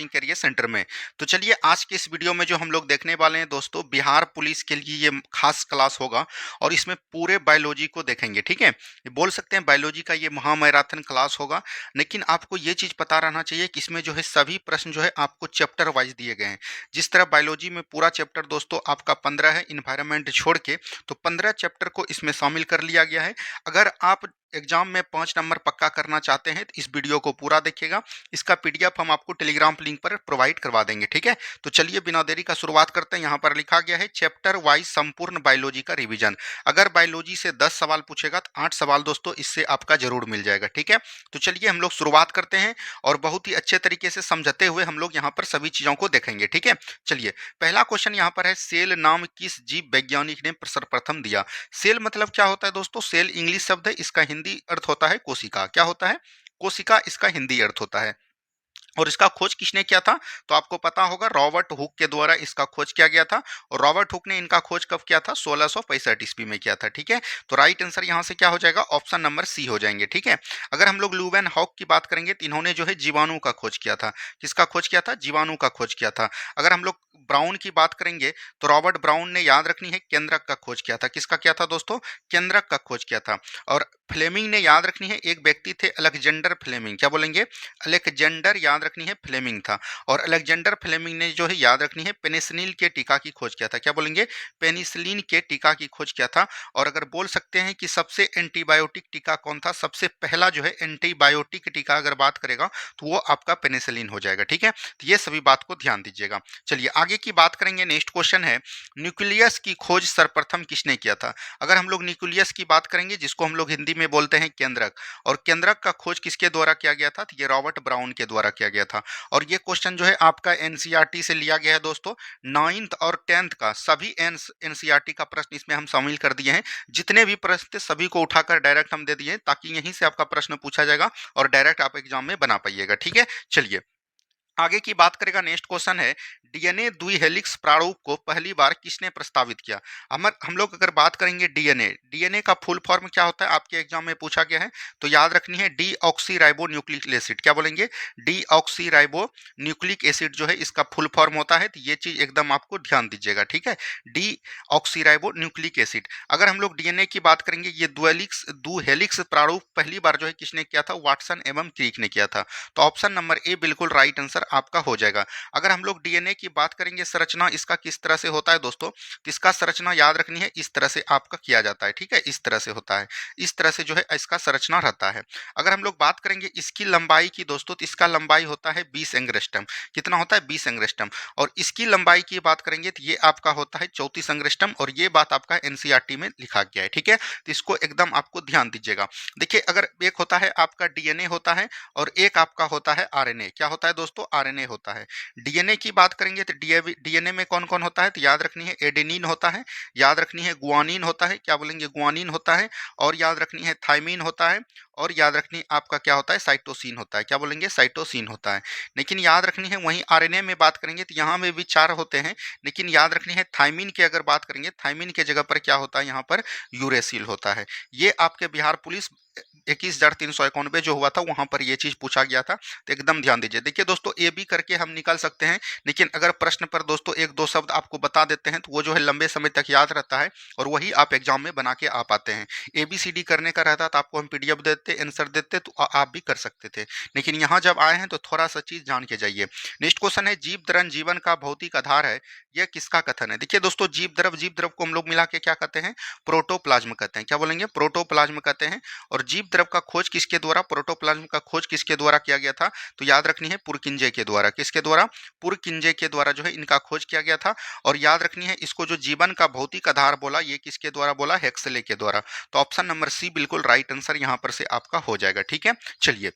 करिए सेंटर में। तो चलिए आज के इस वीडियो में जो हम लोग देखने वाले हैं दोस्तों, बिहार पुलिस के लिए ये खास क्लास होगा और इसमें पूरे बायोलॉजी को देखेंगे। ठीक है, ये बोल सकते हैं बायोलॉजी का ये महामैराथन क्लास होगा। लेकिन आपको ये चीज़ पता रहना चाहिए कि इसमें जो है सभी प्रश्न जो है आपको चैप्टर वाइज दिए गए हैं। जिस तरह बायोलॉजी में पूरा चैप्टर दोस्तों आपका 15 है, इन्वायरमेंट छोड़ के, तो 15 चैप्टर को इसमें शामिल कर लिया गया है। अगर आप एग्जाम में 5 नंबर पक्का करना चाहते हैं तो इस वीडियो को पूरा देखिएगा। इसका पीडीएफ हम आपको टेलीग्राम लिंक पर प्रोवाइड करवा देंगे। ठीक है, तो चलिए बिना देरी का शुरुआत करते हैं। यहाँ पर लिखा गया है चैप्टर वाइज संपूर्ण बायोलॉजी का रिवीजन। अगर बायोलॉजी से 10 सवाल पूछेगा तो 8 सवाल दोस्तों इससे आपका जरूर मिल जाएगा। ठीक है, तो चलिए हम लोग शुरुआत करते हैं और बहुत ही अच्छे तरीके से समझते हुए हम लोग यहाँ पर सभी चीजों को देखेंगे। ठीक है, चलिए पहला क्वेश्चन यहाँ पर है, सेल नाम किस जीव वैज्ञानिक ने सर्वप्रथम दिया? सेल मतलब क्या होता है दोस्तों? सेल इंग्लिश शब्द है, इसका हिंदी अर्थ होता है कोशिका। क्या होता है? कोशिका इसका हिंदी अर्थ होता है। और इसका खोज किसने किया था? तो आपको पता होगा रॉबर्ट हुक के द्वारा इसका खोज किया गया था। और रॉबर्ट हुक ने इनका खोज कब किया था? 1665 ईस्वी में किया था। ठीक है, तो राइट आंसर यहाँ से क्या हो जाएगा? ऑप्शन नंबर सी हो जाएंगे। ठीक है, अगर हम लोग लुवेन हॉक की बात करेंगे तो इन्होंने जो है जीवाणु का खोज किया था। किसका खोज किया था? जीवाणु का खोज किया था। अगर हम लोग ब्राउन की बात करेंगे तो रॉबर्ट ब्राउन ने, याद रखनी है, केंद्रक का खोज किया था। किसका किया था दोस्तों? केंद्रक का खोज किया था। और फ्लेमिंग ने, याद रखनी है, एक व्यक्ति थे अलेक्जेंडर फ्लेमिंग। क्या बोलेंगे? अलेक्जेंडर, याद रखनी है, फ्लेमिंग था। और अलेक्जेंडर फ्लेमिंग ने जो है, याद रखनी है, पेनिसिलिन के टीका की खोज किया था। क्या बोलेंगे? पेनिसिलिन के टीका की खोज किया था। और अगर बोल सकते हैं कि सबसे एंटीबायोटिक टीका कौन था, सबसे पहला जो है एंटीबायोटिक टीका अगर बात करेगा तो वो आपका पेनिसिलिन हो जाएगा। ठीक है, तो ये सभी बात को ध्यान दीजिएगा। चलिए आगे की बात करेंगे। नेक्स्ट क्वेश्चन है, न्यूक्लियस की खोज सर्वप्रथम किसने किया था? अगर हम लोग न्यूक्लियस की बात करेंगे, जिसको हम लोग हिंदी में बोलते हैं केंद्रक, और केंद्रक का खोज किसके द्वारा किया गया था? तो ये रॉबर्ट ब्राउन के द्वारा किया गया था। और ये क्वेश्चन जो है आपका एनसीईआरटी से लिया गया है दोस्तों। 9th और 10th का सभी एनसीईआरटी का प्रश्न इसमें हम शामिल कर दिए हैं। जितने भी प्रश्न थे सभी को उठाकर डायरेक्ट हम दे दिए, ताकि यहीं से आपका प्रश्न पूछा जाएगा और डायरेक्ट आप एग्जाम में बना पाइएगा। ठीक है, चलिए आगे की बात करेगा। नेक्स्ट क्वेश्चन है, डीएनए द्विहेलिक्स प्रारूप को पहली बार किसने प्रस्तावित किया? हम लोग अगर बात करेंगे डीएनए, डीएनए का फुल फॉर्म क्या होता है, आपके एग्जाम में पूछा गया है। तो याद रखनी है डीऑक्सी राइबो न्यूक्लिक एसिड। क्या बोलेंगे? डीऑक्सी राइबो न्यूक्लिक एसिड जो है इसका फुल फॉर्म होता है। तो ये चीज एकदम आपको ध्यान दीजिएगा। ठीक है, डीऑक्सी राइबो न्यूक्लिक एसिड। अगर हम लोग डीएनए की बात करेंगे, ये द्विहेलिक्स प्रारूप पहली बार जो है किसने किया था? वाटसन एवं क्रिक ने किया था। तो ऑप्शन नंबर ए बिल्कुल राइट आंसर आपका हो जाएगा। अगर हम लोग डीएनए की बात करेंगे, संरचना इसका किस तरह से होता है दोस्तों, तो इसका संरचना याद रखनी है, इस तरह से आपका किया जाता है। ठीक है, इस तरह से होता है, इस तरह से जो है इसका संरचना रहता है। अगर हम लोग बात करेंगे इसकी लंबाई की दोस्तों, तो इसका लंबाई होता है 20 एंगस्ट्रम। कितना होता है? 20 एंगस्ट्रम। और इसकी लंबाई की बात करेंगे तो ये आपका होता है 34 एंगस्ट्रम। और ये बात आपका एनसीईआरटी में लिखा गया है। ठीक है, तो इसको एकदम आपको ध्यान दीजिएगा। देखिए, अगर एक होता है आपका डीएनए होता है और एक आपका होता है आरएनए। क्या होता है दोस्तों? आरएनए होता है। डीएनए की बात करेंगे तो डीएनए में कौन कौन होता है? तो याद रखनी है एडेनिन होता है, याद रखनी है गुआनिन होता है। क्या बोलेंगे? गुआनिन होता है। और याद रखनी है थाइमिन होता है। और याद रखनी आपका क्या होता है? साइटोसिन होता है। क्या बोलेंगे? साइटोसिन होता है। लेकिन याद रखनी है वहीं आरएनए में बात करेंगे तो यहाँ में भी 4 होते हैं। लेकिन याद रखनी है थाइमिन की अगर बात करेंगे, थाइमिन के जगह पर क्या होता है? यहाँ पर यूरेसिल होता है। ये आपके बिहार पुलिस 21,391 जो हुआ था वहां पर ये चीज पूछा गया था। तो एकदम ध्यान दीजिए। देखिए दोस्तों, ए बी करके हम निकल सकते हैं, लेकिन अगर प्रश्न पर दोस्तों एक दो शब्द आपको बता देते हैं तो वो जो है लंबे समय तक याद रहता है और वही आप एग्जाम में बना के आ पाते हैं। ए बी सी डी करने का रहता तो आपको हम पीडीएफ देते, आंसर देते, तो आप भी कर सकते थे। लेकिन यहाँ जब आए हैं तो थोड़ा सा चीज जान के जाइए। नेक्स्ट क्वेश्चन है, जीव द्रव जीवन का भौतिक आधार है, यह किसका कथन है? देखिए दोस्तों, जीव द्रव को हम लोग मिला के क्या कहते हैं? प्रोटोप्लाज्म कहते हैं। क्या बोलेंगे? प्रोटोप्लाज्म कहते हैं। और जीव द्रव का खोज किसके द्वारा, प्रोटोप्लाज्म का खोज किसके द्वारा किया गया था? तो याद रखनी है पुरकिंजे के द्वारा। किसके द्वारा? पुरकिंजे के द्वारा जो है इनका खोज किया गया था। और याद रखनी है इसको जो जीवन का भौतिक आधार बोला, ये किसके द्वारा बोला? हेक्सले के द्वारा। तो ऑप्शन नंबर सी बिल्कुल राइट आंसर यहाँ पर से आपका हो जाएगा। ठीक है, चलिए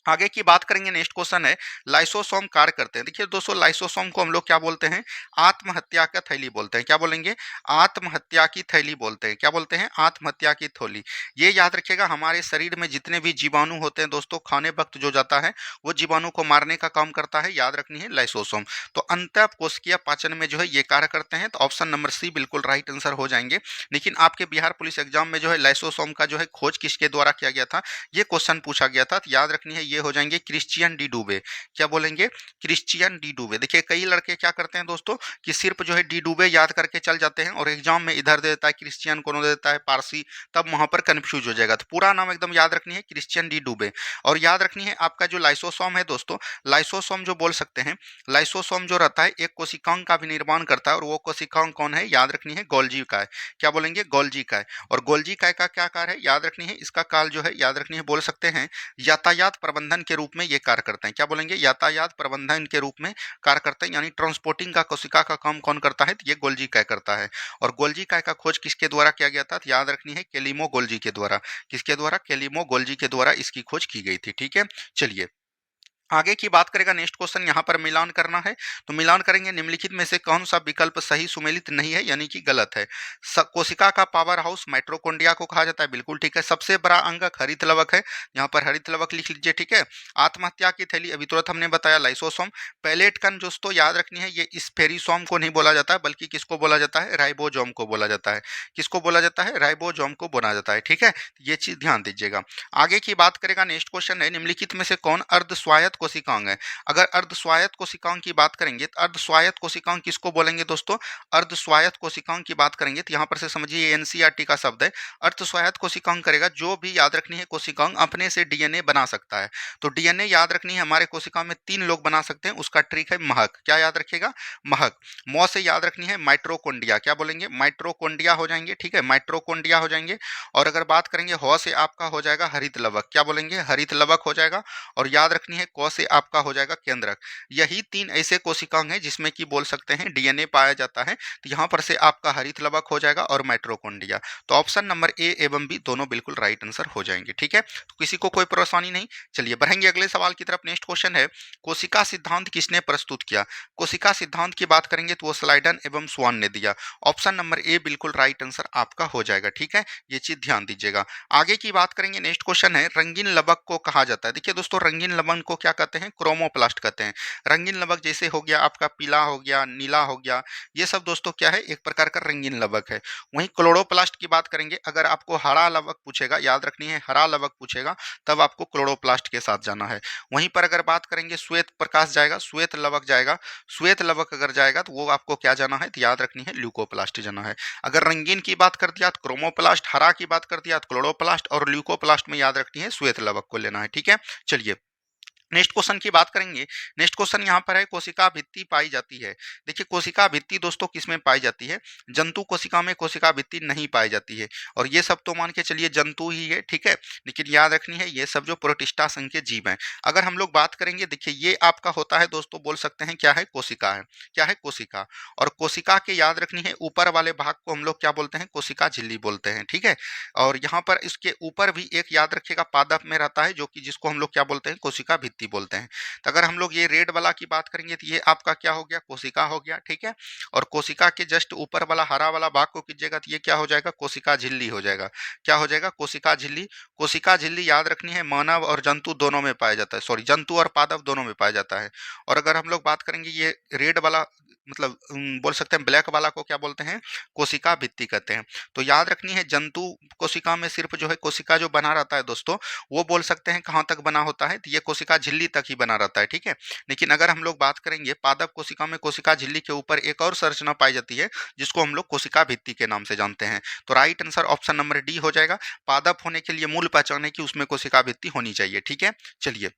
आगे की बात करेंगे। नेक्स्ट क्वेश्चन है, लाइसोसोम कार्य करते हैं। देखिए दोस्तों, लाइसोसोम को हम लोग क्या बोलते हैं? आत्महत्या का थैली बोलते हैं। क्या बोलेंगे? आत्महत्या की थैली बोलते हैं। क्या बोलते हैं? आत्महत्या की थैली। ये याद रखिएगा, हमारे शरीर में जितने भी जीवाणु होते हैं दोस्तों, खाने वक्त जो जाता है वो जीवाणु को मारने का काम करता है। याद रखनी है लाइसोसोम। तो अंतःकोशिकीय पाचन में जो है ये कार्य करते हैं। तो ऑप्शन नंबर सी बिल्कुल राइट आंसर हो जाएंगे। लेकिन आपके बिहार पुलिस एग्जाम में जो है लाइसोसोम का जो है खोज किसके द्वारा किया गया था, ये क्वेश्चन पूछा गया था। तो याद रखनी है ये हो जाएंगे क्रिश्चियन डी डुबे। क्या बोलेंगे? क्रिश्चियन डी डुबे। देखिए कई लड़के क्या करते हैं दोस्तों कि सिर्फ जो है डी डुबे याद करके चल जाते हैं और एग्जाम में इधर दे देता है क्रिश्चियन, कोनो दे देता है पारसी, तब वहां पर कंफ्यूज हो जाएगा। तो पूरा नाम एकदम याद रखनी है क्रिश्चियन डी डुबे। और याद रखनी है आपका जो लाइसोसोम है दोस्तों, लाइसोसोम जो बोल सकते हैं, लाइसोसोम जो रहता है एक कोशिकांग का भी निर्माण करता है और वो कोशिकांग कौन है? याद रखनी है गोल्जी काय। क्या बोलेंगे? गोल्जी काय। और गोल्जी काय का क्या कार्य है? याद रखनी है इसका काल जो है याद रखनी है, बोल सकते हैं यातायात प्रबंधन के रूप में ये कार्य करते हैं। क्या बोलेंगे? यातायात प्रबंधन के रूप में कार्य करते हैं, यानी ट्रांसपोर्टिंग का कोशिका का काम कौन करता है? तो ये गोल्जी काय करता है। और गोल्जी काय का खोज किसके द्वारा किया गया था? तो याद रखनी है केलिमो गोल्जी के द्वारा। किसके द्वारा? केलिमो गोल्जी के द्वारा इसकी खोज की गई थी। ठीक है, चलिए आगे की बात करेगा। नेक्स्ट क्वेश्चन यहाँ पर मिलान करना है, तो मिलान करेंगे निम्नलिखित में से कौन सा विकल्प सही सुमेलित नहीं है, यानी कि गलत है। कोशिका का पावर हाउस माइट्रोकोन्ड्रिया को कहा जाता है, बिल्कुल ठीक है। सबसे बड़ा अंगक हरित लवक है, यहाँ पर हरित लवक लिख लीजिए। ठीक है, आत्महत्या की थैली अभी तुरंत हमने बताया लाइसोसोम। पैलेट कण दोस्तों याद रखनी है, ये स्फेरिसोम को नहीं बोला जाता है, बल्कि किसको बोला जाता है? राइबोसोम को बोला जाता है। किसको बोला जाता है? राइबोसोम को बोला जाता है। ठीक है, ये चीज ध्यान दीजिएगा। आगे की बात करेगा। नेक्स्ट क्वेश्चन है निम्नलिखित में से कौन अर्ध स्वायत्त कोशिकांग है? अगर अर्ध स्वायत्त कोशिकांग की बात करेंगे तो अर्ध स्वायत्त कोशिकांग किसको बोलेंगे दोस्तों? अर्ध स्वायत्त कोशिकांग की बात करेंगे तो यहाँ पर से समझिए एनसीईआरटी का शब्द है। अर्ध स्वायत्त कोशिकांग करेगा जो भी याद रखनी है कोशिकांग अपने से डीएनए बना सकता है। तो डीएनए याद रखनी है हमारे कोशिका में 3 लोग बना सकते हैं, उसका ट्रिक है महक। क्या याद रखिएगा? महक। मौ से याद रखनी है माइट्रोकोन्ड्रिया। क्या बोलेंगे? माइट्रोकोन्ड्रिया हो जाएंगे। ठीक है, माइट्रोकोन्ड्रिया हो जाएंगे। और अगर बात करेंगे हौ से आपका हो जाएगा हरित लवक। क्या बोलेंगे? हरित लवक हो जाएगा। और याद रखनी है कौ से आपका हो जाएगा केंद्रक। यही 3 ऐसे कोशिकांग हैं जिसमें कि बोल सकते हैं डीएनए पाया जाता है। तो यहाँ पर से आपका हरित लवक हो जाएगा और माइट्रोकोन्ड्रिया। तो ऑप्शन नंबर ए एवं बी दोनों बिल्कुल राइट आंसर हो जाएंगे। ठीक है, तो किसी को कोई परेशानी नहीं। चलिए बढ़ेंगे अगले सवाल की तरफ। नेक्स्ट क्वेश्चन है कोशिका सिद्धांत किसने प्रस्तुत किया? कोशिका सिद्धांत की बात करेंगे तो वो स्लाइडन एवं स्वान ने दिया। ऑप्शन नंबर ए बिल्कुल राइट आंसर आपका हो जाएगा। ठीक है, ये चीज ध्यान दीजिएगा। आगे की बात करेंगे। नेक्स्ट क्वेश्चन है रंगीन लवक को कहा जाता है। देखिए दोस्तों रंगीन लवक को क्या कहते हैं? क्रोमोप्लास्ट कहते हैं। रंगीन लवक जैसे हो गया आपका पीला हो गया, नीला हो गया, ये सब दोस्तों क्या है? एक प्रकार का रंगीन लवक है। वहीं क्लोरोप्लास्ट की बात करेंगे, अगर आपको हरा लवक पूछेगा, याद रखनी है हरा लवक पूछेगा, तब आपको क्लोरोप्लास्ट के साथ जाना है। वहीं पर अगर बात करेंगे श्वेत प्रकाश जाएगा, श्वेत लवक जाएगा, श्वेत लवक अगर जाएगा तो वो आपको क्या जाना है? तो याद रखनी है ल्यूकोप्लास्ट जाना है। अगर रंगीन की बात कर दिया तो क्रोमोप्लास्ट, हरा की बात कर दिया तो क्लोरोप्लास्ट, और ल्यूकोप्लास्ट में याद रखनी है श्वेत लवक को लेना है। ठीक है, चलिए नेक्स्ट क्वेश्चन की बात करेंगे। नेक्स्ट क्वेश्चन यहाँ पर है कोशिका भित्ति पाई जाती है। देखिए कोशिका भित्ति दोस्तों किसमें पाई जाती है? जंतु कोशिका में कोशिका भित्ति नहीं पाई जाती है। और ये सब तो मान के चलिए जंतु ही है। ठीक है, लेकिन याद रखनी है ये सब जो प्रोटिस्टा संघ के जीव हैं। अगर हम लोग बात करेंगे, देखिए ये आपका होता है दोस्तों, बोल सकते हैं क्या है? कोशिका है। क्या है? कोशिका। और कोशिका के याद रखनी है ऊपर वाले भाग को हम लोग क्या बोलते हैं? कोशिका झिल्ली बोलते हैं। ठीक है, और यहाँ पर इसके ऊपर भी एक याद रखिएगा पादप में रहता है, जो कि जिसको हम लोग क्या बोलते हैं? कोशिका भित्ति बोलते हैं। तो अगर हम लोग ये रेड वाला की बात करेंगे तो ये आपका क्या हो गया? कोशिका हो गया। ठीक है, और कोशिका के जस्ट ऊपर वाला हरा वाला भाग को कीजिएगा तो ये क्या हो जाएगा? कोशिका झिल्ली हो जाएगा। क्या हो जाएगा? कोशिका झिल्ली। कोशिका झिल्ली याद रखनी है मानव और जंतु दोनों में पाया जाता है, सॉरी जंतु और पादप दोनों में पाया जाता है। और अगर हम लोग बात करेंगे ये रेड वाला, मतलब बोल सकते हैं ब्लैक वाला को क्या बोलते हैं? कोशिका भित्ति कहते हैं। तो याद रखनी है जंतु कोशिका में सिर्फ जो है कोशिका जो बना रहता है दोस्तों, वो बोल सकते हैं कहाँ तक बना होता है? तो ये कोशिका झिल्ली तक ही बना रहता है। ठीक है, लेकिन अगर हम लोग बात करेंगे पादप कोशिका में कोशिका झिल्ली के ऊपर एक और संरचना पाई जाती है, जिसको हम लोग कोशिका भित्ति के नाम से जानते हैं। तो right answer option number D हो जाएगा। पादप होने के लिए मूल पहचान है कि उसमें कोशिका भित्ति होनी चाहिए। ठीक है, चलिए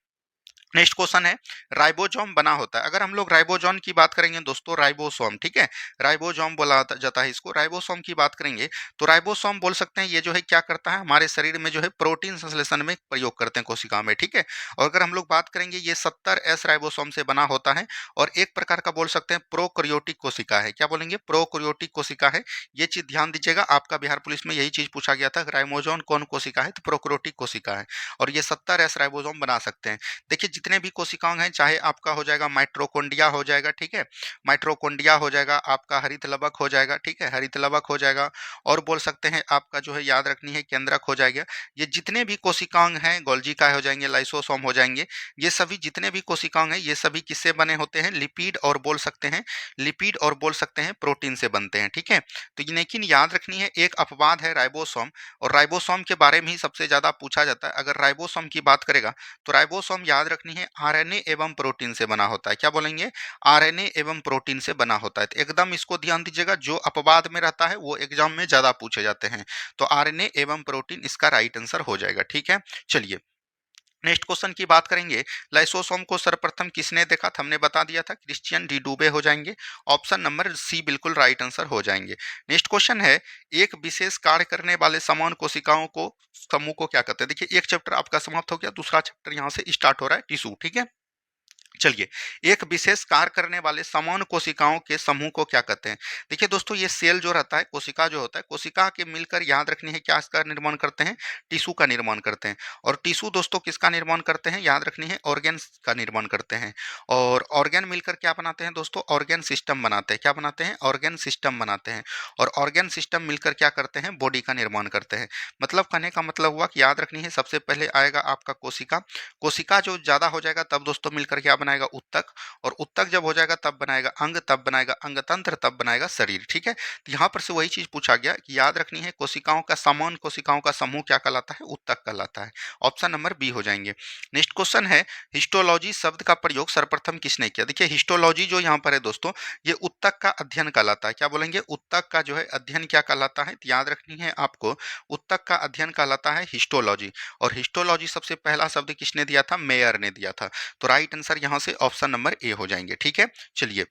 नेक्स्ट क्वेश्चन है राइबोसोम बना होता है। अगर हम लोग राइबोसोम की बात करेंगे दोस्तों, राइबोसोम, ठीक है, राइबोसोम बोला जाता है इसको। राइबोसोम की बात करेंगे तो राइबोसोम बोल सकते हैं ये जो है क्या करता है? हमारे शरीर में जो है प्रोटीन संश्लेषण में प्रयोग करते हैं कोशिका में। ठीक है, और अगर हम लोग बात करेंगे ये 70S राइबोसोम से बना होता है और एक प्रकार का बोल सकते हैं प्रोकैरियोटिक कोशिका है। क्या बोलेंगे? प्रोकैरियोटिक कोशिका है। ये चीज ध्यान दीजिएगा, आपका बिहार पुलिस में यही चीज पूछा गया था, राइबोसोम कौन कोशिका है? तो प्रोकैरियोटिक कोशिका है। और ये 70S राइबोसोम बना सकते हैं। देखिए जितने भी कोशिकांग हैं, चाहे आपका हो जाएगा माइटोकॉन्ड्रिया हो जाएगा, ठीक है, माइटोकॉन्ड्रिया हो जाएगा, आपका हरित लवक हो जाएगा, ठीक है, हरित लवक हो जाएगा, और बोल सकते हैं आपका जो है याद रखनी है केंद्रक हो जाएगा। ये जितने भी कोशिकांग हैं, गोल्जी काय हो जाएंगे, लाइसोसोम हो जाएंगे, ये सभी जितने भी कोशिकांग हैं ये सभी किससे बने होते हैं, लिपिड और बोल सकते हैं लिपिड और बोल सकते हैं प्रोटीन से बनते हैं, ठीक है। तो लेकिन याद रखनी है एक अपवाद है राइबोसोम, और राइबोसोम के बारे में ही सबसे ज्यादा पूछा जाता है। अगर राइबोसोम की बात करेगा तो राइबोसोम याद रखनी है आरएनए एवं प्रोटीन से बना होता है। क्या बोलेंगे, आरएनए एवं प्रोटीन से बना होता है। तो एकदम इसको ध्यान दीजिएगा, जो अपवाद में रहता है वो एग्जाम में ज्यादा पूछे जाते हैं। तो आरएनए एवं प्रोटीन इसका राइट आंसर हो जाएगा, ठीक है। चलिए नेक्स्ट क्वेश्चन की बात करेंगे। लाइसोसोम को सर्वप्रथम किसने देखा था, हमने बता दिया था क्रिश्चियन डी डूबे हो जाएंगे। ऑप्शन नंबर सी बिल्कुल राइट आंसर हो जाएंगे। नेक्स्ट क्वेश्चन है, एक विशेष कार्य करने वाले समान कोशिकाओं को समूह को क्या कहते हैं। देखिए एक चैप्टर आपका समाप्त हो गया, दूसरा चैप्टर यहाँ से स्टार्ट हो रहा है, टिश्यू, ठीक है। चलिए, एक विशेष कार्य करने वाले समान कोशिकाओं के समूह को क्या कहते हैं। देखिए दोस्तों, ये सेल जो रहता है, कोशिका जो होता है, कोशिका के मिलकर याद रखनी है क्या इसका निर्माण करते हैं, टिश्यू का निर्माण करते हैं। और टिश्यू दोस्तों किसका निर्माण करते हैं, याद रखनी है ऑर्गेन्स का निर्माण करते हैं। और ऑर्गेन मिलकर क्या बनाते हैं दोस्तों, ऑर्गेन सिस्टम बनाते हैं। क्या बनाते हैं, ऑर्गेन सिस्टम बनाते हैं। और ऑर्गेन सिस्टम मिलकर क्या करते हैं, बॉडी का निर्माण करते हैं। मतलब कहने का मतलब हुआ कि याद रखनी है सबसे पहले आएगा आपका कोशिका, कोशिका जो ज्यादा हो जाएगा तब दोस्तों मिलकर क्या बनाएगा, उत्तक, और उत्तक जब हो जाएगा तब बनाएगा अंग, तब बनाएगा अंगतंत्र, तब बनाएगा शरीर, ठीक है। तो यहाँ पर से वही चीज पूछा गया कि याद रखनी है कोशिकाओं का समान कोशिकाओं का समूह क्या कहलाता है, उत्तक कहलाता है। ऑप्शन नंबर बी हो जाएंगे। नेक्स्ट क्वेश्चन है, हिस्टोलॉजी शब्द का प्रयोग सर्वप्रथम किसने किया। देखिए हिस्टोलॉजी जो यहाँ पर है दोस्तों, ये उत्तक का अध्ययन कहलाता है। क्या बोलेंगे, उत्तक का जो है अध्ययन क्या कहलाता है, तो याद रखनी है आपको उत्तक का अध्ययन कहलाता है हिस्टोलॉजी। और हिस्टोलॉजी सबसे पहला शब्द किसने दिया था, मेयर ने दिया था। तो राइट आंसर यहाँ से ऑप्शन नंबर ए हो जाएंगे, ठीक है। चलिए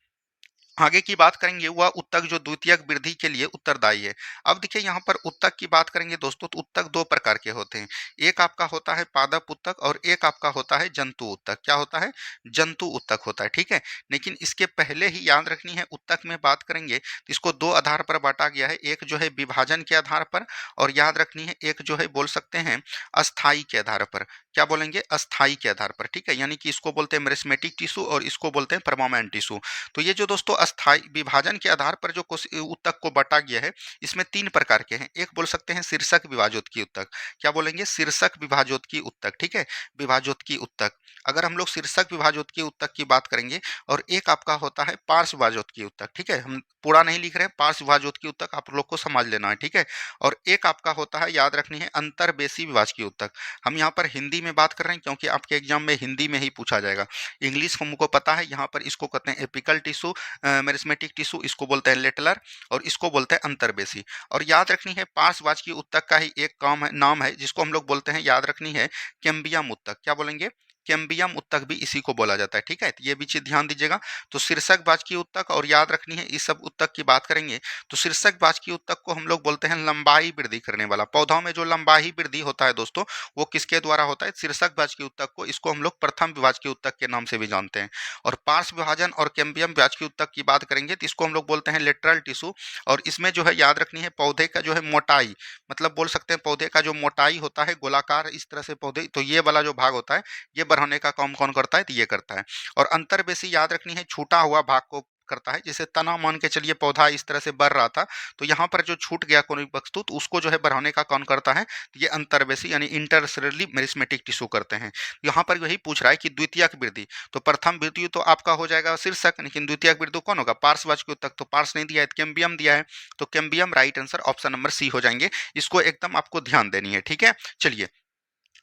आगे की बात करेंगे, वह उत्तक जो द्वितीयक वृद्धि के लिए उत्तरदायी है। अब देखिए यहाँ पर उत्तक की बात करेंगे दोस्तों, तो उत्तक दो प्रकार के होते हैं। एक आपका होता है पादप उत्तक और एक आपका होता है जंतु उत्तक। क्या होता है, जंतु उत्तक होता है, ठीक है। लेकिन इसके पहले ही याद रखनी है, उत्तक में बात करेंगे तो इसको दो आधार पर बांटा गया है। एक जो है विभाजन के आधार पर, और याद रखनी है एक जो है बोल सकते हैं अस्थाई के आधार पर। क्या बोलेंगे, अस्थाई के आधार पर, ठीक है। यानी कि इसको बोलते हैं मेरिस्मेटिक टिश्यू और इसको बोलते हैं परमानेंट टिश्यू। तो ये जो दोस्तों अस्थाई विभाजन के आधार पर जो उत्तक को बांटा गया है, इसमें तीन प्रकार के हैं। एक बोल सकते हैं शीर्षक विभाजोत्की उत्तक। क्या बोलेंगे, शीर्षक विभाजोत्की उत्तक, ठीक है, विभाजोत्की उत्तक। अगर हम लोग शीर्षक विभाजोत्की उत्तक की बात करेंगे, और एक आपका होता है पार्श्व विभाजोत्की उत्तक, ठीक है। हम पूरा नहीं लिख रहे हैं, पार्श्व विभाजोत्की उत्तक आप लोग को समझ लेना है, ठीक है। और एक आपका होता है, याद रखनी है, अंतर्बेसी विभाजकी उत्तक। हम यहाँ पर हिंदी में बात कर रहे हैं क्योंकि आपके एग्जाम में हिंदी में ही पूछा जाएगा। इंग्लिश हमको पता है, यहाँ पर इसको कहते हैं एपिकल टिश्यू, मेरिस्मेटिक टिश्यू, इसको बोलते हैं लेटलर, और इसको बोलते हैं अंतर्बेसी। और याद रखनी है पार्श्ववाचकी उत्तक का ही एक नाम है जिसको हम लोग बोलते हैं, याद रखनी है कैम्बियम उत्तक। क्या बोलेंगे, कैम्बियम उत्तक भी इसी को बोला जाता है, ठीक है। तो ये भी चीज ध्यान दीजिएगा। तो शीर्षक वाचकी उत्तक, और याद रखनी है इस सब उत्तक की बात करेंगे तो शीर्षक वाचकी उत्तक को हम लोग बोलते हैं लंबाई वृद्धि करने वाला। पौधों में जो लंबाई वृद्धि होता है दोस्तों, वो किसके द्वारा होता है, शीर्षक वाचकी उत्तक को, इसको हम लोग प्रथम विभाजकी उत्तक के नाम से भी जानते हैं। और पार्श्व विभाजन और कैम्बियम वाचकी उत्तक की बात करेंगे तो इसको हम लोग बोलते हैं लेटरल टिश्यू। और इसमें जो है याद रखनी है पौधे का जो है मोटाई, मतलब बोल सकते हैं पौधे का जो मोटाई होता है गोलाकार इस तरह से पौधे, तो ये वाला जो भाग होता है ये बढ़ाने का काम कौन करता है, तो ये करता है। और अंतर्बेसी याद रखनी है छूटा हुआ भाग को करता है। जैसे तना मान के चलिए पौधा इस तरह से बढ़ रहा था, तो यहाँ पर जो छूट गया कोई वस्तु, तो उसको जो है बढ़ाने का कौन करता है, तो ये अंतर्बेसी यानी इंटरसेलुलरली मेरिस्मेटिक टिश्यू करते हैं। यहाँ पर यही पूछ रहा है कि द्वितीयक वृद्धि, तो प्रथम वृद्धि तो आपका हो जाएगा शीर्षक, लेकिन द्वितीयक वृद्धि कौन होगा, पार्श्ववाचकी उत्तक। तो पार्श्व नहीं दिया है, कैम्बियम दिया है, तो cambium right answer option number C हो जाएंगे। इसको एकदम आपको ध्यान देनी है, ठीक है। चलिए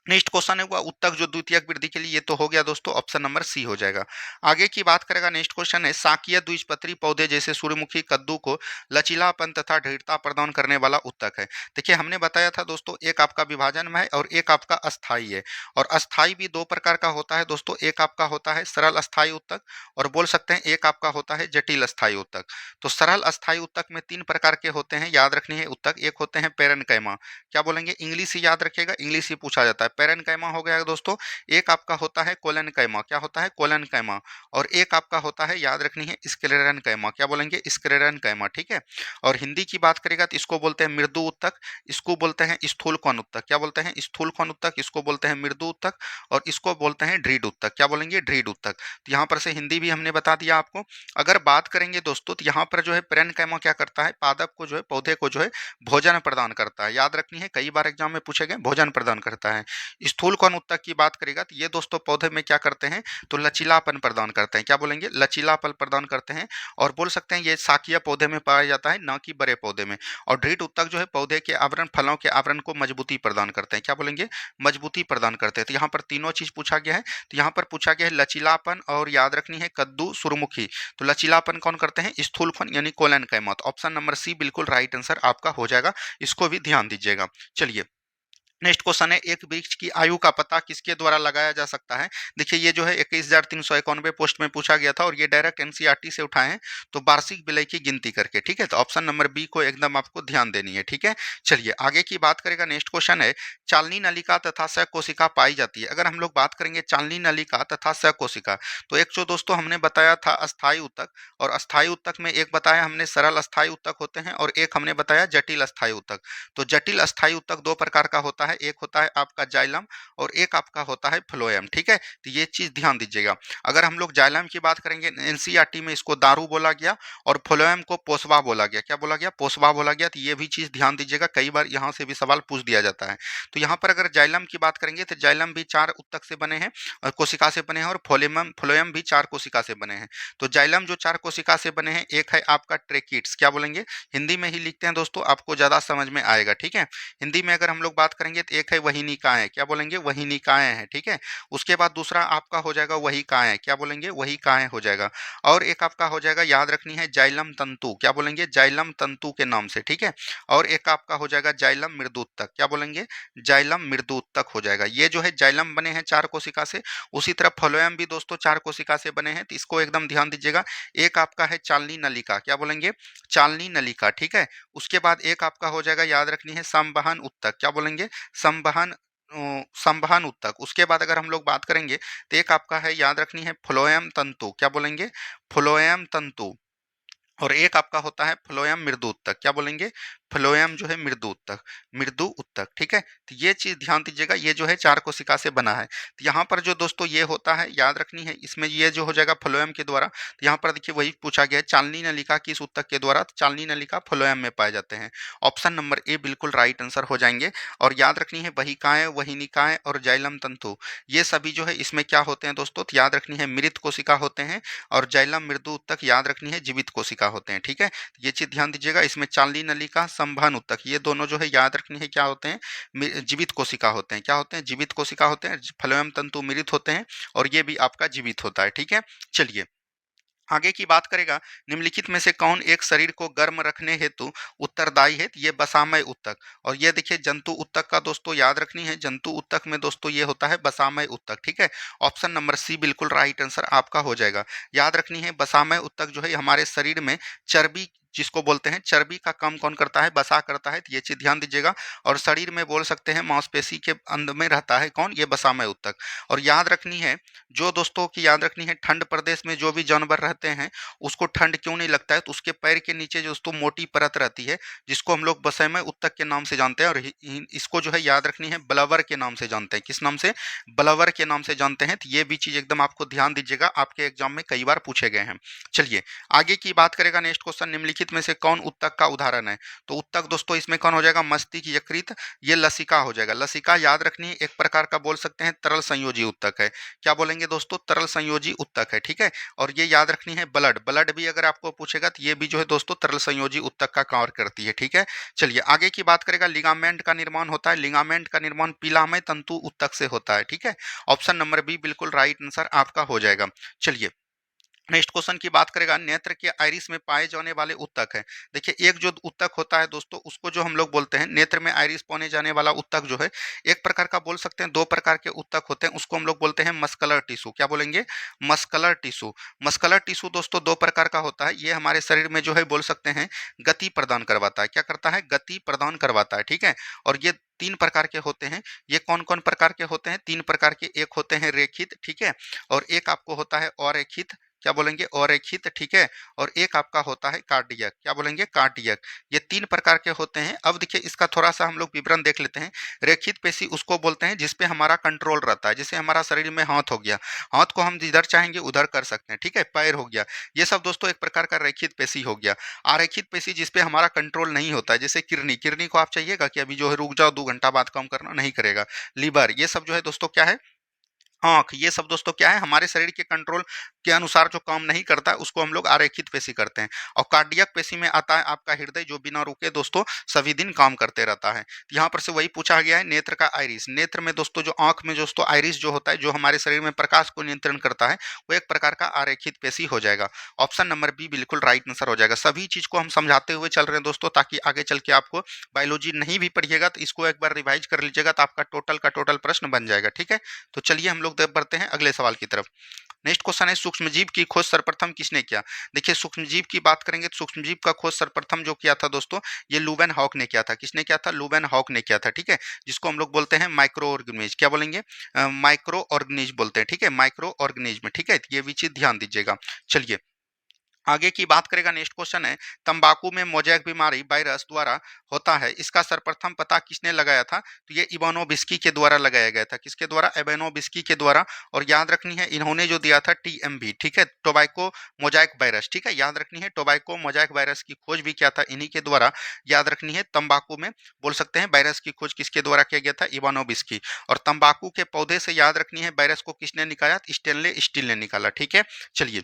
नेक्स्ट क्वेश्चन है वो उत्तक जो द्वितीयक वृद्धि के लिए, ये तो हो गया दोस्तों, ऑप्शन नंबर सी हो जाएगा। आगे की बात करेगा, नेक्स्ट क्वेश्चन है शाकीय द्विबीजपत्री पौधे जैसे सूर्यमुखी कद्दू को लचीलापन तथा दृढ़ता प्रदान करने वाला उत्तक है। देखिए हमने बताया था दोस्तों, एक आपका विभाजन में है और एक आपका अस्थाई है। और अस्थाई भी दो प्रकार का होता है दोस्तों, एक आपका होता है सरल अस्थाई उत्तक, और बोल सकते हैं एक आपका होता है जटिल अस्थाई उत्तक। तो सरल अस्थाई उत्तक में तीन प्रकार के होते हैं, याद रखनी है उत्तक। एक होते हैं पेरेन्काइमा। क्या बोलेंगे, इंग्लिश ही याद रखिएगा, इंग्लिश ही पूछा जाता है। पेरेन्काइमा हो गया दोस्तों, एक आपका होता है कोलेनकाइमा, क्या होता है कोलेनकाइमा, और एक आपका होता है, याद रखनी है, स्क्लेरेनकाइमा, क्या बोलेंगे स्क्लेरेनकाइमा, ठीक है। और हिंदी की बात करेगा तो इसको बोलते हैं मृदु उत्तक, इसको बोलते हैं स्थूल कौन उत्तक, क्या बोलते हैं स्थूल कौन उत्तक, इसको बोलते हैं मृदु उत्तक, और इसको बोलते हैं ढ्रीड उत्तक, क्या बोलेंगे ढ्रीड उत्तक। तो यहाँ पर से हिंदी भी हमने बता दिया आपको। अगर बात करेंगे दोस्तों तो यहाँ पर जो है पेरेन्काइमा क्या करता है, पादप को जो है, पौधे को जो है भोजन प्रदान करता है, याद रखनी है, कई बार एग्जाम में पूछे गए, भोजन प्रदान करता है। स्थूल कौन उत्तक की बात करेगा तो ये दोस्तों पौधे में क्या करते हैं, तो लचीलापन प्रदान करते हैं, क्या बोलेंगे लचीलापन प्रदान करते हैं, और बोल सकते हैं ये शाकीय पौधे में पाया जाता है, ना कि बड़े पौधे में। और ढीड उत्तक जो है पौधे के आवरण, फलों के आवरण को मजबूती प्रदान करते हैं, क्या बोलेंगे मजबूती प्रदान करते हैं। तो यहाँ पर तीनों चीज पूछा गया है। तो यहाँ पर पूछा गया है लचीलापन, और याद रखनी है कद्दू सूर्यमुखी। तो लचीलापन कौन करते हैं, स्थूल कौन यानी कोलेनकाइमा। ऑप्शन नंबर सी बिल्कुल राइट आंसर आपका हो जाएगा, इसको भी ध्यान दीजिएगा। चलिए नेक्स्ट क्वेश्चन है, एक वृक्ष की आयु का पता किसके द्वारा लगाया जा सकता है। देखिए ये जो है 21,391 पोस्ट में पूछा गया था, और ये डायरेक्ट एनसीईआरटी से उठाए हैं, तो वार्षिक विलय की गिनती करके, ठीक है। तो ऑप्शन नंबर बी को एकदम आपको ध्यान देनी है, ठीक है। चलिए आगे की बात करेगा, नेक्स्ट क्वेश्चन है, चालनी नलिका तथा सकोशिका पाई जाती है। अगर हम लोग बात करेंगे चालनी नलिका तथा सकोशिका, तो एक जो दोस्तों हमने बताया था अस्थायी उत्तक, और अस्थायी उत्तक में एक बताया हमने सरल अस्थायी उत्तक होते हैं, और एक हमने बताया जटिल अस्थायी उत्तक। तो जटिल अस्थायी उत्तक दो प्रकार का होता है, एक होता है आपका जाइलम, और एक आपका होता है फ्लोएम, ठीक है। तो ये चीज ध्यान दीजिएगा। अगर हम लोग जाइलम की बात करेंगे, एनसीईआरटी में इसको दारू बोला गया, और फ्लोएम को पोसवा बोला गया, क्या बोला गया पोसवा बोला गया। तो ये भी चीज ध्यान दीजिएगा, कई बार यहाँ से भी सवाल पूछ दिया जाता है। तो यहाँ पर अगर जाइलम की बात करेंगे तो जाइलम भी 4 उत्तक से बने हैं, और कोशिका से बने हैं, और फ्लोएम भी 4 कोशिका से बने हैं। तो जाइलम जो 4 कोशिका से बने हैं, एक है आपका ट्रेकिट्स, क्या बोलेंगे हिंदी में ही लिखते हैं दोस्तों, आपको ज्यादा समझ में आएगा, ठीक है। हिंदी में अगर हम लोग बात करेंगे तो एक है वही निकाय, क्या बोलेंगे वही निकाय है, ठीक है। उसके बाद दूसरा आपका हो जाएगा वही काय, क्या बोलेंगे वही काय हो जाएगा। और एक आपका हो जाएगा, याद रखनी है, जाइलम तंतु, क्या बोलेंगे जाइलम तंतु के नाम से, ठीक है। और एक आपका हो जाएगा जाइलम मृदुत्तक, क्या बोलेंगे जाइलम मृदुत्तक हो जाएगा। ये जो है जाइलम बने हैं 4 कोशिका से। उसी तरह फ्लोएम भी दोस्तों 4 कोशिका से बने हैं, तो इसको एकदम ध्यान दीजिएगा। एक आपका है चालनी नलिका, क्या बोलेंगे चालनी नलिका, ठीक है। उसके बाद एक आपका हो जाएगा, याद रखनी है, संवहन उत्तक, क्या बोलेंगे संवहन संवहन उत्तक। उसके बाद अगर हम लोग बात करेंगे तो एक आपका है, याद रखनी है, फ्लोएम तंतु, क्या बोलेंगे फ्लोएम तंतु। और एक आपका होता है फ्लोएम मृदु उत्तक, क्या बोलेंगे फ्लोएम जो है मृदु उत्तक, मृदु उत्तक, ठीक है। तो ये चीज ध्यान दीजिएगा, ये जो है 4 कोशिका से बना है। तो यहाँ पर जो दोस्तों ये होता है, याद रखनी है, इसमें ये जो हो जाएगा फ्लोएम के द्वारा। तो यहाँ पर देखिए वही पूछा गया है, चालनी नलिका किस उत्तक के द्वारा, तो चालनी नलिका फ्लोएम में पाए जाते हैं। ऑप्शन नंबर ए बिल्कुल राइट आंसर हो जाएंगे। और याद रखनी है वहिकाएं, वहिनिकाएं और जाइलम तंतु, ये सभी जो है इसमें क्या होते हैं दोस्तों, तो याद रखनी है मृत कोशिका होते हैं, और जाइलम मृदु उत्तक याद रखनी है जीवित कोशिका होते हैं, ठीक है। ये चीज ध्यान दीजिएगा। इसमें चालनी नलिका संवहन उत्तक, ये दोनों जो है याद रखनी है क्या होते हैं, जीवित कोशिका होते हैं, क्या होते हैं जीवित कोशिका होते हैं। फ्लोएम तंतु मृत होते हैं, और ये भी आपका जीवित होता है, ठीक है। चलिए आगे की बात करेगा, निम्नलिखित में से कौन एक शरीर को गर्म रखने हेतु उत्तरदायी है, ये बसामय उत्तक। और ये देखिए जंतु उत्तक का दोस्तों याद रखनी है, जंतु उत्तक में दोस्तों ये होता है बसामय उत्तक, ठीक है। ऑप्शन नंबर सी बिल्कुल राइट आंसर आपका हो जाएगा। याद रखनी है बसामय उत्तक जो है हमारे शरीर में चर्बी, जिसको बोलते हैं चर्बी का कम कौन करता है, बसा करता है। तो ये चीज ध्यान दीजिएगा। और शरीर में बोल सकते हैं मांसपेशी के अंदर में रहता है कौन, ये बसामय उत्तक। और याद रखनी है, जो दोस्तों की याद रखनी है, ठंड प्रदेश में जो भी जानवर रहते हैं उसको ठंड क्यों नहीं लगता है, तो उसके पैर के नीचे जो दोस्तों मोटी परत रहती है, जिसको हम लोग बसामय उत्तक के नाम से जानते हैं। और इसको जो है याद रखनी है ब्लवर के नाम से जानते हैं, किस नाम से ब्लवर के नाम से जानते हैं। तो ये भी चीज एकदम आपको ध्यान दीजिएगा, आपके एग्जाम में कई बार पूछे गए हैं। चलिए आगे की बात करेगा, नेक्स्ट क्वेश्चन, निम्नलिखित में से कौन उत्तक का उदाहरण है। तो उत्तक दोस्तों इसमें कौन हो जाएगा, मस्तिष्क यकृत, ये लसिका हो जाएगा। लसिका याद रखनी है एक प्रकार का बोल सकते हैं तरल संयोजी उत्तक है, क्या बोलेंगे दोस्तों तरल संयोजी उत्तक है, ठीक है। और ये याद रखनी है ब्लड, ब्लड भी अगर आपको पूछेगा तो ये भी जो है दोस्तों तरल संयोजी उत्तक का कार्य करती है, ठीक है। चलिए आगे की बात करेगा, लिगामेंट का निर्माण होता है, लिगामेंट का निर्माण पीलामय तंतु उत्तक से होता है, ठीक है। ऑप्शन नंबर बी बिल्कुल राइट आंसर आपका हो जाएगा। चलिए नेक्स्ट क्वेश्चन की बात करेगा, नेत्र के आइरिस में पाए जाने वाले उत्तक है। देखिए एक जो उत्तक होता है दोस्तों, उसको जो हम लोग बोलते हैं नेत्र में आइरिस पाने जाने वाला उत्तक जो है, एक प्रकार का बोल सकते हैं, दो प्रकार के उत्तक होते हैं, उसको हम लोग बोलते हैं मस्कुलर टिश्यू। क्या बोलेंगे? Muscular tissue. मस्कुलर टिश्यू दोस्तों दो प्रकार का होता है, ये हमारे शरीर में जो है बोल सकते हैं गति प्रदान करवाता है। क्या करता है? गति प्रदान करवाता है, ठीक है। और ये तीन प्रकार के होते हैं। ये कौन कौन प्रकार के होते हैं? तीन प्रकार के। एक होते हैं रेखित, ठीक है, और एक आपको होता है अरेखित। क्या बोलेंगे? अरेखित, ठीक है। और एक आपका होता है कार्डियक। क्या बोलेंगे? कार्डियक। ये तीन प्रकार के होते हैं। अब देखिए इसका थोड़ा सा हम लोग विवरण देख लेते हैं। रेखित पेशी उसको बोलते हैं जिसपे हमारा कंट्रोल रहता है, जैसे हमारा शरीर में हाथ हो गया, हाथ को हम जिधर चाहेंगे उधर कर सकते हैं, ठीक है। पैर हो गया, ये सब दोस्तों एक प्रकार का रेखित पेशी हो गया। आरेखित पेशी जिसपे हमारा कंट्रोल नहीं होता है, जैसे किडनी, किडनी को आप चाहिएगा कि अभी जो है रुक जाओ 2 घंटा बाद काम करना, नहीं करेगा। लीवर, ये सब जो है दोस्तों क्या है? आँख, ये सब दोस्तों क्या है? हमारे शरीर के कंट्रोल के अनुसार जो काम नहीं करता है उसको हम लोग आरेखित पेशी करते हैं। और कार्डियक पेशी में आता है आपका हृदय, जो बिना रुके दोस्तों सभी दिन काम करते रहता है। यहाँ पर से वही पूछा गया है, नेत्र का आइरिस। नेत्र में दोस्तों जो आँख में दोस्तों आइरिस जो होता है, जो हमारे शरीर में प्रकाश को नियंत्रण करता है, वो एक प्रकार का आरेखित पेशी हो जाएगा। ऑप्शन नंबर बी बिल्कुल राइट आंसर हो जाएगा। सभी चीज को हम समझाते हुए चल रहे हैं दोस्तों, ताकि आगे चल के आपको बायोलॉजी नहीं भी पढ़िएगा तो इसको एक बार रिवाइज कर लीजिएगा, तो आपका टोटल का टोटल प्रश्न बन जाएगा, ठीक है। तो चलिए हम लोग बढ़ते हैं अगले सवाल की तरफ। नेक्स्ट क्वेश्चन है, सूक्ष्मजीव की खोज सर्वप्रथम किसने किया? देखिए सूक्ष्मजीव की बात करेंगे तो सूक्ष्मजीव का खोज सर्वप्रथम जो किया था दोस्तों, ये लुवेन हॉक ने किया था। किसने किया था? लुवेन हॉक ने किया था, ठीक है। जिसको हम लोग बोलते हैं माइक्रो ऑर्गेनिज। क्या बोलेंगे? माइक्रो ऑर्गेनिज बोलते हैं, ठीक है, माइक्रो ऑर्गेनिज्म, ठीक है। ये भी चीज ध्यान दीजिएगा। चलिए आगे की बात करेगा। नेक्स्ट क्वेश्चन है, तंबाकू में मोजैक बीमारी वायरस द्वारा होता है, इसका सर्वप्रथम पता किसने लगाया था? तो ये इवानोविस्की के द्वारा लगाया गया था। किसके द्वारा? इवानोविस्की के द्वारा। और याद रखनी है इन्होंने जो दिया था टीएमवी, ठीक है, टोबैको मोजैक वायरस, ठीक है, याद रखनी है टोबैको मोजैक वायरस की खोज भी किया था इन्हीं के द्वारा। याद रखनी है तंबाकू में बोल सकते हैं वायरस की खोज किसके द्वारा किया गया था? इवानोविस्की। और तंबाकू के पौधे से याद रखनी है वायरस को किसने निकाला? स्टेनले स्टील ने निकाला, ठीक है। चलिए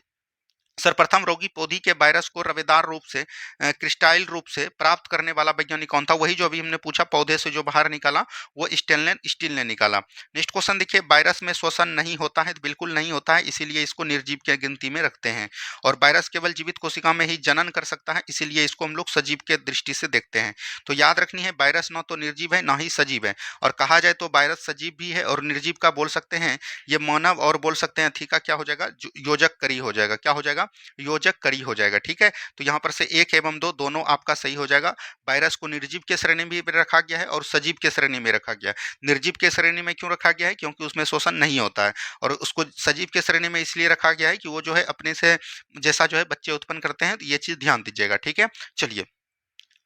सर्वप्रथम रोगी पौधी के वायरस को रवेदार रूप से क्रिस्टाइल रूप से प्राप्त करने वाला वैज्ञानिक कौन था? वही जो अभी हमने पूछा, पौधे से जो बाहर निकाला वो स्टेनलेन स्टील ने निकाला। नेक्स्ट क्वेश्चन देखिए, वायरस में श्वसन नहीं होता है? तो बिल्कुल नहीं होता है, इसीलिए इसको निर्जीव की गिनती में रखते हैं। और वायरस केवल जीवित कोशिका में ही जनन कर सकता है, इसीलिए इसको हम लोग सजीव के दृष्टि से देखते हैं। तो याद रखनी है वायरस न तो निर्जीव है ना ही सजीव है। और कहा जाए तो वायरस सजीव भी है और निर्जीव का बोल सकते हैं ये मानव, और बोल सकते हैं थी का क्या हो जाएगा? योजक करी हो जाएगा। क्या हो जाएगा? योजक करी हो जाएगा, ठीक है। तो यहाँ पर से एक एवं दो दोनों आपका सही हो जाएगा। वायरस को निर्जीव के श्रेणी में भी रखा गया है और सजीव के श्रेणी में रखा गया है। निर्जीव के श्रेणी में क्यों रखा गया है? क्योंकि उसमें शोषण नहीं होता है। और उसको सजीव के श्रेणी में इसलिए रखा गया है कि वो जो है अपने से जैसा जो है बच्चे उत्पन्न करते हैं। तो ये चीज ध्यान दीजिएगा, ठीक है। चलिए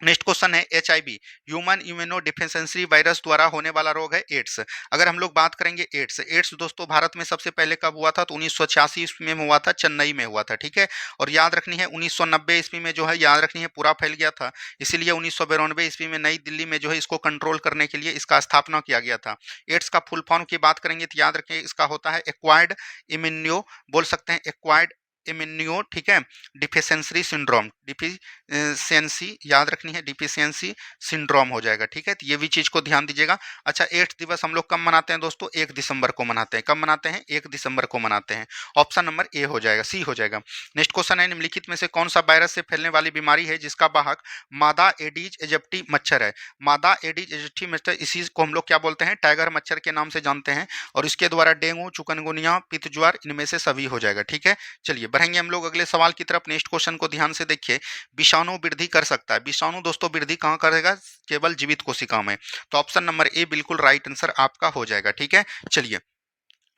नेक्स्ट क्वेश्चन है, HIV human immuno deficiency virus द्वारा होने वाला रोग है एड्स। अगर हम लोग बात करेंगे एड्स, एड्स दोस्तों भारत में सबसे पहले कब हुआ था? तो 1986 ईस्वी में हुआ था, चेन्नई में हुआ था, ठीक है। और याद रखनी है 1990 ईस्वी में जो है याद रखनी है पूरा फैल गया था, इसीलिए 1992 ईस्वी में नई दिल्ली में जो है इसको कंट्रोल करने के लिए इसका स्थापना किया गया था। एड्स का फुल फॉर्म की बात करेंगे तो याद रखें इसका होता है एक्वायर्ड इम्यूनो, बोल सकते हैं एक्वायर्ड इम्यूनो, ठीक है, डिफिशियंसी सिंड्रोम, डिफिशियंसी याद रखनी है, डिफिशियंसी सिंड्रोम हो जाएगा, ठीक है। तो ये भी चीज को ध्यान दीजिएगा। अच्छा एड्स दिवस हम लोग कब मनाते हैं दोस्तों? 1 दिसंबर को मनाते हैं। कब मनाते हैं? 1 दिसंबर को मनाते हैं। ऑप्शन नंबर ए हो जाएगा, सी हो जाएगा। नेक्स्ट क्वेश्चन है, निम्नलिखित में से कौन सा वायरस से फैलने वाली बीमारी है जिसका वाहक मादा एडीज एजिप्टी मच्छर है? मादा एडीज एजिप्टी मच्छर, इसी को हम लोग क्या बोलते हैं? टाइगर मच्छर के नाम से जानते हैं। और इसके द्वारा डेंगू, चिकनगुनिया, पित्त ज्वर, इनमें से सभी हो जाएगा, ठीक है। चलिए बढ़ेंगे हम लोग अगले सवाल की तरफ। नेक्स्ट क्वेश्चन को ध्यान से देखिए, विषाणु वृद्धि कर सकता है? विषाणु दोस्तों वृद्धि कहाँ करेगा? केवल जीवित कोशिका में। तो ऑप्शन नंबर ए बिल्कुल राइट आंसर आपका हो जाएगा, ठीक है। चलिए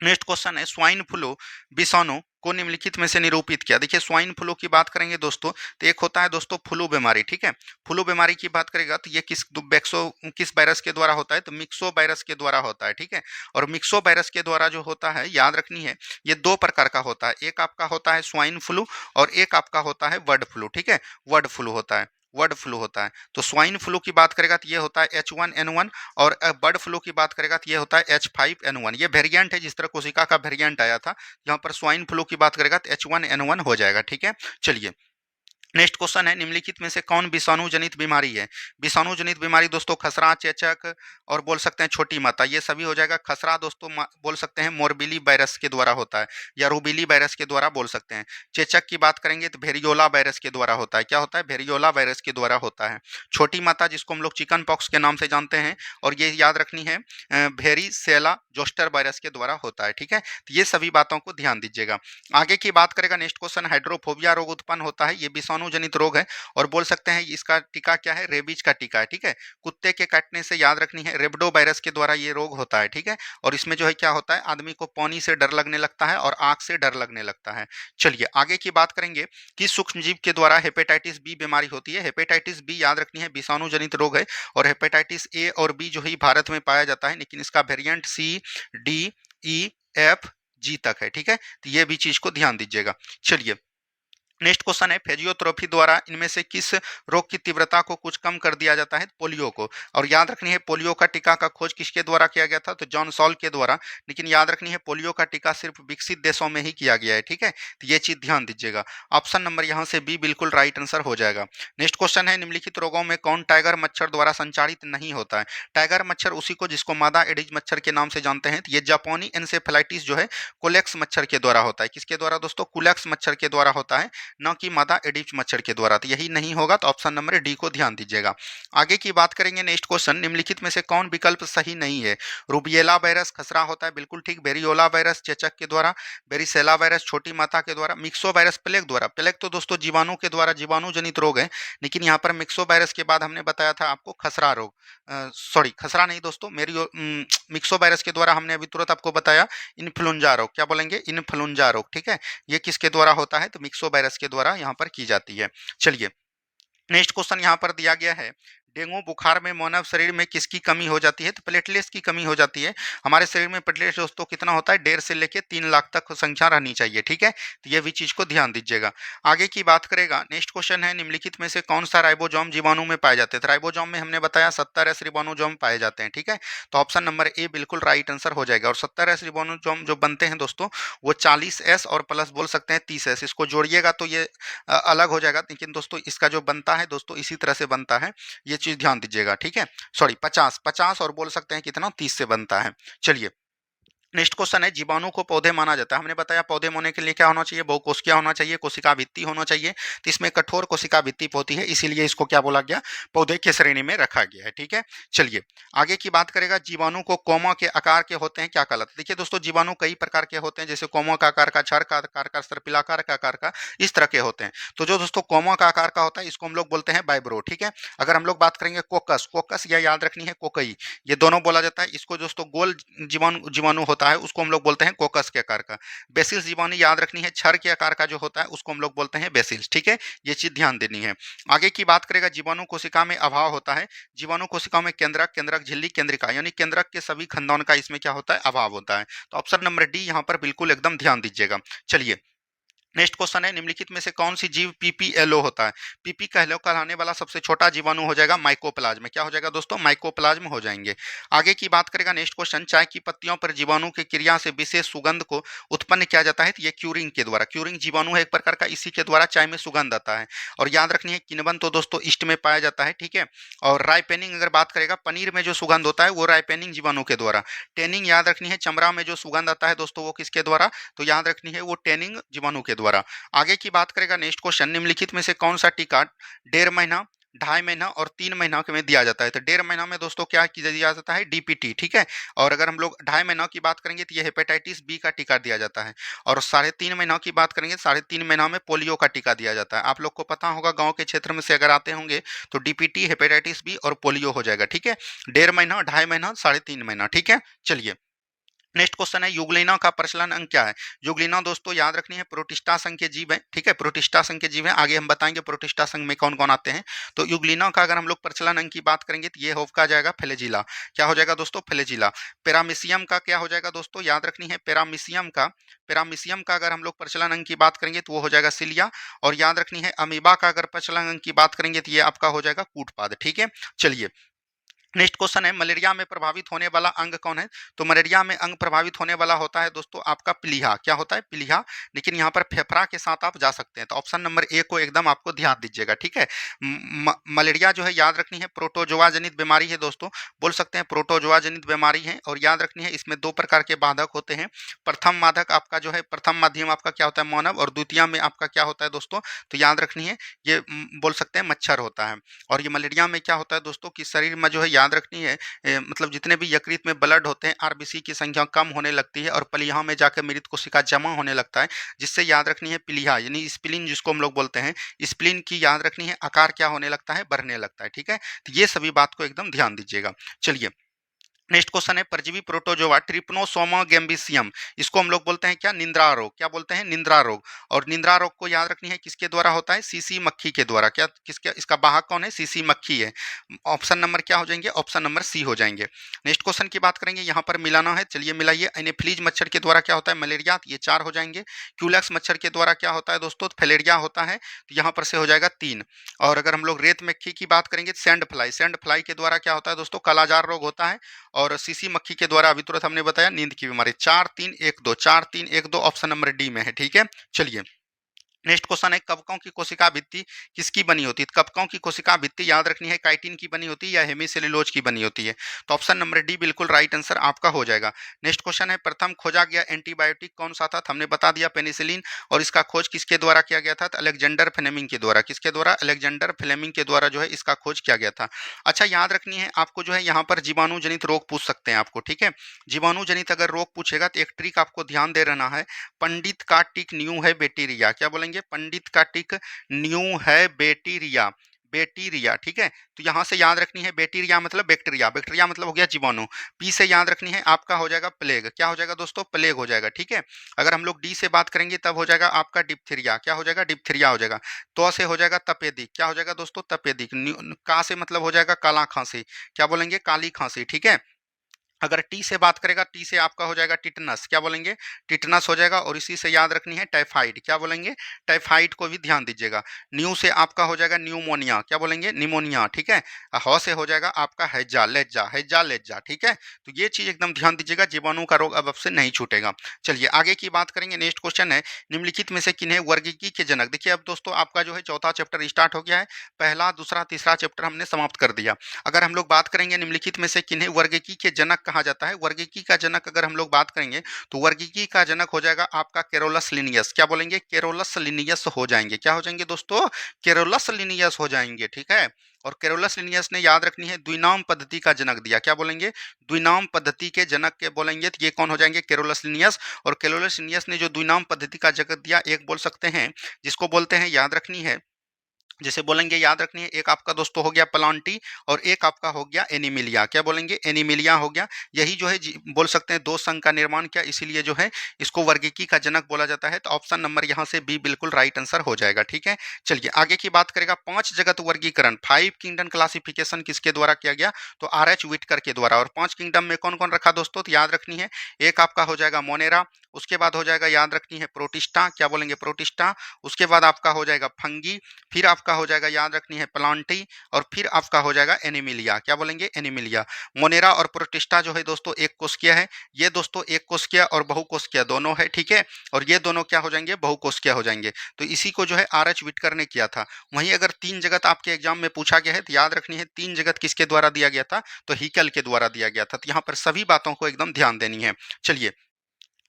नेक्स्ट क्वेश्चन है, स्वाइन फ्लू विषाणु को निम्नलिखित में से निरूपित किया। देखिए स्वाइन फ्लू की बात करेंगे दोस्तों तो एक होता है दोस्तों फ्लू बीमारी, ठीक है। फ्लू बीमारी की बात करेगा तो ये किस वायरस के द्वारा होता है? तो मिक्सो वायरस के द्वारा होता है, ठीक है। और मिक्सो वायरस के द्वारा जो होता है याद रखनी है ये दो प्रकार का होता है, एक आपका होता है स्वाइन फ्लू और एक आपका होता है बर्ड फ्लू, ठीक है। बर्ड फ्लू होता है, बर्ड फ्लू होता है। तो स्वाइन फ्लू की बात करेगा तो ये होता है H1N1 और बर्ड फ्लू की बात करेगा तो ये होता है H5N1। ये वेरिएंट है, जिस तरह कोशिका का वेरिएंट आया था, यहाँ पर स्वाइन फ्लू की बात करेगा तो H1N1 हो जाएगा, ठीक है। चलिए नेक्स्ट क्वेश्चन है निम्नलिखित में से कौन विषाणु जनित बीमारी है। विषाणु जनित बीमारी दोस्तों खसरा, चेचक और बोल सकते हैं छोटी माता, ये सभी हो जाएगा। खसरा दोस्तों बोल सकते हैं मोरबिली वायरस के द्वारा होता है या रूबिली वायरस के द्वारा बोल सकते हैं। चेचक की बात करेंगे तो वेरियोला वायरस के द्वारा होता है। क्या होता है? वेरियोला वायरस के द्वारा होता है। छोटी माता जिसको हम लोग चिकन पॉक्स के नाम से जानते हैं, और ये याद रखनी है वेरिसेला जोस्टर वायरस के द्वारा होता है। ठीक है, तो ये सभी बातों को ध्यान दीजिएगा। आगे की बात करेगा नेक्स्ट क्वेश्चन, हाइड्रोफोबिया रोग उत्पन्न होता है, ये विषाणु जनित रोग है और बोल सकते हैं इसका टीका क्या है? रेबीज का टीका है। ठीक है, कुत्ते के काटने से याद रखनी है रेबडो वायरस के द्वारा ये रोग होता है। ठीक है, और इसमें जो है क्या होता है, आदमी को पानी से डर लगने लगता है और आंख से डर लगने लगता है। चलिए आगे की बात करेंगे कि सूक्ष्म जीव के द्वारा हेपेटाइटिस बी बीमारी होती है। हेपेटाइटिस बी याद रखनी है विषाणु जनित रोग है और हेपेटाइटिस ए और बी जो है भारत में पाया जाता है, लेकिन इसका वेरिएंट सी, डी, ई, एफ, जी तक है। ठीक है, तो ये भी चीज को ध्यान दीजिएगा। चलिए नेक्स्ट क्वेश्चन है फिजियोथेरेपी द्वारा इनमें से किस रोग की तीव्रता को कुछ कम कर दिया जाता है? पोलियो को। और याद रखनी है पोलियो का टीका का खोज किसके द्वारा किया गया था? तो जॉन सॉल के द्वारा। लेकिन याद रखनी है पोलियो का टीका सिर्फ विकसित देशों में ही किया गया है। ठीक है, तो ये चीज ध्यान दीजिएगा। ऑप्शन नंबर यहाँ से बी बिल्कुल राइट आंसर हो जाएगा। नेक्स्ट क्वेश्चन है निम्नलिखित रोगों में कौन टाइगर मच्छर द्वारा संचारित नहीं होता है? टाइगर मच्छर उसी को जिसको मादा एडिज मच्छर के नाम से जानते हैं। तो ये जापानी एन्सेफेलाइटिस जो है कोलेक्स मच्छर के द्वारा होता है। किसके द्वारा दोस्तों? कुलेक्स मच्छर के द्वारा होता है, न कि मादा एडिप्स मच्छर के द्वारा। तो यही नहीं होगा, तो ऑप्शन नंबर डी को ध्यान दीजिएगा। आगे की बात करेंगे नेक्स्ट क्वेश्चन, निम्नलिखित में से कौन विकल्प सही नहीं है? रूबिएला वायरस खसरा होता है, बिल्कुल ठीक। वेरियोला वायरस चेचक के द्वारा, वेरिसेला वायरस छोटी माता के द्वारा, मिक्सो वायरस प्लेग द्वारा। प्लेग तो दोस्तों जीवाणु के द्वारा जीवाणु जनित रोग है, लेकिन यहाँ पर मिक्सो वायरस के बाद हमने बताया था आपको खसरा रोग, सॉरी खसरा नहीं दोस्तों, मिक्सो वायरस के द्वारा हमने अभी तुरंत आपको बताया इन्फ्लुएंजा रोग। क्या बोलेंगे? इन्फ्लुएंजा रोग। ठीक है, ये किसके द्वारा होता है? तो मिक्सो वायरस के द्वारा यहाँ पर की जाती है। चलिए नेक्स्ट क्वेश्चन यहाँ पर दिया गया है, डेंगू बुखार में मानव शरीर में किसकी कमी हो जाती है? तो प्लेटलेट्स की कमी हो जाती है। हमारे शरीर में प्लेटलेट्स दोस्तों कितना होता है? 1.5 से लेके 3 लाख तक संख्या रहनी चाहिए। ठीक है, तो ये भी चीज को ध्यान दीजिएगा। आगे की बात करेगा नेक्स्ट क्वेश्चन है निम्नलिखित में से कौन सा राइबोसोम जीवाणु में पाए जाते हैं? तो राइबोसोम में हमने बताया 70 एस रिबोनोसोम पाए जाते हैं। ठीक है, तो ऑप्शन नंबर ए बिल्कुल राइट आंसर हो जाएगा। और 70 एस रिबोनोसोम जो बनते हैं दोस्तों, वो 40 एस और प्लस बोल सकते हैं 30 एस, इसको जोड़िएगा तो ये अलग हो जाएगा। लेकिन दोस्तों इसका जो बनता है दोस्तों इसी तरह से बनता है, ये चीज ध्यान दीजिएगा। ठीक है, सॉरी 50 और बोल सकते हैं कितना 30 से बनता है। चलिए नेक्स्ट क्वेश्चन है जीवाणु को पौधे माना जाता है। हमने बताया पौधे होने के लिए क्या होना चाहिए? बहुकोशिकीय होना चाहिए, कोशिका भित्ति होना चाहिए। तो इसमें कठोर कोशिका भित्ति होती है, इसीलिए इसको क्या बोला गया? पौधे की श्रेणी में रखा गया है। ठीक है, चलिए आगे की बात करेगा, जीवाणु को कोमा के आकार के होते हैं, क्या कहलाते हैं? देखिए दोस्तों जीवाणु कई प्रकार के होते हैं, जैसे कोमा का आकार का, क्षार का आकार का, सर्पिलाकार का आकार का, इस तरह के होते हैं। तो जो दोस्तों कोमा का आकार का होता है इसको हम लोग बोलते हैं वाइब्रो। ठीक है, अगर हम लोग बात करेंगे कोकस, कोकस या याद रखनी है कोकई, ये दोनों बोला जाता है। इसको दोस्तों गोल जीवाणु जीवाणु होता है उसको हम लोग बोलते हैं कोकस के आकार का। बेसिल्स जीवाणु याद रखनी है छर के आकार का जो होता है उसको हम लोग बोलते हैं बेसिल्स। ठीक है, ये चीज ध्यान देनी है। आगे की बात करेगा जीवाणु कोशिका में अभाव होता है। जीवाणु कोशिका में केंद्रक, केंद्रक झिल्ली, केंद्रिका, यानी केंद्रक के सभी खंडों का इसमें क्या होता है? अभाव होता है। तो ऑप्शन नंबर डी यहाँ पर बिल्कुल एकदम ध्यान दीजिएगा। चलिए नेक्स्ट क्वेश्चन है निम्नलिखित में से कौन सी जीव पीपीएलओ होता है? पीपी कहलाने वाला सबसे छोटा जीवाणु हो जाएगा माइकोप्लाज्म। क्या हो जाएगा दोस्तों? माइकोप्लाज्म हो जाएंगे। आगे की बात करेगा नेक्स्ट क्वेश्चन, चाय की पत्तियों पर जीवाणु की क्रिया से विशेष सुगंध को उत्पन्न किया जाता है। तो ये क्यूरिंग के द्वारा, क्यूरिंग जीवाणु है एक प्रकार का, इसी के द्वारा चाय में सुगंध आता है। और याद रखनी है किण्वन तो दोस्तों ईस्ट में पाया जाता है। ठीक है, और राइपेनिंग अगर बात करेगा, पनीर में जो सुगंध होता है वो राइपेनिंग जीवाणु के द्वारा। टेनिंग याद रखनी है, चमड़ा में जो सुगंध आता है दोस्तों वो किसके द्वारा? तो याद रखनी है वो टेनिंग जीवाणु के द्वारा। आगे की बात करेगा नेक्स्ट क्वेश्चन, निम्नलिखित में से कौन सा टीका 1.5 महीना, 2.5 महीना और 3 महीना में दिया जाता है? तो 1.5 महीना में दोस्तों क्या दिया जाता है? डीपीटी। ठीक है, और अगर हम लोग 2.5 महीना की बात करेंगे तो ये हेपेटाइटिस बी का टीका दिया जाता है। और 3.5 महीना की बात करेंगे, 3.5 महीना में पोलियो का टीका दिया जाता है। आप लोग को पता होगा गाँव के क्षेत्र में से अगर आते होंगे तो डीपीटी, हेपेटाइटिस बी और पोलियो हो जाएगा। ठीक है, 1.5 महीना, 2.5 महीना, 3.5 महीना। ठीक है, चलिए नेक्स्ट क्वेश्चन है युगलिना का प्रचलन अंग क्या है? युगलिना दोस्तों याद रखनी है प्रोटिस्टा संघ के जीव है। ठीक है, प्रोटिस्टा संघ के जीव है, आगे हम बताएंगे प्रोटिस्टा संघ में कौन कौन आते हैं। तो युगलिना का अगर हम लोग प्रचलन अंग की बात करेंगे तो ये होगा जाएगा फ्लैजिला। क्या हो जाएगा दोस्तों? फ्लैजिला। पैरामीशियम का क्या हो जाएगा दोस्तों? याद रखनी है पैरामीशियम का अगर हम लोग प्रचलन अंग की बात करेंगे तो वो हो जाएगा सिलिया। और याद रखनी है अमीबा का अगर प्रचलन अंग की बात करेंगे तो ये आपका हो जाएगा कूटपाद। ठीक है, चलिए नेक्स्ट क्वेश्चन है, मलेरिया में प्रभावित होने वाला अंग कौन है? तो मलेरिया में अंग प्रभावित होने वाला होता है दोस्तों आपका प्लीहा। क्या होता है? प्लीहा। लेकिन यहाँ पर फेफड़ा के साथ आप जा सकते हैं, तो ऑप्शन नंबर ए को एकदम आपको ध्यान दीजिएगा, ठीक है। मलेरिया जो है याद रखनी है प्रोटोजोआ जनित बीमारी है दोस्तों, बोल सकते हैं प्रोटोजोआ जनित बीमारी है। और याद रखनी है इसमें दो प्रकार के बाधक होते हैं। प्रथम माधक आपका जो है, प्रथम माध्यम आपका क्या होता है? मानव। और द्वितीय में आपका क्या होता है दोस्तों? तो याद रखनी है ये बोल सकते हैं मच्छर होता है। और ये मलेरिया में क्या होता है दोस्तों कि शरीर में जो है याद रखनी है मतलब जितने भी यकृत में ब्लड होते हैं आरबीसी की संख्या कम होने लगती है और प्लीहा में जाकर मृत कोशिका जमा होने लगता है, जिससे याद रखनी है प्लीहा यानी स्प्लीन जिसको हम लोग बोलते हैं, स्प्लीन की याद रखनी है आकार क्या होने लगता है? बढ़ने लगता है, ठीक है। तो ये सभी बात को एकदम ध्यान दीजिएगा। चलिए नेक्स्ट क्वेश्चन है, परजीवी प्रोटोजोआ ट्रिपनोसोमा गैम्बिसियम, इसको हम लोग बोलते हैं क्या? निंद्रा रोग। क्या बोलते हैं? निंद्रा रोग। और निंद्रा रोग को याद रखनी है किसके द्वारा होता है? सीसी मक्खी के द्वारा। क्या किसके, इसका वाहक कौन है? सीसी मक्खी है। ऑप्शन नंबर क्या हो जाएंगे? ऑप्शन नंबर सी हो जाएंगे। नेक्स्ट क्वेश्चन की बात करेंगे, यहाँ पर मिलाना है, चलिए मिलाइए। एनेफ्लीज मच्छर के द्वारा क्या होता है? मलेरिया, ये 4 हो जाएंगे। क्यूलेक्स मच्छर के द्वारा क्या होता है दोस्तों? फैलेरिया होता है, तो यहाँ पर से हो जाएगा 3। और अगर हम लोग रेत मक्खी की बात करेंगे, सैंड फ्लाई, सैंड फ्लाई के द्वारा क्या होता है दोस्तों? कालाजार रोग होता है। और सीसी मक्खी के द्वारा अभी तुरंत हमने बताया नींद की बीमारी। 4 3 1 2, 4 3 1 2 ऑप्शन नंबर डी में है, ठीक है। चलिए नेक्स्ट क्वेश्चन है, कवकों की कोशिका भित्ति किसकी बनी होती है? कवकों की कोशिका भित्ति याद रखनी है काइटिन की बनी होती है या हेमीसेलुलोज की बनी होती है? तो ऑप्शन नंबर डी बिल्कुल राइट आंसर आपका हो जाएगा। नेक्स्ट क्वेश्चन है, प्रथम खोजा गया एंटीबायोटिक कौन सा था? हमने बता दिया पेनिसिलिन। और इसका खोज किसके द्वारा किया गया था? तो अलेक्जेंडर फ्लेमिंग के द्वारा। किसके द्वारा? अलेक्जेंडर फ्लेमिंग के द्वारा जो है इसका खोज किया गया था। अच्छा याद रखनी है आपको जो है यहाँ पर जीवाणु जनित रोग पूछ सकते हैं आपको, ठीक है। जीवाणु जनित अगर रोग पूछेगा तो एक ट्रिक आपको ध्यान दे रहना है, पंडित का टिक न्यू है बैक्टीरिया। क्या बोलेंगे? पंडित का टिक न्यू है बैक्टीरिया, बैक्टीरिया, ठीक है। तो यहाँ से याद रखनी है बैक्टीरिया मतलब बैक्टीरिया, बैक्टीरिया मतलब हो गया जीवाणु। पी से याद रखनी है आपका हो जाएगा प्लेग। क्या हो जाएगा दोस्तों? प्लेग हो जाएगा, ठीक है। अगर हम लोग डी से बात करेंगे तब हो जाएगा आपका डिप्थीरिया। क्या हो जाएगा? डिप्थीरिया हो जाएगा। तो से हो जाएगा तपेदिक। क्या हो जाएगा दोस्तों? तपेदिक। का से मतलब हो जाएगा काला खांसी। क्या बोलेंगे? काली खांसी, ठीक है। अगर टी से बात करेगा, टी से आपका हो जाएगा टिटनस। क्या बोलेंगे? टिटनस हो जाएगा। और इसी से याद रखनी है टाइफाइड। क्या बोलेंगे? टाइफाइड को भी ध्यान दीजिएगा। न्यू से आपका हो जाएगा न्यूमोनिया। क्या बोलेंगे? निमोनिया, ठीक है। ह से हो जाएगा आपका हैजा लेजा, हैजा लेजा, ठीक है। तो ये चीज एकदम ध्यान दीजिएगा, जीवाणु का रोग अब से नहीं छूटेगा। चलिए आगे की बात करेंगे। नेक्स्ट क्वेश्चन है, निम्नलिखित में से किन्हें वर्गीकी के जनक? देखिए अब दोस्तों आपका जो है चौथा चैप्टर स्टार्ट हो गया है। पहला दूसरा तीसरा चैप्टर हमने समाप्त कर दिया। अगर हम लोग बात करेंगे निम्नलिखित में से किन्हें वर्गीकी के जनक कहा जाता है? वर्गीकी का जनक अगर हम लोग बात करेंगे तो वर्गीकी का जनक हो जाएगा आपका केरोलस लिनियस। क्या बोलेंगे? केरोलस लिनियस हो जाएंगे। क्या हो जाएंगे दोस्तों? केरोलस लिनियस हो जाएंगे, ठीक है। और केरोलस लिनियस ने याद रखनी है द्विनाम पद्धति का जनक दिया। क्या बोलेंगे? द्विनाम पद्धति के जनक के बोलेंगे तो ये कौन हो जाएंगे? Carolus Linnaeus. और केरोलस लिनियस ने जो द्विनाम पद्धति का जगत दिया, एक बोल सकते हैं जिसको बोलते हैं, याद रखनी है, जैसे बोलेंगे याद रखनी है, एक आपका दोस्तों हो गया प्लांटी और एक आपका हो गया एनिमिलिया। क्या बोलेंगे? एनिमिलिया हो गया। यही जो है बोल सकते हैं दो संघ का निर्माण किया, इसीलिए जो है इसको वर्गीकी का जनक बोला जाता है। तो ऑप्शन नंबर यहाँ से बी बिल्कुल राइट आंसर हो जाएगा, ठीक है। चलिए आगे की बात करेगा, 5 जगत वर्गीकरण 5 किंगडम क्लासिफिकेशन किसके द्वारा किया गया? तो आर एच विटकर के द्वारा। और 5 किंगडम में कौन कौन रखा दोस्तों? तो याद रखनी है, एक आपका हो जाएगा मोनेरा, उसके बाद हो जाएगा याद रखनी है प्रोटिस्टा। क्या बोलेंगे? प्रोटिस्टा। उसके बाद आपका हो जाएगा फंगी, फिर आपका हो जाएगा याद रखनी है प्लांटी, और फिर आपका हो जाएगा एनिमिलिया। क्या बोलेंगे? एनिमिलिया। मोनेरा और प्रोटिस्टा जो है दोस्तों एक कोशिकीय है। ये दोस्तों एक कोशिकीय और बहुकोशिकीय दोनों है, ठीक है। और ये दोनों क्या हो जाएंगे? बहुकोशिकीय हो जाएंगे। तो इसी को जो है आर एच विटकर ने किया था। वहीं अगर 3 जगत आपके एग्जाम में पूछा गया है तो याद रखनी है 3 जगत किसके द्वारा दिया गया था? तो हिकल के द्वारा दिया गया था। तो यहाँ पर सभी बातों को एकदम ध्यान देनी है। चलिए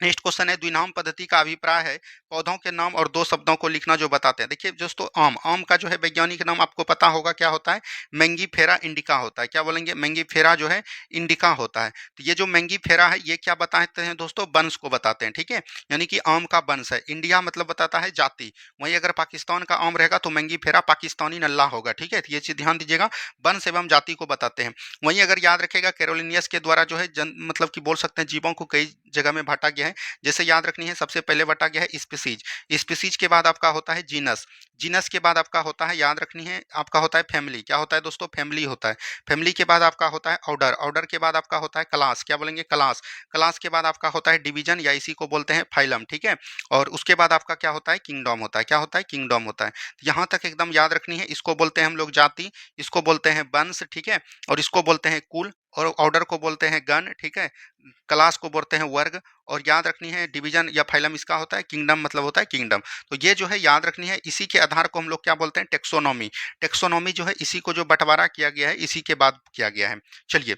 नेक्स्ट क्वेश्चन है, द्विनाम पद्धति का अभिप्राय है पौधों के नाम और 2 शब्दों को लिखना जो बताते हैं। देखिए दोस्तों आम, आम का जो है वैज्ञानिक नाम आपको पता होगा क्या होता है? मैंगीफेरा इंडिका होता है। क्या बोलेंगे? मैंगीफेरा जो है इंडिका होता है। तो ये जो मैंगीफेरा है ये क्या बताते हैं दोस्तों? वंश को बताते हैं, ठीक है। यानी कि आम का वंश है। इंडिया मतलब बताता है जाति। वहीं अगर पाकिस्तान का आम रहेगा तो मैंगीफेरा पाकिस्तानी नल्ला होगा, ठीक है। तो ये चीज ध्यान दीजिएगा, वंश एवं जाति को बताते हैं। वहीं अगर याद रखेगा कैरोलिनियस के द्वारा जो है मतलब कि बोल सकते हैं जीवों को कई जगह में बांटा गया है। जैसे याद रखनी है सबसे पहले बटा गया है स्पीसीज, स्पीसीज के बाद आपका होता है जीनस, जीनस के बाद आपका होता है, याद रखनी है, आपका होता है फैमिली। क्या होता है दोस्तों? फैमिली होता है। फैमिली के बाद आपका होता है ऑर्डर, ऑर्डर के बाद आपका होता है क्लास। क्या बोलेंगे? क्लास। क्लास के बाद आपका होता है डिवीजन या इसी को बोलते हैं फाइलम, ठीक है। और उसके बाद आपका क्या होता है? किंगडम होता है। क्या होता है? किंगडम होता है। तो यहाँ तक एकदम याद रखनी है। इसको बोलते हैं हम लोग जाति, इसको बोलते हैं वंश, ठीक है, और इसको बोलते हैं कुल, और ऑर्डर को बोलते हैं गण, ठीक है, क्लास को बोलते हैं वर्ग, और याद रखनी है डिवीजन या फाइलम इसका होता है किंगडम, मतलब होता है किंगडम। तो ये जो है याद रखनी है, इसी के आधार को हम लोग क्या बोलते हैं? टेक्सोनॉमी। टेक्सोनॉमी जो है इसी को जो बंटवारा किया गया है इसी के बाद किया गया है। चलिए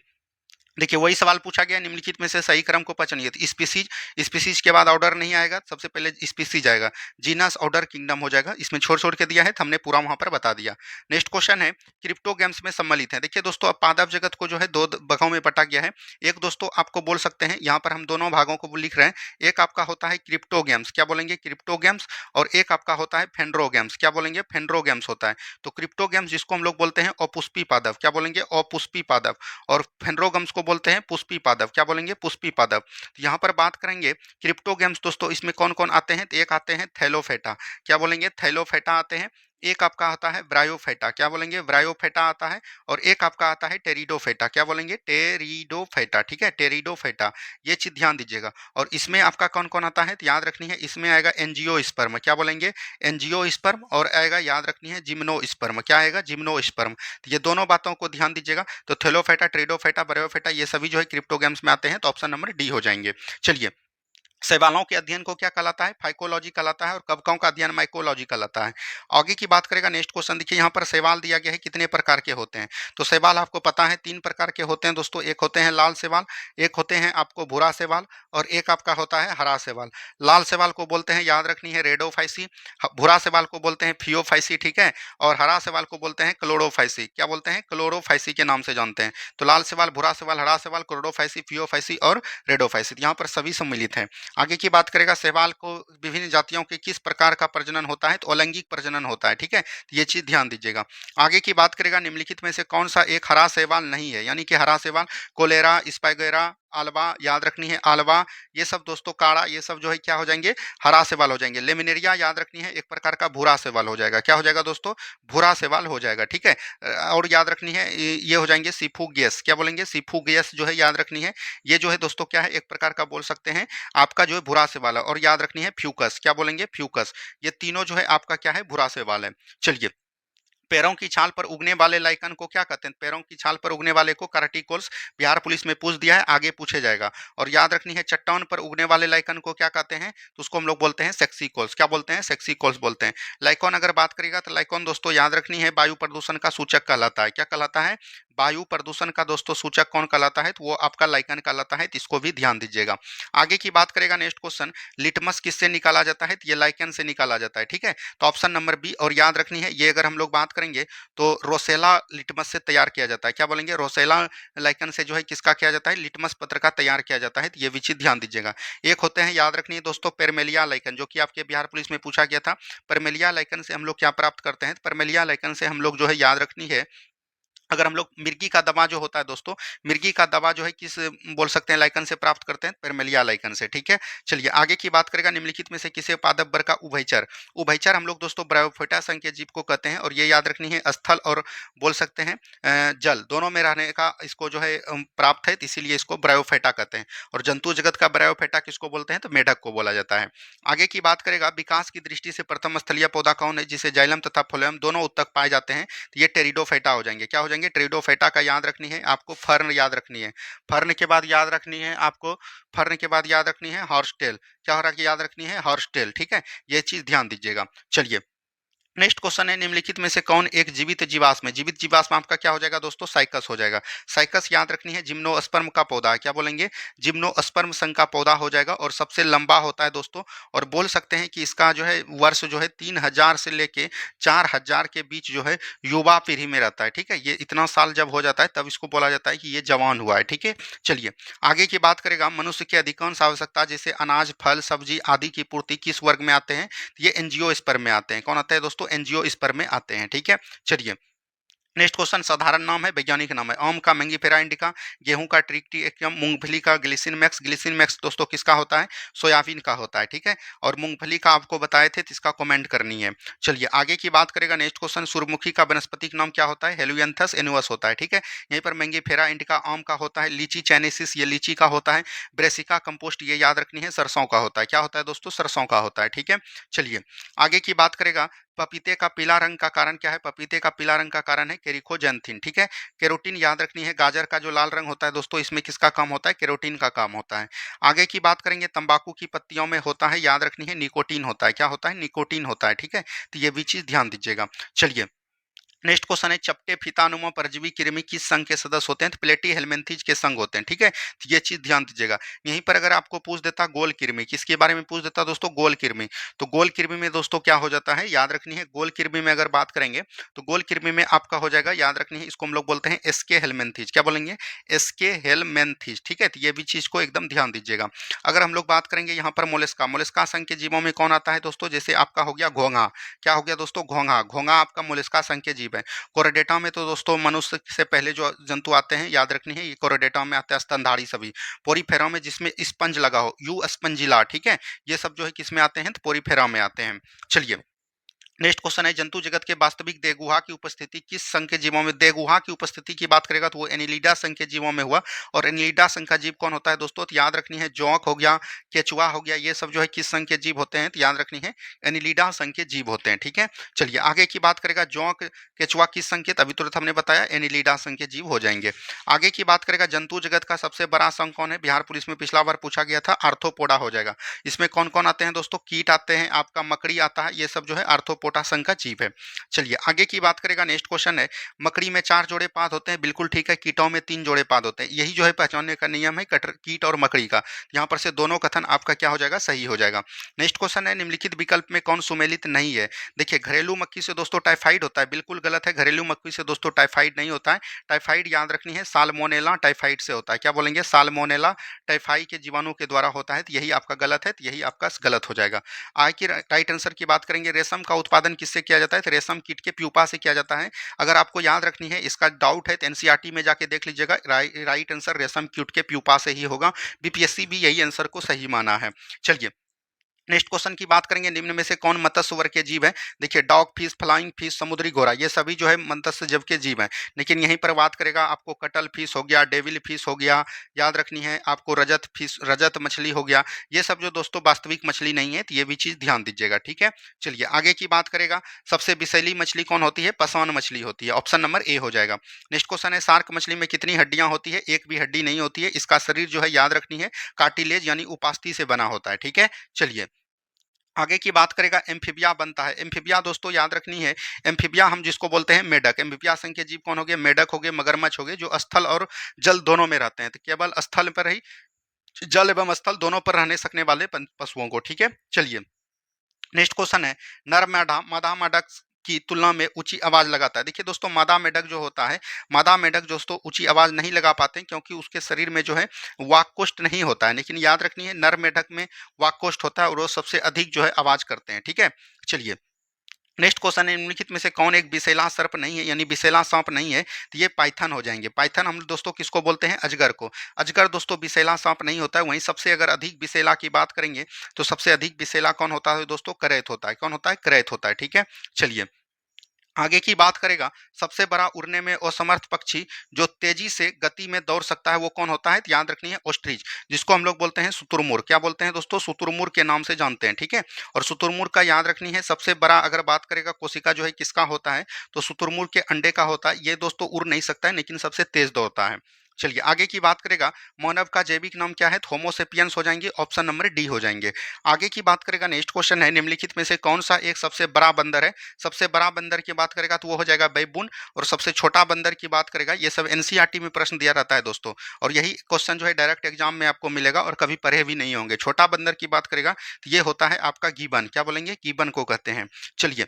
देखिए, वही सवाल पूछा गया निम्नलिखित में से सही क्रम को पहचानिए। तो स्पीसीज, स्पीसीज के बाद ऑर्डर नहीं आएगा, सबसे पहले स्पीसीज आएगा, जीनस, ऑर्डर, किंगडम हो जाएगा। इसमें छोड़ छोड़ के दिया है तो हमने पूरा वहां पर बता दिया। नेक्स्ट क्वेश्चन है, क्रिप्टो गेम्स में सम्मिलित है। देखिए दोस्तों, अब पादप जगत को जो है दो भागों में बटा गया है। एक दोस्तों आपको बोल सकते हैं, यहाँ पर हम दोनों भागों को लिख रहे हैं। एक आपका होता है क्रिप्टो गेम्स, क्या बोलेंगे? Crypto games. और एक आपका होता है फेंड्रो गेम्स, क्या बोलेंगे? फेंड्रो गेम्स होता है। तो क्रिप्टो गेम्स जिसको हम लोग बोलते हैं अपुष्पी पादप, क्या बोलेंगे? अपुष्पी पादप। और फेंड्रोगम्स को बोलते हैं पुष्पी पादप, क्या बोलेंगे? पुष्पी पादप। तो यहाँ पर बात करेंगे क्रिप्टो गेम्स दोस्तों, इसमें कौन कौन आते हैं? तो एक आते हैं थैलोफेटा, क्या बोलेंगे? थैलोफेटा आते हैं। एक आपका आता है ब्रायोफेटा, क्या बोलेंगे? ब्रायोफेटा आता है। और एक आपका आता है टेरिडोफेटा, क्या बोलेंगे? टेरिडोफेटा, ठीक है, टेरिडोफेटा। ये चीज ध्यान दीजिएगा। और इसमें आपका कौन कौन आता है? तो याद रखनी है, इसमें आएगा एंजियोस्पर्म, क्या बोलेंगे? एंजियोस्पर्म। और आएगा, याद रखनी है, जिम्नोस्पर्म। क्या आएगा? जिम्नोस्पर्म। तो ये दोनों बातों को ध्यान दीजिएगा। तो थैलोफेटा, ट्रेडोफेटा, ब्रायोफेटा, ये सभी जो है क्रिप्टो गेम्स में आते हैं। तो ऑप्शन नंबर डी हो जाएंगे। चलिए, शैवालों के अध्ययन को क्या कहलाता है? फाइकोलॉजी कहलाता है। और कवकों का अध्ययन माइकोलॉजी कहलाता है। आगे की बात करेगा, नेक्स्ट क्वेश्चन देखिए, यहाँ पर शैवाल दिया गया है कितने प्रकार के होते हैं? तो शैवाल आपको पता है 3 प्रकार के होते हैं दोस्तों। एक होते हैं लाल शैवाल, एक होते हैं आपको भूरा शैवाल, और एक आपका होता है हरा शैवाल। लाल शैवाल को बोलते हैं, याद रखनी है, रेडोफाइसी। भूरा शैवाल को बोलते हैं फियोफाइसी, ठीक है, और हरा शैवाल को बोलते हैं क्लोरोफाइसी। क्या बोलते हैं? क्लोरोफाइसी के नाम से जानते हैं। तो लाल शैवाल, भूरा शैवाल, हरा शैवाल, क्लोरोफाइसी, फियोफाइसी और रेडोफाइसी, यहाँ पर सभी सम्मिलित हैं। आगे की बात करेगा, शैवाल को विभिन्न जातियों के किस प्रकार का प्रजनन होता है? तो अलैंगिक प्रजनन होता है, ठीक है, तो ये चीज ध्यान दीजिएगा। आगे की बात करेगा, निम्नलिखित में से कौन सा एक हरा शैवाल नहीं है? यानी कि हरा शैवाल, कोलेरा, स्पाइगेरा, आलवा, याद रखनी है, आलवा, ये सब दोस्तों, काड़ा, ये सब जो है क्या हो जाएंगे? हरा शैवाल हो जाएंगे। लेमिनेरिया, याद रखनी है, एक प्रकार का भूरा शैवाल हो जाएगा। क्या हो जाएगा दोस्तों? भूरा शैवाल हो जाएगा, ठीक है। और याद रखनी है, ये हो जाएंगे सिफुगियस, क्या बोलेंगे? सिफुगियस जो है, याद रखनी है, ये जो है दोस्तों क्या है? एक प्रकार का बोल सकते हैं आपका जो है भूरा शैवाल है। और याद रखनी है फ्यूकस, क्या बोलेंगे? फ्यूकस। ये तीनों जो है आपका क्या है? भूरा शैवाल है। चलिए, पैरों की छाल पर उगने वाले लाइकन को क्या कहते हैं? पैरों की छाल पर उगने वाले को कराटिकोल्स। बिहार पुलिस में पूछ दिया है, आगे पूछे जाएगा। और याद रखनी है, चट्टान पर उगने वाले लाइकन को क्या कहते हैं? तो उसको हम लोग बोलते हैं सेक्सीकोल्स। क्या बोलते हैं? सेक्सीकोल्स बोलते हैं। लाइकॉन अगर बात करेगा तो लाइकॉन दोस्तों याद रखनी है, वायु प्रदूषण का सूचक कहलाता है। क्या कहलाता है? वायु प्रदूषण का दोस्तों सूचक कौन कहलाता है? तो वो आपका लाइकन कहलाता है। तो इसको भी ध्यान दीजिएगा। आगे की बात करेगा, नेक्स्ट क्वेश्चन, लिटमस किससे निकाला जाता है? तो ये लाइकन से निकाला जाता है, ठीक है। तो ऑप्शन नंबर बी। और याद रखनी है, ये अगर हम लोग बात करेंगे तो रोसेला लिटमस से तैयार किया जाता है। क्या बोलेंगे? रोसेला लाइकन से जो है किसका किया जाता है? लिटमस पत्र का तैयार किया जाता है। तो ये भी चीज ध्यान दीजिएगा। एक होते हैं, याद रखनी है दोस्तों, परमेलिया लाइकन, जो कि आपके बिहार पुलिस में पूछा गया था। परमेलिया लाइकन से हम लोग क्या प्राप्त करते हैं? परमेलिया लाइकन से हम लोग जो है, याद रखनी है, अगर हम लोग मिर्गी का दवा जो होता है दोस्तों, मिर्गी का दवा जो है किस बोल सकते हैं लाइकन से प्राप्त करते हैं? परमेलिया लाइकन से, ठीक है। चलिए, आगे की बात करेगा, निम्नलिखित में से किसे पादप वर्ग का उभयचर? उभयचर हम लोग दोस्तों ब्रायोफाइटा संघ के जीव को कहते हैं। और ये याद रखनी है, स्थल और बोल सकते हैं जल दोनों में रहने का इसको जो है प्राप्त है, तो इसीलिए इसको ब्रायोफाइटा कहते हैं। और जंतु जगत का ब्रायोफाइटा किसको बोलते हैं? तो मेढक को बोला जाता है। आगे की बात करेगा, विकास की दृष्टि से प्रथम स्थलीय पौधा कौन है जिसे जाइलम तथा फ्लोएम दोनों उत्तक पाए जाते हैं? तो ये टेरिडोफाइटा हो जाएंगे। क्या हो जाएंगे? टेरिडोफाइटा का याद रखनी है आपको, फर्न याद रखनी है। फर्न के बाद याद रखनी है आपको, फर्न के बाद याद रखनी है हॉर्सटेल। क्या हो रहा है? याद रखनी है हॉर्सटेल, ठीक है। ये चीज ध्यान दीजिएगा। चलिए, नेक्स्ट क्वेश्चन है, निम्नलिखित में से कौन एक जीवित जीवाश्म है? जीवित जीवाश्म आपका क्या हो जाएगा दोस्तों? साइकस हो जाएगा। साइकस याद रखनी है, जिम्नोस्पर्म का पौधा है। क्या बोलेंगे? जिम्नोस्पर्म संघ का पौधा हो जाएगा। और सबसे लंबा होता है दोस्तों। और बोल सकते हैं कि इसका जो है वर्ष जो है 3000 से लेके 4000 के बीच जो है युवा पीढ़ी में रहता है, ठीक है। ये इतना साल जब हो जाता है तब इसको बोला जाता है कि ये जवान हुआ है, ठीक है। चलिए, आगे की बात करेगा, मनुष्य की अधिकांश आवश्यकता जैसे अनाज, फल, सब्जी आदि की पूर्ति किस वर्ग में आते हैं? ये एंजियोस्पर्म में आते हैं। कौन आता है दोस्तों? एंजियोस्पर्म में आते हैं, ठीक है। चलिए, नेक्स्ट क्वेश्चन साधारण नाम है, वैज्ञानिक नाम है। आम का मैंगीफेरा इंडिका, गेहूं का ट्रिटियम, मूंगफली का ग्लिसिन मैक्स दोस्तों किसका होता है? सोयाबीन का होता है, ठीक है। और मूंगफली का आपको बताए थे, तो इसका कमेंट करनी है। चलिए आगे की बात करेगा। नेक्स्ट क्वेश्चन, सूर्यमुखी का वनस्पतिक नाम क्या होता है? हेलियांथस एनुअस होता है, ठीक है। यहीं पर मैंगीफेरा इंडिका आम का होता है। लीची चाइनेसिस ये लीची का होता है। ब्रेसिका कंपोस्ट ये याद रखनी है, सरसों का होता है। क्या होता है दोस्तों? सरसों का होता है, ठीक है। चलिए आगे की बात करेगा। पपीते का पीला रंग का कारण क्या है? पपीते का पीला रंग का कारण है केरिकोजेंथिन, ठीक है। केरोटीन याद रखनी है। गाजर का जो लाल रंग होता है दोस्तों, इसमें किसका काम होता है? केरोटीन का काम होता है। आगे की बात करेंगे। तंबाकू की पत्तियों में होता है, याद रखनी है, निकोटीन होता है। क्या होता है? निकोटीन होता है, ठीक है। तो ये भी चीज ध्यान दीजिएगा। चलिए नेक्स्ट क्वेश्चन है, चपटे फीतानुमा परजीवी कृमि किस संघ के सदस्य होते हैं? तो प्लेटी हेलमिंथेज के संघ होते हैं, ठीक है। तो ये चीज ध्यान दीजिएगा। यहीं पर अगर आपको पूछ देता गोल कृमि, किसके बारे में पूछ देता दोस्तों? गोल कृमि। तो गोल कृमि में दोस्तों क्या हो जाता है? याद रखनी है, गोल कृमि में अगर बात करेंगे तो गोल कृमि में आपका हो जाएगा, याद रखनी है, इसको हम लोग बोलते हैं एसके हेलमिंथेज। क्या बोलेंगे? एसके हेलमिंथेज, ठीक है। तो ये भी चीज को एकदम ध्यान दीजिएगा। अगर हम लोग बात करेंगे यहाँ पर मोलस्का, मोलस्का संघ के जीवों में कौन आता है दोस्तों? जैसे आपका हो गया घोंघा। क्या हो गया दोस्तों? घोंघा। घोंघा आपका मोलस्का संघ के जीव है। कोरोडेटा में तो दोस्तों मनुष्य से पहले जो जंतु आते हैं, याद रखनी है, ये कोरोडेटा में आते हैं स्तनधारी सभी। पोरीफेरा में जिसमें स्पंज लगा हो, यू स्पंजिला, ठीक है। ये सब जो है किस में आते हैं? तो पोरीफेरा में आते हैं। चलिए नेक्स्ट क्वेश्चन है, जंतु जगत के वास्तविक देहगुहा की उपस्थिति किस संघ के जीवों में? देहगुहा की उपस्थिति की बात करेगा तो वो एनिलिडा संघ के जीवों में हुआ। और एनिलिडा संघ का जीव कौन होता है दोस्तों? तो याद रखनी है, जोंक हो गया, केचुआ हो गया, ये सब जो है किस संघ के जीव होते हैं? तो याद रखनी है, एनिलिडा संघ के जीव होते हैं, ठीक है। चलिए आगे की बात करेगा। जोंक केचुआ किस संघ के? अभी तुरंत हमने बताया एनिलिडा संघ के जीव हो जाएंगे। आगे की बात करेगा, जंतु जगत का सबसे बड़ा संघ कौन है? बिहार पुलिस में पिछला बार पूछा गया था, आर्थ्रोपोडा हो जाएगा। इसमें कौन कौन आते हैं दोस्तों? कीट आते हैं, आपका मकड़ी आता है, ये सब जो है आर्थ्रोपोडा संघ का जीव है। चलिए आगे की बात करेगा। नेक्स्ट क्वेश्चन है, मकड़ी में 4 जोड़े पाद होते हैं, बिल्कुल ठीक है। कीटों में 3 जोड़े पाद होते हैं। यही जो है पहचानने का नियम है कीट और मकड़ी का। यहाँ पर से दोनों कथन आपका क्या हो जाएगा? सही हो जाएगा। नेक्स्ट क्वेश्चन है, निम्नलिखित विकल्प में कौन सुमेलित नहीं है? देखिए घरेलू मक्खी से दोस्तों टाइफाइड होता है, बिल्कुल गलत है। घरेलू मक्खी से दोस्तों टाइफाइड नहीं होता है। टाइफाइड याद रखनी है, साल्मोनेला टाइफाइड से होता है। क्या बोलेंगे? साल्मोनेला टाइफाई के जीवाणु के द्वारा होता है। तो यही आपका गलत है, तो यही आपका गलत हो जाएगा। आज की राइट आंसर की बात करेंगे। रेशम का उत्पादन किससे किया जाता है? तो रेशम कीट के प्यूपा से किया जाता है। अगर आपको याद रखनी है, इसका डाउट है तो एनसीईआरटी में जाके देख लीजिएगा। राइट आंसर रेशम कीट के प्यूपा से ही होगा। बीपीएससी भी यही आंसर को सही माना है। चलिए नेक्स्ट क्वेश्चन की बात करेंगे, निम्न में से कौन मत्स्य वर्ग के जीव है? देखिए डॉग फिश, फ्लाइंग फिश, समुद्री घोड़ा, ये सभी जो है मत्स्य जीव के जीव हैं। लेकिन यहीं पर बात करेगा आपको कटल फिश हो गया, डेविल फिश हो गया, याद रखनी है आपको रजत फिश, रजत मछली हो गया। ये सब जो दोस्तों वास्तविक मछली नहीं है, तो ये भी चीज ध्यान दीजिएगा, ठीक है। चलिए आगे की बात करेगा। सबसे विषैली मछली कौन होती है? पसवान मछली होती है। ऑप्शन नंबर ए हो जाएगा। नेक्स्ट क्वेश्चन है, शार्क मछली में कितनी हड्डियां होती है? एक भी हड्डी नहीं होती है। इसका शरीर जो है याद रखनी है, कार्टिलेज यानी उपास्थि से बना होता है, ठीक है। चलिए आगे की बात करेगा। एम्फीबिया बनता है। एम्फीबिया दोस्तों याद रखनी है, एम्फीबिया हम जिसको बोलते हैं मेढक। एम्फीबिया संघ के जीव कौन हो गए? मेढक हो गए, मगरमच्छ हो गए, जो स्थल और जल दोनों में रहते हैं। तो केवल स्थल पर ही, जल एवं स्थल दोनों पर रहने सकने वाले पशुओं को, ठीक है। चलिए नेक्स्ट क्वेश्चन है, नर मेढा मादा मेढक की तुलना में ऊंची आवाज लगाता है। देखिए दोस्तों मादा मेढक जो होता है, मादा मेढक दोस्तों ऊंची आवाज नहीं लगा पाते हैं, क्योंकि उसके शरीर में जो है वाक्कोष्ठ नहीं होता है। लेकिन याद रखनी है, नर मेढक में वाक्कोष्ठ होता है और वो सबसे अधिक जो है आवाज करते हैं, ठीक है। चलिए नेक्स्ट क्वेश्चन है, निम्नलिखित में से कौन एक विषैला सर्प नहीं है, यानी विषैला सांप नहीं है? तो ये पाइथन हो जाएंगे। पाइथन हम दोस्तों किसको बोलते हैं? अजगर को। अजगर दोस्तों विषैला सांप नहीं होता है। वहीं सबसे अगर अधिक विषैला की बात करेंगे तो सबसे अधिक विषैला कौन होता है दोस्तों? करैत होता है। कौन होता है? करैत होता है, ठीक है। चलिए आगे की बात करेगा। सबसे बड़ा उड़ने में असमर्थ पक्षी जो तेजी से गति में दौड़ सकता है वो कौन होता है? तो याद रखनी है, ऑस्ट्रिच, जिसको हम लोग बोलते हैं शुतुरमुर्ग। क्या बोलते हैं दोस्तों? शुतुरमुर्ग के नाम से जानते हैं, ठीक है। और शुतुरमुर्ग का याद रखनी है, सबसे बड़ा अगर बात करेगा कोशिका जो है किसका होता है, तो शुतुरमुर्ग के अंडे का होता है। ये दोस्तों उड़ नहीं सकता है, लेकिन सबसे तेज दौड़ता है। चलिए आगे की बात करेगा। मानव का जैविक नाम क्या है? तो होमोसेपियंस हो जाएंगे। ऑप्शन नंबर डी हो जाएंगे। आगे की बात करेगा। नेक्स्ट क्वेश्चन है, निम्नलिखित में से कौन सा एक सबसे बड़ा बंदर है? सबसे बड़ा बंदर की बात करेगा तो वो हो जाएगा बैबून। और सबसे छोटा बंदर की बात करेगा, ये सब एनसीईआरटी में प्रश्न दिया रहता है दोस्तों, और यही क्वेश्चन जो है डायरेक्ट एग्जाम में आपको मिलेगा और कभी पढ़े भी नहीं होंगे। छोटा बंदर की बात करेगा तो ये होता है आपका गीबन। क्या बोलेंगे? गीबन को कहते हैं। चलिए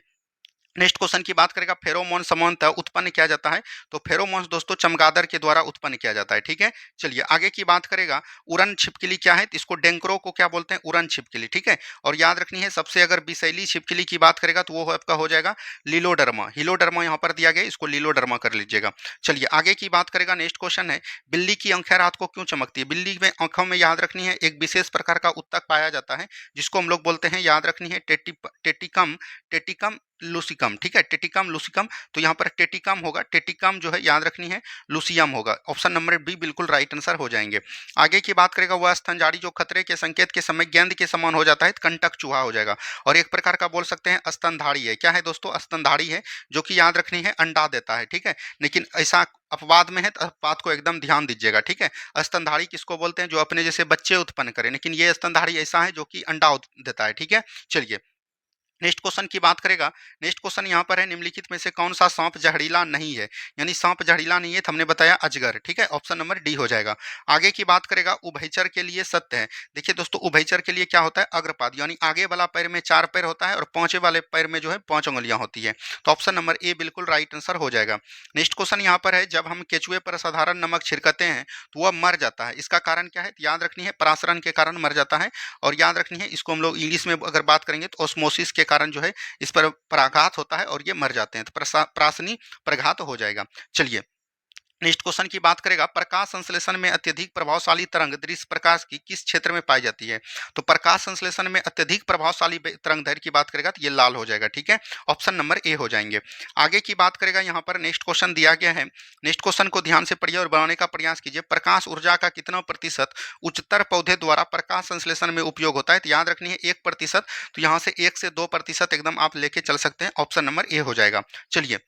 नेक्स्ट क्वेश्चन की बात करेगा, फेरोमोन सामान्यतः उत्पन्न किया जाता है। तो फेरोमोन्स दोस्तों चमगादड़ के द्वारा उत्पन्न किया जाता है, ठीक है। चलिए आगे की बात करेगा, उड़न छिपकली क्या है, तो इसको डेंकरो को क्या बोलते हैं, उड़न छिपकली, ठीक है। और याद रखनी है, सबसे अगर विषैली छिपकली की बात करेगा तो वो आपका हो जाएगा लीलोडर्मा। हीलोडर्मा यहाँ पर दिया गया, इसको लीलोडर्मा कर लीजिएगा। चलिए आगे की बात करेगा, नेक्स्ट क्वेश्चन है, बिल्ली की आंखें रात को क्यों चमकती है। बिल्ली में आंखों में याद रखनी है एक विशेष प्रकार का उत्तक पाया जाता है, जिसको हम लोग बोलते हैं, याद रखनी है, टेटिकम टेटिकम लूसिकम, ठीक है, टेटिकम लूसिकम। तो यहाँ पर टेटिकम होगा, टेटिकम जो है याद रखनी है लूसियम होगा। ऑप्शन नंबर बी बिल्कुल राइट आंसर हो जाएंगे। आगे की बात करेगा, वह स्तनधारी जो खतरे के संकेत के समय गेंद के समान हो जाता है, तो कंटक चूहा हो जाएगा। और एक प्रकार का बोल सकते हैं स्तनधारी है, क्या है दोस्तों, स्तनधारी है, जो कि याद रखनी है अंडा देता है, ठीक है। लेकिन ऐसा अपवाद में है, तो अपवाद को एकदम ध्यान दीजिएगा, ठीक है। स्तनधारी किसको बोलते हैं, जो अपने जैसे बच्चे उत्पन्न करे, लेकिन ये स्तनधारी ऐसा है जो कि अंडा देता है, ठीक है। चलिए नेक्स्ट क्वेश्चन की बात करेगा, नेक्स्ट क्वेश्चन यहाँ पर है, निम्नलिखित में से कौन सा सांप जहरीला नहीं है। यानी सांप जहरीला नहीं है, तो हमने बताया अजगर, ठीक है, ऑप्शन नंबर डी हो जाएगा। आगे की बात करेगा, उभयचर के लिए सत्य है। देखिए दोस्तों, उभयचर के लिए क्या होता है, अग्रपाद, यानी आगे वाला पैर में 4 पैर होता है और पांचवें वाले पैर में जो है 5 उंगलियां होती है। तो ऑप्शन नंबर ए बिल्कुल राइट आंसर हो जाएगा। नेक्स्ट क्वेश्चन यहाँ पर है, जब हम केचुए पर साधारण नमक छिड़कते हैं तो वह मर जाता है, इसका कारण क्या है, याद रखनी है परासरण के कारण मर जाता है। और याद रखनी है, इसको हम लोग इंग्लिश में अगर बात करेंगे तो ऑस्मोसिस के कारण जो है इस पर पराघात होता है और ये मर जाते हैं, तो प्रासनी प्रघात हो जाएगा। चलिए नेक्स्ट क्वेश्चन की बात करेगा, प्रकाश संश्लेषण में अत्यधिक प्रभावशाली तरंग दृश्य प्रकाश की किस क्षेत्र में पाई जाती है। तो प्रकाश संश्लेषण में अत्यधिक प्रभावशाली तरंग दैर्घ्य की बात करेगा तो ये लाल हो जाएगा, ठीक है, ऑप्शन नंबर ए हो जाएंगे। आगे की बात करेगा, यहाँ पर नेक्स्ट क्वेश्चन दिया गया है, नेक्स्ट क्वेश्चन को ध्यान से पढ़िए और बनाने का प्रयास कीजिए। प्रकाश ऊर्जा का कितना प्रतिशत उच्चतर पौधे द्वारा प्रकाश संश्लेषण में उपयोग होता है, तो याद रखनी है 1%। तो यहाँ से 1 से 2% एकदम आप लेके चल सकते हैं, ऑप्शन नंबर ए हो जाएगा। चलिए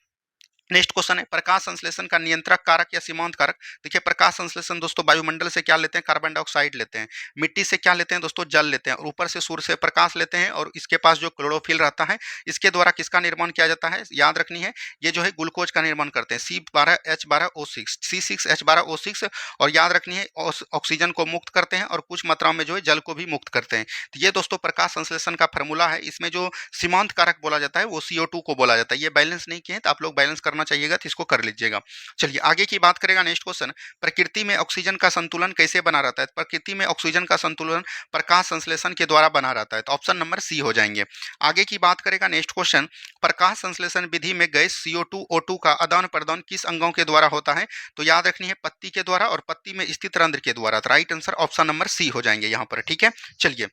नेक्स्ट क्वेश्चन है, प्रकाश संश्लेषण का नियंत्रक कारक या सीमांत कारक। देखिए प्रकाश संश्लेषण दोस्तों वायुमंडल से क्या लेते हैं, कार्बन डाइऑक्साइड लेते हैं, मिट्टी से क्या लेते हैं दोस्तों, जल लेते हैं, और ऊपर से सूर्य से प्रकाश लेते हैं, और इसके पास जो क्लोरोफिल रहता है, इसके द्वारा किसका निर्माण किया जाता है, याद रखनी है, ये जो है ग्लूकोज का निर्माण करते हैं, C12H12O6, C6H12O6। और याद रखनी है ऑक्सीजन को मुक्त करते हैं और कुछ मात्रा में जो है जल को भी मुक्त करते हैं। तो ये दोस्तों प्रकाश संश्लेषण का फॉर्मूला है। इसमें जो सीमांत कारक बोला जाता है वो CO2 को बोला जाता है। ये बैलेंस नहीं किए हैं तो आप लोग बैलेंस करना चाहिएगा, तो इसको कर लीजिएगा। चलिए आगे की बात करेगा, नेक्स्ट क्वेश्चन, प्रकृति में ऑक्सीजन का संतुलन कैसे बना रहता है। प्रकृति में ऑक्सीजन का संतुलन प्रकाश संश्लेषण के द्वारा बना रहता है, तो ऑप्शन नंबर सी हो जाएंगे। आगे की बात करेगा, नेक्स्ट क्वेश्चन, प्रकाश संश्लेषण विधि में गैस CO2 O2 का आदान प्रदान किस अंगों के द्वारा होता है। तो याद रखनी है पत्ती के द्वारा और पत्ती में स्थित रंध्र के द्वारा। तो right answer option number C हो जाएंगे यहाँ पर, ठीक है। चलिए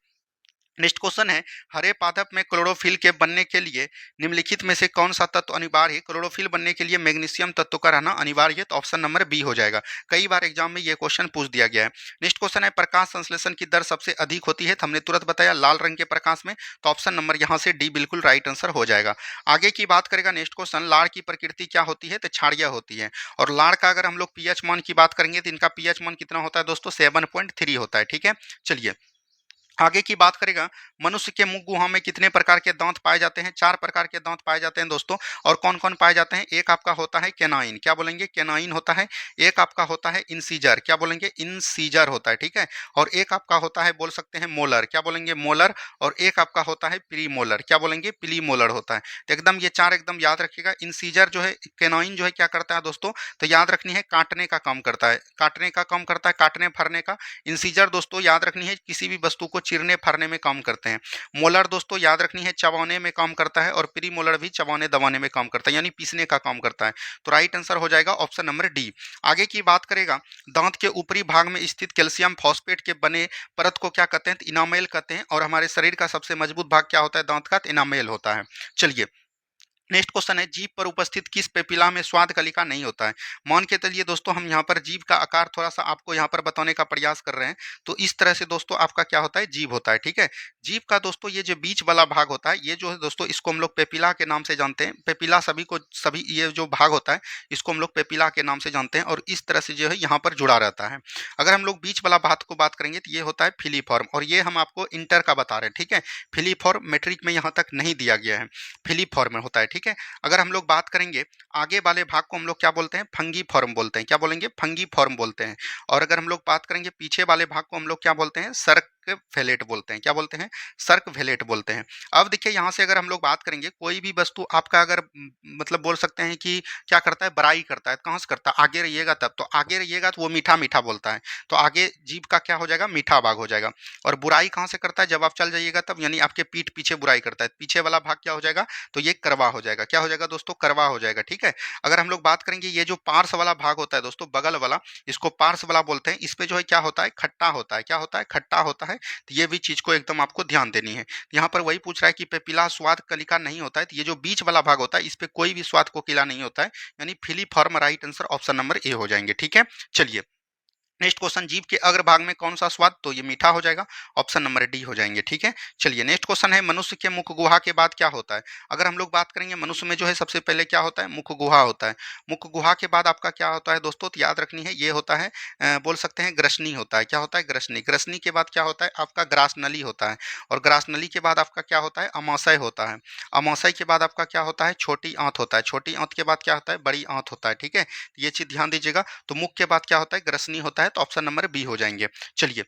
नेक्स्ट क्वेश्चन है, हरे पादप में क्लोरोफिल के बनने के लिए निम्नलिखित में से कौन सा तत्व अनिवार्य है। क्लोरोफिल बनने के लिए मैग्नीशियम तत्व का रहना अनिवार्य है, तो ऑप्शन नंबर बी हो जाएगा। कई बार एग्जाम में ये क्वेश्चन पूछ दिया गया है। नेक्स्ट क्वेश्चन है, प्रकाश संश्लेषण की दर सबसे अधिक होती है, तो हमने तुरंत बताया लाल रंग के प्रकाश में, तो ऑप्शन नंबर यहाँ से डी बिल्कुल राइट आंसर हो जाएगा। आगे की बात करेगा, नेक्स्ट क्वेश्चन, लार की प्रकृति क्या होती है, तो क्षारीय होती है। और लार का अगर हम लोग पीएच मान की बात करेंगे तो इनका पीएच मान कितना होता है दोस्तों, 7.3 होता है, ठीक है। चलिए आगे की बात करेगा, मनुष्य के मुंह गुहा में कितने प्रकार के दांत पाए जाते हैं। 4 प्रकार के दांत पाए जाते हैं दोस्तों। और कौन कौन पाए जाते हैं, एक आपका होता है केनाइन, क्या बोलेंगे, केनाइन होता है। एक आपका होता है इंसीजर, क्या बोलेंगे, इंसीजर होता है, ठीक है। और एक आपका होता है, बोल सकते हैं मोलर, क्या बोलेंगे, मोलर। और एक आपका होता है प्रीमोलर, क्या बोलेंगे, प्रीमोलर होता है। तो एकदम ये 4 एकदम याद रखिएगा। इंसीजर जो है, केनाइन जो है क्या करता है दोस्तों, तो याद रखनी है काटने का काम करता है, काटने का काम करता है, काटने फरने का। इंसीजर दोस्तों याद रखनी है किसी भी वस्तु को चीरने फाड़ने में काम करते हैं। मोलर दोस्तों याद रखनी है चबाने में काम करता है, और प्री मोलर भी चबाने दबाने में काम करता है, यानी पीसने का काम करता है। तो राइट आंसर हो जाएगा ऑप्शन नंबर डी। आगे की बात करेगा, दांत के ऊपरी भाग में स्थित कैल्शियम फॉस्फेट के बने परत को क्या कहते हैं, तो इनामेल कहते हैं। और हमारे शरीर का सबसे मजबूत भाग क्या होता है दांत का, तो इनामेल होता है। चलिए नेक्स्ट क्वेश्चन है, जीभ पर उपस्थित किस पेपिला में स्वाद कलिका नहीं होता है। मान के चलिए दोस्तों, हम यहाँ पर जीभ का आकार थोड़ा सा आपको यहाँ पर बताने का प्रयास कर रहे हैं। तो इस तरह से दोस्तों आपका क्या होता है, जीभ होता है, ठीक है। जीभ का दोस्तों ये जो बीच वाला भाग होता है, ये जो है दोस्तों, इसको हम लोग पेपिला के नाम से जानते हैं। पेपिला सभी ये जो भाग होता है, इसको हम लोग पेपिला के नाम से जानते हैं। और इस तरह से जो है यहाँ पर जुड़ा रहता है। अगर हम लोग बीच वाला भाग को बात करेंगे तो ये होता है फिलीफॉर्म, और ये हम आपको इंटर का बता रहे हैं, ठीक है। फिलीफॉर्म मैट्रिक में यहाँ तक नहीं दिया गया है, फिलीफॉर्म में होता है, ठीक है। अगर हम लोग बात करेंगे आगे वाले भाग को हम लोग क्या बोलते हैं, फंगी फॉर्म बोलते हैं, क्या बोलेंगे, फंगी फॉर्म बोलते हैं। और अगर हम लोग बात करेंगे पीछे वाले भाग को हम लोग क्या बोलते हैं, सर्कम्फेलेट बोलते हैं। क्या बोलते हैं? सर्कम्फेलेट बोलते हैं। अब देखिए यहाँ से अगर हम लोग बात करेंगे, कोई भी वस्तु आपका अगर मतलब बोल सकते हैं कि क्या करता है, बड़ाई करता है, कहाँ से करता है, आगे रहिएगा तब, तो आगे रहिएगा तो वो मीठा मीठा बोलता है, तो आगे जीभ का क्या हो जाएगा, मीठा भाग हो जाएगा। और बुराई कहाँ से करता है, जब आप चल जाइएगा तब, यानी आपके पीठ पीछे बुराई करता है, पीछे वाला भाग क्या हो जाएगा, तो ये करवा हो जाएगा। क्या हो जाएगा दोस्तों, करवा हो जाएगा। ठीक है। अगर हम लोग बात करेंगे ये जो पार्श्व वाला भाग होता है दोस्तों, बगल वाला, इसको पार्श्व वाला बोलते हैं। इस पे जो है क्या होता है, खट्टा होता है। क्या होता है, खट्टा होता है। तो ये भी चीज को एकदम आपको ध्यान देनी है। यहाँ पर वही पूछ रहा है कि पेपिला स्वाद कलिका नहीं होता है, तो ये जो बीच वाला भाग होता है इस पे कोई भी स्वाद कोकिला नहीं होता है, यानी filiform right answer option number A हो जाएंगे। ठीक है। चलिए नेक्स्ट क्वेश्चन, जीभ के अग्रभाग में कौन सा स्वाद, तो ये मीठा हो जाएगा, ऑप्शन नंबर डी हो जाएंगे। ठीक है। चलिए नेक्स्ट क्वेश्चन है, मनुष्य के मुख गुहा के बाद क्या होता है। अगर हम लोग बात करेंगे मनुष्य में जो है सबसे पहले क्या होता है, मुख गुहा होता है। मुख गुहा के बाद आपका क्या होता है दोस्तों, तो याद रखनी है, ये होता है बोल सकते हैं ग्रसनी होता है। क्या होता है, ग्रसनी। ग्रसनी के बाद क्या होता है आपका, ग्रासनली होता है। और ग्रासनली के बाद आपका क्या होता है, अमाशय होता है। अमाशय के बाद आपका क्या होता है, छोटी आंत होता है। छोटी आंत के बाद क्या होता है, बड़ी आंत होता है। ठीक है। ये चीज ध्यान दीजिएगा। तो मुख के बाद क्या होता है, ग्रसनी होता है, तो ऑप्शन नंबर बी हो जाएंगे। चलिए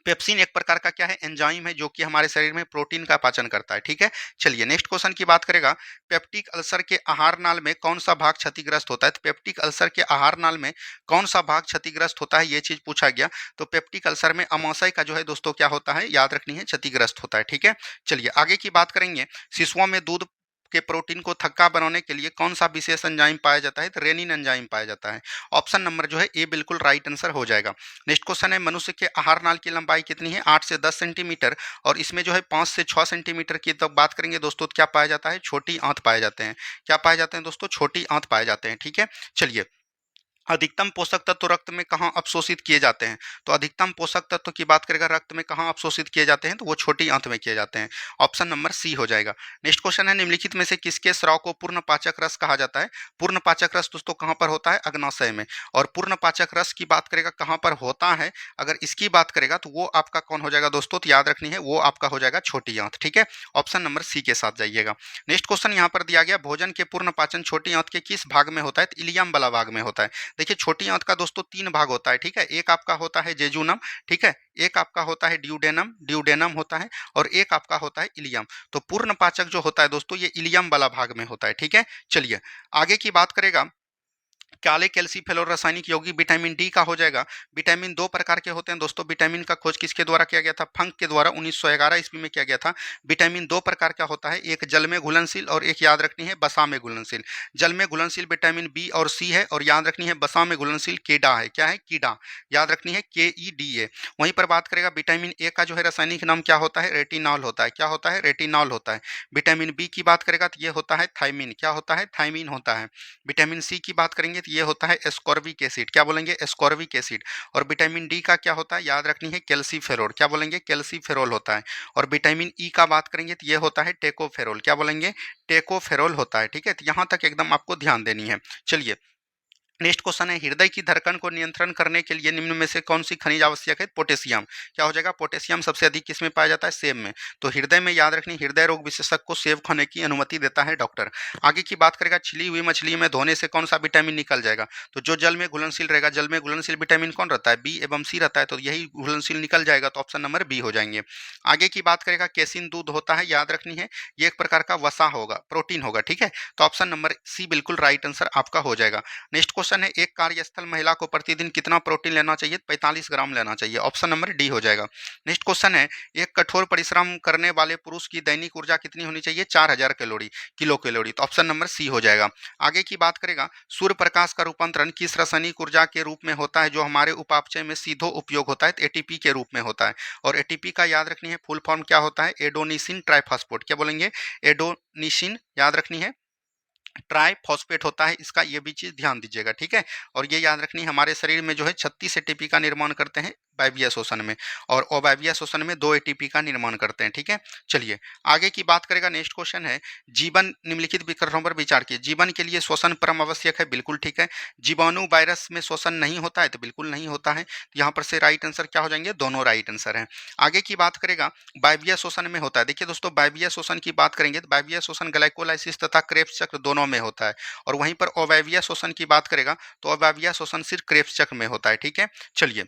पेप्सिन एक प्रकार का क्या है, एंजाइम है, जो कि हमारे शरीर में प्रोटीन का पाचन करता है। ठीक है। चलिए नेक्स्ट क्वेश्चन की बात करेगा, पेप्टिक अल्सर के आहार नाल में कौन सा भाग क्षतिग्रस्त होता है। तो पेप्टिक अल्सर के आहार नाल में कौन सा भाग क्षतिग्रस्त होता है, ये चीज पूछा गया। तो पेप्टिक अल्सर में अमाशय का जो है दोस्तों क्या होता है, याद रखनी है, क्षतिग्रस्त होता है। ठीक है। चलिए आगे की बात करेंगे, शिशुओं में दूध के प्रोटीन को थक्का बनाने के लिए कौन सा विशेष एंजाइम पाया जाता है, तो रेनिन एंजाइम पाया जाता है। ऑप्शन नंबर जो है ए बिल्कुल राइट आंसर हो जाएगा। नेक्स्ट क्वेश्चन है, मनुष्य के आहार नाल की लंबाई कितनी है, 8 से 10 सेंटीमीटर, और इसमें जो है 5 से 6 सेंटीमीटर की तो बात करेंगे दोस्तों, तो क्या पाया जाता है, छोटी आंत पाए जाते हैं। क्या पाए जाते हैं दोस्तों, छोटी आंत पाए जाते हैं। ठीक है। चलिए अधिकतम पोषक तत्व रक्त में कहाँ अवशोषित किए जाते हैं। तो अधिकतम पोषक तत्व की बात करेगा, रक्त में कहाँ अवशोषित किए जाते हैं, तो वो छोटी आंत में किए जाते हैं। ऑप्शन नंबर सी हो जाएगा। नेक्स्ट क्वेश्चन है, निम्नलिखित में से किसके स्राव को पूर्ण पाचक रस कहा जाता है। पूर्ण पाचक रस दोस्तों कहाँ पर होता है, अग्नाशय में। और पूर्ण पाचक रस की बात करेगा कहाँ पर होता है, अगर इसकी बात करेगा तो वो आपका कौन हो जाएगा दोस्तों, तो याद रखनी है, वो आपका हो जाएगा छोटी आंत। ठीक है। ऑप्शन नंबर सी के साथ जाइएगा। नेक्स्ट क्वेश्चन यहाँ पर दिया गया, भोजन के पूर्ण पाचन छोटी आंत के किस भाग में होता है, तो इलियम वाला भाग में होता है। देखिए छोटी आंत का दोस्तों 3 भाग होता है। ठीक है। एक आपका होता है जेजुनम। ठीक है। एक आपका होता है ड्यूडेनम, ड्यूडेनम होता है, और एक आपका होता है इलियम। तो पूर्ण पाचक जो होता है दोस्तों, ये इलियम वाला भाग में होता है। ठीक है। चलिए आगे की बात करेगा, काले कैल्सीफेल और रासायनिक यौगिक विटामिन डी का हो जाएगा। विटामिन 2 प्रकार के होते हैं दोस्तों। विटामिन का खोज किसके द्वारा किया गया था, फंक के द्वारा 1911 ईस्वी में किया गया था। विटामिन 2 प्रकार का होता है, एक जल में घुलनशील और एक याद रखनी है बसा में घुलनशील। जल में घुलनशील विटामिन बी और सी है, और याद रखनी है बसा में घुलनशील केडा है। क्या है, कीडा। याद रखनी है KEDA। वहीं पर बात करेगा विटामिन ए का जो है रासायनिक नाम क्या होता है, रेटिनॉल होता है। क्या होता है, रेटिनॉल होता है। विटामिन बी की बात करेगा तो ये होता है थायमिन। क्या होता है, थायमिन होता है। विटामिन सी की बात करेंगे तो ये होता है एस्कॉर्बिक एसिड। क्या बोलेंगे, एस्कॉर्बिक एसिड। और विटामिन डी का क्या होता है, याद रखनी है कैल्सीफेरोल। क्या बोलेंगे, कैल्सीफेरोल होता है। और विटामिन ई का बात करेंगे तो ये होता है टेकोफेरोल। क्या बोलेंगे, टेकोफेरोल होता है। ठीक है। तो यहाँ तक एकदम आपको ध्यान देनी है। चलिए नेक्स्ट क्वेश्चन है, हृदय की धड़कन को नियंत्रण करने के लिए निम्न में से कौन सी खनिज आवश्यक है, पोटेशियम। क्या हो जाएगा, पोटेशियम सबसे अधिक किसमें पाया जाता है, सेब में। तो हृदय में याद रखनी, हृदय रोग विशेषज्ञ को सेब खाने की अनुमति देता है डॉक्टर। आगे की बात करेगा, छिली हुई मछली में धोने से कौन सा विटामिन निकल जाएगा। तो जो जल में घुलनशील रहेगा, जल में घुलनशील विटामिन कौन रहता है, बी एवं सी रहता है, तो यही घुलनशील निकल जाएगा, तो ऑप्शन नंबर बी हो जाएंगे। आगे की बात करेगा, केसिन दूध होता है, याद रखनी है, ये एक प्रकार का वसा होगा, प्रोटीन होगा। ठीक है। तो ऑप्शन नंबर सी बिल्कुल राइट आंसर आपका हो जाएगा। नेक्स्ट क्वेश्चन है, एक कार्यस्थल महिला को प्रतिदिन कितना प्रोटीन लेना चाहिए, 45 ग्राम लेना चाहिए। ऑप्शन नंबर डी हो जाएगा। नेक्स्ट क्वेश्चन है, एक कठोर परिश्रम करने वाले पुरुष की दैनिक ऊर्जा कितनी होनी चाहिए, 4000 कैलोरी, किलो कैलोरी। तो ऑप्शन नंबर सी हो जाएगा। आगे की बात करेगा, सूर्य प्रकाश का रूपांतरण किस रासायनिक ऊर्जा के रूप में होता है जो हमारे उपापचय में सीधो उपयोग होता है, तो एटीपी के रूप में होता है। और एटीपी का याद रखनी है फुल फॉर्म क्या होता है, एडोनिसिन ट्राइफॉस्फेट। क्या बोलेंगे, एडोनिसिन याद रखनी है, ट्राई फॉस्फेट होता है इसका, ये भी चीज ध्यान दीजिएगा। ठीक है। और ये याद रखनी है, हमारे शरीर में जो है 36 एटीपी का निर्माण करते हैं वायवीय शोषण में, और अवायवीय शोषण में 2 एटीपी का निर्माण करते हैं। ठीक है। चलिए आगे की बात करेगा, नेक्स्ट क्वेश्चन है, जीवन निम्नलिखित विकल्पों पर विचार कीजिए। जीवन के लिए श्वसन परम आवश्यक है, बिल्कुल ठीक है। जीवाणु वायरस में श्वसन नहीं होता है, तो बिल्कुल नहीं होता है। तो यहाँ पर से राइट आंसर क्या हो जाएंगे, दोनों राइट आंसर है। आगे की बात करेगा, वायवीय शोषण में होता है। देखिए दोस्तों, वायवीय शोषण की बात करेंगे तो वायवीय शोषण ग्लाइकोलाइसिस तथा क्रेब्स चक्र दोनों में होता है। और वहीं पर अवायवीय शोषण की बात करेगा तो अवायवीय शोषण सिर्फ क्रेब्स चक्र में होता है। ठीक है। चलिए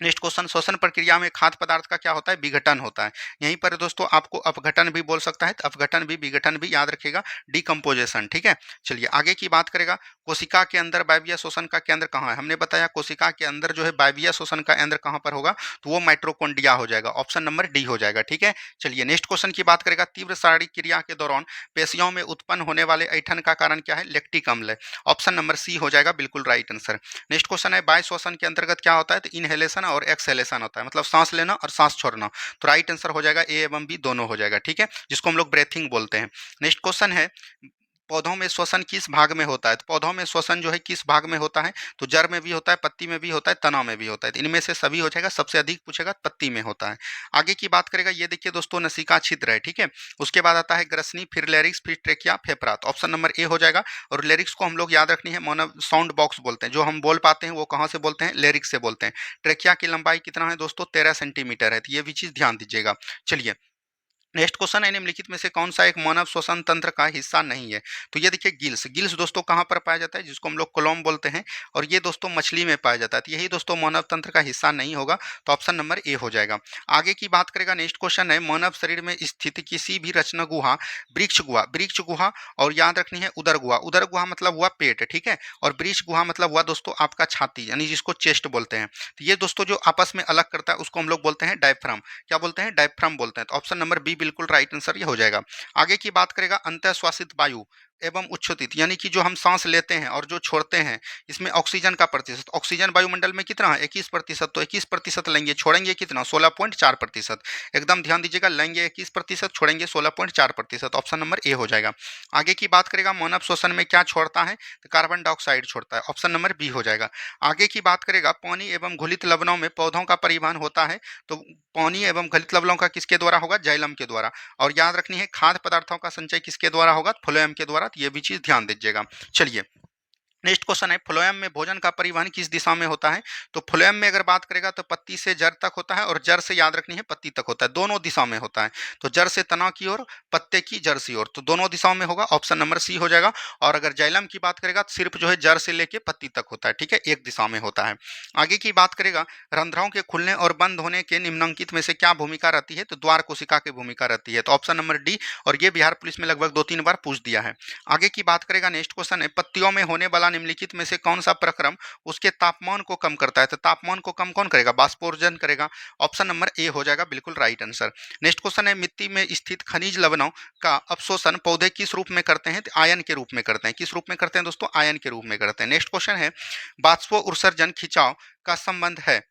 नेक्स्ट क्वेश्चन, श्वसन प्रक्रिया में खाद्य पदार्थ का क्या होता है? विघटन होता है। यहीं पर दोस्तों आपको अपघटन भी बोल सकता है, तो अपघटन भी विघटन भी याद रखिएगा, डिकम्पोजिशन, ठीक है। चलिए आगे की बात करेगा, कोशिका के अंदर वायवीय श्वसन का केंद्र कहाँ है? हमने बताया कोशिका के अंदर जो है वायवीय श्वसन का केंद्र कहाँ पर होगा, तो वो माइट्रोकोन्ड्रिया हो जाएगा, ऑप्शन नंबर डी हो जाएगा, ठीक है। चलिए नेक्स्ट क्वेश्चन की बात करेगा, तीव्र शारीरिक क्रिया के दौरान पेशियों में उत्पन्न होने वाले ऐठन का कारण क्या है? लैक्टिक अम्ल है, ऑप्शन नंबर सी हो जाएगा बिल्कुल राइट आंसर। नेक्स्ट क्वेश्चन है, वायु श्वसन के अंतर्गत क्या होता है? तो इनहेलेशन और एक्सहेलेशन होता है, मतलब सांस लेना और सांस छोड़ना। तो राइट आंसर हो जाएगा ए एवं बी दोनों हो जाएगा, ठीक है, जिसको हम लोग ब्रेथिंग बोलते हैं। नेक्स्ट क्वेश्चन है, पौधों में श्वसन किस भाग में होता है? तो पौधों में श्वसन जो है किस भाग में होता है? तो जड़ में भी होता है, पत्ती में भी होता है, तना में भी होता है, तो इनमें से सभी हो जाएगा, सबसे अधिक पूछेगा पत्ती में होता है। आगे की बात करेगा, ये देखिए दोस्तों नसिका छिद्र है, ठीक है। उसके बाद आता है ग्रसनी, फिर लैरिक्स, फिर ट्रेकिया, फेफड़ा, तो ऑप्शन नंबर ए हो जाएगा। और लैरिक्स को हम लोग याद रखनी है, मानव साउंड बॉक्स बोलते हैं, जो हम बोल पाते हैं वो कहाँ से बोलते हैं? लैरिक्स से बोलते हैं। ट्रेकिया की लंबाई कितना है दोस्तों? 13 सेंटीमीटर है, तो ये भी चीज ध्यान दीजिएगा। चलिए नेक्स्ट क्वेश्चन है, निम्नलिखित में से कौन सा एक मानव श्वसन तंत्र का हिस्सा नहीं है? तो ये देखिए गिल्स, गिल्स दोस्तों कहाँ पर पाया जाता है? जिसको हम लोग कोलोम बोलते हैं, और ये दोस्तों मछली में पाया जाता है, तो यही दोस्तों मानव तंत्र का हिस्सा नहीं होगा, तो ऑप्शन नंबर ए हो जाएगा। आगे की बात करेगा, नेक्स्ट क्वेश्चन है, मानव शरीर में स्थित किसी भी रचना गुहा, वृक्ष गुहा, वृक्ष गुहा, और याद रखनी है उदर गुहा, उदर गुहा मतलब हुआ पेट, ठीक है, और वृक्ष गुहा मतलब हुआ दोस्तों आपका छाती, यानी जिसको चेस्ट बोलते हैं। तो ये दोस्तों जो आपस में अलग करता है उसको हम लोग बोलते हैं डायफ्राम, क्या बोलते हैं? डायफ्राम बोलते हैं, तो ऑप्शन नंबर बी बिल्कुल राइट आंसर ये हो जाएगा। आगे की बात करेगा, अंतःश्वासित वायु एवं उच्छ्वसित, यानी कि जो हम सांस लेते हैं और जो छोड़ते हैं, इसमें ऑक्सीजन का प्रतिशत, ऑक्सीजन वायुमंडल में कितना है? 21%, तो 21% लेंगे, छोड़ेंगे कितना? 16.4%। एकदम ध्यान दीजिएगा, लेंगे 21%, छोड़ेंगे 16.4%, ऑप्शन नंबर ए हो जाएगा। आगे की बात करेगा, मानव श्वसन में क्या छोड़ता है? तो कार्बन डाइऑक्साइड छोड़ता है, ऑप्शन नंबर बी हो जाएगा। आगे की बात करेगा, पानी एवं घुलित लवणों में पौधों का परिवहन होता है, तो पानी एवं घलित लवणों का किसके द्वारा होगा? जाइलम के द्वारा। और याद रखनी है, खाद्य पदार्थों का संचय किसके द्वारा होगा? फ्लोएम के द्वारा, तो ये भी चीज ध्यान दीजिएगा। चलिए नेक्स्ट क्वेश्चन है, फ्लोएम में भोजन का परिवहन किस दिशा में होता है? तो फ्लोएम में अगर बात करेगा तो पत्ती से जड़ तक होता है, और जड़ से याद रखनी है पत्ती तक होता है, दोनों दिशा में होता है। तो जड़ से तना की ओर, पत्ते की जड़ की ओर, तो दोनों दिशाओं में होगा, ऑप्शन नंबर सी हो जाएगा। और अगर जाइलम की बात करेगा तो सिर्फ जो है जड़ से लेके पत्ती तक होता है, ठीक है, एक दिशा में होता है। आगे की बात करेगा, रंध्रों के खुलने और बंद होने के निम्नलिखित में से क्या भूमिका रहती है? तो द्वार कोशिका की भूमिका रहती है, तो ऑप्शन नंबर डी, और ये बिहार पुलिस में लगभग 2-3 बार पूछ दिया है। आगे की बात करेगा, नेक्स्ट क्वेश्चन है, पत्तियों में होने वाला निम्नलिखित में से कौन सा प्रक्रम उसके तापमान को कम करता है? तो तापमान को कम कौन करेगा? बाष्पोर्जन करेगा, ऑप्शन नंबर ए हो जाएगा बिल्कुल राइट आंसर। नेक्स्ट क्वेश्चन है, मिट्टी में स्थित खनिज लवणों का अवशोषण पौधे किस रूप में करते हैं? तो आयन के रूप में करते हैं। किस रूप में करते हैं दोस्तों? आयन के रूप में करते हैं। नेक्स्ट क्वेश्चन है, बाष्पो उत्सर्जन खिंचाव का संबंध है,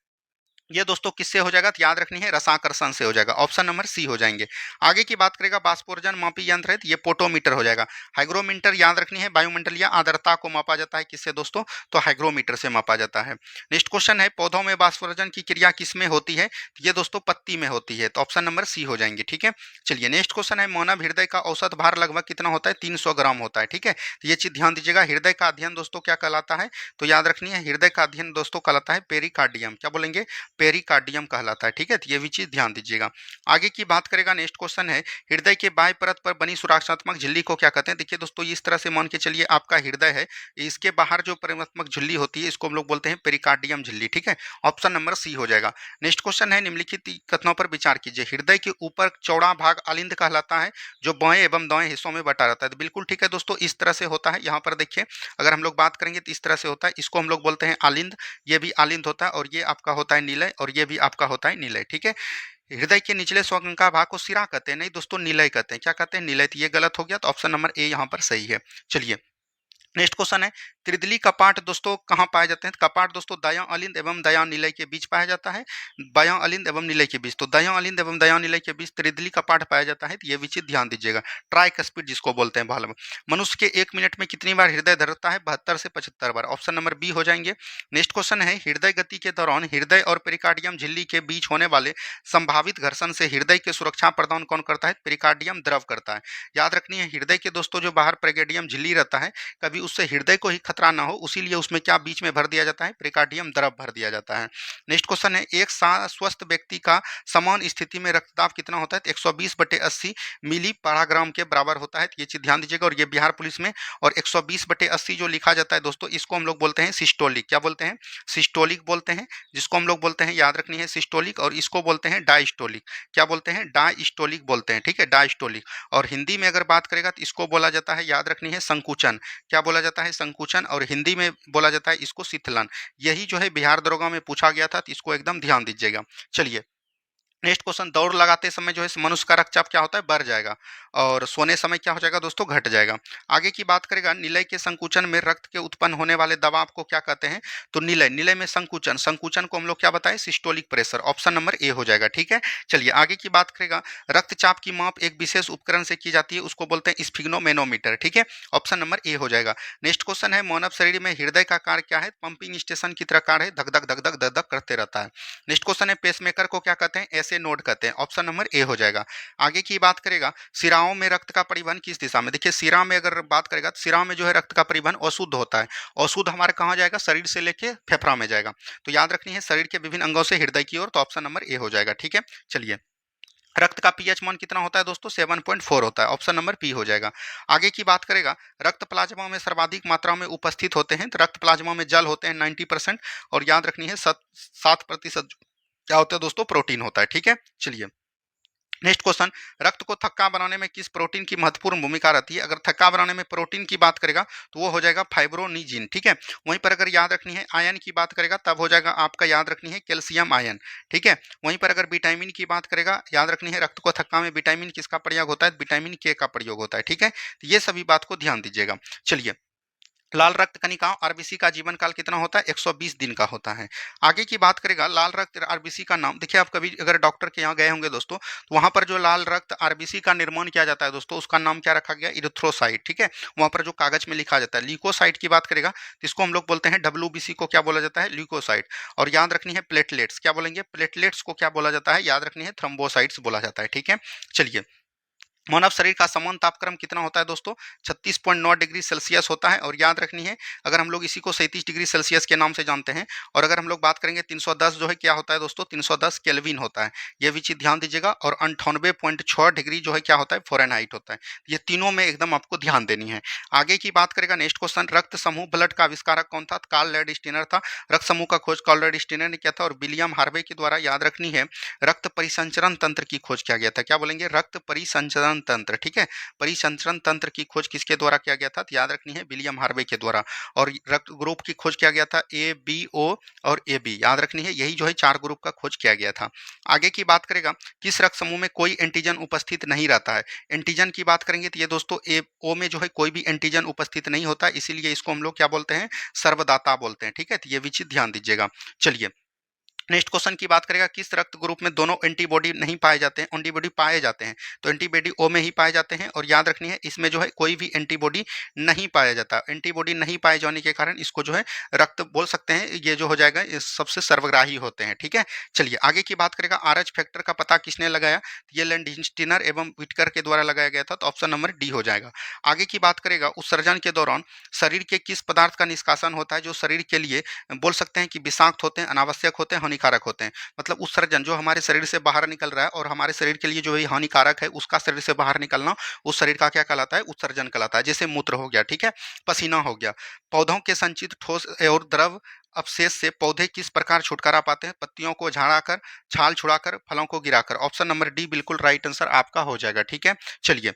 ये दोस्तों किससे हो जाएगा? तो याद रखनी है रसाकर्षण से हो जाएगा, ऑप्शन नंबर सी हो जाएंगे। आगे की बात करेगा, बाष्पोर्जन मापी यंत्र है, तो ये पोटोमीटर हो जाएगा। हाइग्रोमीटर याद रखनी है, वायुमंडलीय आर्द्रता को मापा जाता है किससे दोस्तों? तो हाइग्रोमीटर से मापा जाता है। नेक्स्ट क्वेश्चन है, पौधों में बाष्पोर्जन की क्रिया किसमें होती है? तो ये दोस्तों पत्ती में होती है, तो ऑप्शन नंबर सी हो जाएंगे, ठीक है। चलिए नेक्स्ट क्वेश्चन है, मानव हृदय का औसत भार लगभग कितना होता है? 300 ग्राम होता है, ठीक है, तो ये चीज ध्यान दीजिएगा। हृदय का अध्ययन दोस्तों क्या कहलाता है? तो याद रखनी है, हृदय का अध्ययन दोस्तों कहलाता है पेरिकार्डियम, क्या बोलेंगे? पेरिकार्डियम कहलाता है, ठीक है, तो ये भी चीज ध्यान दीजिएगा। आगे की बात करेगा, नेक्स्ट क्वेश्चन है, हृदय के बाएं परत पर बनी सुरक्षात्मक झिल्ली को क्या कहते हैं? देखिए दोस्तों, इस तरह से मान के चलिए आपका हृदय है, इसके बाहर जो परिवर्तनात्मक झिल्ली होती है इसको हम लोग बोलते हैं पेरिकार्डियम झिल्ली, ठीक है, ऑप्शन नंबर सी हो जाएगा। नेक्स्ट क्वेश्चन है, निम्नलिखित कथनों पर विचार कीजिए, हृदय के ऊपर चौड़ा भाग अलिंद कहलाता है, जो बाएं एवं दाएं हिस्सों में बटा रहता है, तो बिल्कुल ठीक है दोस्तों, इस तरह से होता है। यहाँ पर देखिए, अगर हम लोग बात करेंगे तो इस तरह से होता है, इसको हम लोग बोलते हैं आलिंद, ये भी आलिंद होता है, और ये आपका होता है निलय, और ये भी आपका होता है निलय, ठीक है। हृदय के निचले स्वंका भाग को सिरा कहते हैं, नहीं दोस्तों निलय कहते हैं, क्या कहते हैं? निलय, तो ये गलत हो गया, तो ऑप्शन नंबर ए यहाँ पर सही है। चलिए नेक्स्ट क्वेश्चन है, त्रिदली कपाट दोस्तों कहाँ पाए जाते हैं? तो कपाट दोस्तों दायां अलिंद एवं दायां निलय के बीच पाया जाता है, बायां अलिंद एवं निलय के बीच, तो दायां अलिंद एवं दायां निलय के बीच त्रिदली कपाट पाया जाता है, तो ये भी चीज ध्यान दीजिएगा। ट्राइकस्पिड जिसको बोलते हैं बाल में। मनुष्य के 1 मिनट में कितनी बार हृदय धड़कता है? 72 से 75 बार, ऑप्शन नंबर बी हो जाएंगे। नेक्स्ट क्वेश्चन है, हृदय गति के दौरान हृदय और पेरिकार्डियम झिल्ली के बीच होने वाले संभावित घर्षण से हृदय के सुरक्षा प्रदान कौन करता है? पेरिकार्डियम द्रव करता है। याद रखनी है, हृदय के दोस्तों जो बाहर पेरिकार्डियम झिल्ली रहता है, कभी उससे हृदय को ही खतरा ना हो, उसीलिए उसमें क्या बीच में भर दिया जाता है, पेरिकार्डियम द्रव भर दिया जाता है। नेक्स्ट क्वेश्चन है, एक स्वस्थ व्यक्ति का समान स्थिति में रक्तदाब कितना होता है? 120/80 मिली पैराग्राम के बराबर होता है। ये चीज ध्यान दीजिएगा। और ये बिहार पुलिस में, और 120/80 जो लिखा जाता है दोस्तों, इसको हम लोग बोलते हैं सिस्टोलिक। क्या बोलते हैं? सिस्टोलिक बोलते हैं, जिसको हम लोग बोलते हैं, याद रखनी है, सिस्टोलिक। और इसको बोलते हैं डायस्टोलिक। क्या बोलते हैं? डायस्टोलिक बोलते हैं, ठीक है, डायस्टोलिक। और हिंदी में अगर बात करेगा तो इसको बोला जाता है, याद रखनी है, संकुचन। क्या बोला जाता है? संकुचन। और हिंदी में बोला जाता है इसको शीतलन। यही जो है बिहार दरोगा में पूछा गया था, तो इसको एकदम ध्यान दीजिएगा। चलिए, नेक्स्ट क्वेश्चन, दौड़ लगाते समय जो है मनुष्य का रक्तचाप क्या होता है? बढ़ जाएगा। और सोने समय क्या हो जाएगा दोस्तों? घट जाएगा। आगे की बात करेगा, निलय के संकुचन में रक्त के उत्पन्न होने वाले दबाव को क्या कहते हैं? तो निलय, निलय में संकुचन, संकुचन को हम लोग क्या बताएं? Systolic pressure. Option number A हो जाएगा, ठीक है। चलिए आगे की बात करेगा, रक्तचाप की माप एक विशेष उपकरण से की जाती है, उसको बोलते हैं स्फिग्नोमेनोमीटर, ठीक है। ऑप्शन नंबर ए हो जाएगा। नेक्स्ट क्वेश्चन है, मानव शरीर में हृदय का कार्य क्या है? पंपिंग स्टेशन की तरह कार्य है, धक धक धक धक धक धक करते रहता है। नेक्स्ट क्वेश्चन है, पेसमेकर को क्या कहते हैं? ऐसे नोड कहते हैं। ऑप्शन नंबर ए हो जाएगा। आगे की बात करेगा, सिराओं में रक्त का परिवहन किस दिशा में? देखिए, सिरा में अगर बात करेगा तो सिरा में जो है रक्त का परिवहन अशुद्ध होता है। अशुद्ध हमारे कहाँ जाएगा? शरीर से लेके फेफड़ा में जाएगा। तो याद रखनी है, शरीर के विभिन्न अंगों से हृदय की ओर। तो ऑप्शन नंबर ए हो जाएगा, ठीक है। चलिए, रक्त का पीएच मान कितना होता है दोस्तों? 7.4 होता है। ऑप्शन नंबर पी हो जाएगा। आगे की बात करेगा, रक्त प्लाज्मा में सर्वाधिक मात्रा में उपस्थित होते हैं, तो रक्त प्लाज्मा में जल होते हैं 90%। और याद रखनी है 7% क्या होता है दोस्तों? प्रोटीन होता है, ठीक है। चलिए, नेक्स्ट क्वेश्चन, रक्त को थक्का बनाने में किस प्रोटीन की महत्वपूर्ण भूमिका रहती है? अगर थक्का बनाने में प्रोटीन की बात करेगा तो वो हो जाएगा फाइब्रोनिजिन, ठीक है। वहीं पर अगर याद रखनी है आयन की बात करेगा, तब हो जाएगा आपका, याद रखनी है, कैल्शियम आयन, ठीक है। वहीं पर अगर विटामिन की बात करेगा, याद रखनी है, रक्त को थक्का में विटामिन किसका प्रयोग होता है? विटामिन के का प्रयोग होता है, ठीक है। तो ये सभी बात को ध्यान दीजिएगा। चलिए, लाल रक्त कणिकाओं आरबीसी का जीवन काल कितना होता है? 120 दिन का होता है। आगे की बात करेगा, लाल रक्त आरबीसी का नाम, देखिए आप कभी अगर डॉक्टर के यहाँ गए होंगे दोस्तों, तो वहां पर जो लाल रक्त आरबीसी का निर्माण किया जाता है दोस्तों, उसका नाम क्या रखा गया? इरिथ्रोसाइट, ठीक है। वहां पर जो कागज में लिखा जाता है। ल्यूकोसाइट की बात करेगा तो इसको हम लोग बोलते हैं, डब्ल्यूबीसी को क्या बोला जाता है? ल्यूकोसाइट। और याद रखनी है, प्लेटलेट्स, क्या बोलेंगे? प्लेटलेट्स को क्या बोला जाता है? याद रखनी है, थ्रोम्बोसाइट्स बोला जाता है, ठीक है। चलिए, मानव शरीर का समान तापक्रम कितना होता है दोस्तों? 36.9 डिग्री सेल्सियस होता है। और याद रखनी है, अगर हम लोग इसी को 37 डिग्री सेल्सियस के नाम से जानते हैं। और अगर हम लोग बात करेंगे 310 जो है क्या होता है दोस्तों? 310 केल्विन होता है। ये भी चीज ध्यान दीजिएगा। और 98.6 डिग्री जो है क्या होता है? फ़ारेनहाइट होता है। ये तीनों में एकदम आपको ध्यान देनी है। आगे की बात करेगा, नेक्स्ट क्वेश्चन, रक्त समूह ब्लड का आविष्कारक कौन था? कार्ल लैंडस्टीनर था। रक्त समूह का खोज कार्ल लैंडस्टीनर ने किया था। और विलियम हार्वे के द्वारा, याद रखनी है, रक्त परिसंचरण तंत्र की खोज किया गया था। क्या बोलेंगे? रक्त परिसंचरण तंत्र, ठीक है। परिसंचरण तंत्र की खोज किसके द्वारा किया गया था? तो याद रखनी है, विलियम हार्वे के द्वारा। और रक्त ग्रुप की खोज किया गया था, ए, बी, ओ और ए बी, याद रखनी है, यही जो है 4 ग्रुप का खोज किया गया था। आगे की बात करेगा, किस रक्त समूह में कोई एंटीजन उपस्थित नहीं रहता है? एंटीजन की बात करेंगे तो ये दोस्तों ए, ओ में जो है कोई भी एंटीजन उपस्थित नहीं होता, इसीलिए इसको हम लोग क्या बोलते हैं? सर्वदाता बोलते हैं, ठीक है। तो ये भी चीज ध्यान दीजिएगा। चलिए, नेक्स्ट क्वेश्चन की बात करेगा, किस रक्त ग्रुप में दोनों एंटीबॉडी नहीं पाए जाते हैं? एंटीबॉडी पाए जाते हैं, तो एंटीबॉडी ओ में ही पाए जाते हैं। और याद रखनी है, इसमें जो है कोई भी एंटीबॉडी नहीं पाया जाता। एंटीबॉडी नहीं पाए जाने के कारण इसको जो है रक्त बोल सकते हैं, ये जो हो जाएगा ये सबसे सर्वग्राही होते हैं, ठीक है। चलिए, आगे की बात करेगा, आरएच फैक्टर का पता किसने लगाया? ये लैंडस्टीनर एवं विटकर के द्वारा लगाया गया था। तो ऑप्शन नंबर डी हो जाएगा। आगे की बात करेगा, उत्सर्जन के दौरान शरीर के किस पदार्थ का निष्कासन होता है जो शरीर के लिए बोल सकते हैं कि विषाक्त होते हैं, अनावश्यक होते हैं, हानिकारक होते हैं? मतलब उत्सर्जन जो हमारे शरीर से बाहर निकल रहा है और हमारे शरीर के लिए जो है हानिकारक है, उसका शरीर से बाहर निकलना, उस शरीर का क्या कहलाता है? उत्सर्जन कहलाता है। जैसे मूत्र हो गया, ठीक है, पसीना हो गया। पौधों के संचित ठोस और द्रव अवशेष से पौधे किस प्रकार छुटकारा पाते हैं? पत्तियों को झाड़ाकर, छाल छुड़ाकर, फलों को गिराकर। ऑप्शन नंबर डी बिल्कुल राइट आंसर आपका हो जाएगा, ठीक है। चलिए,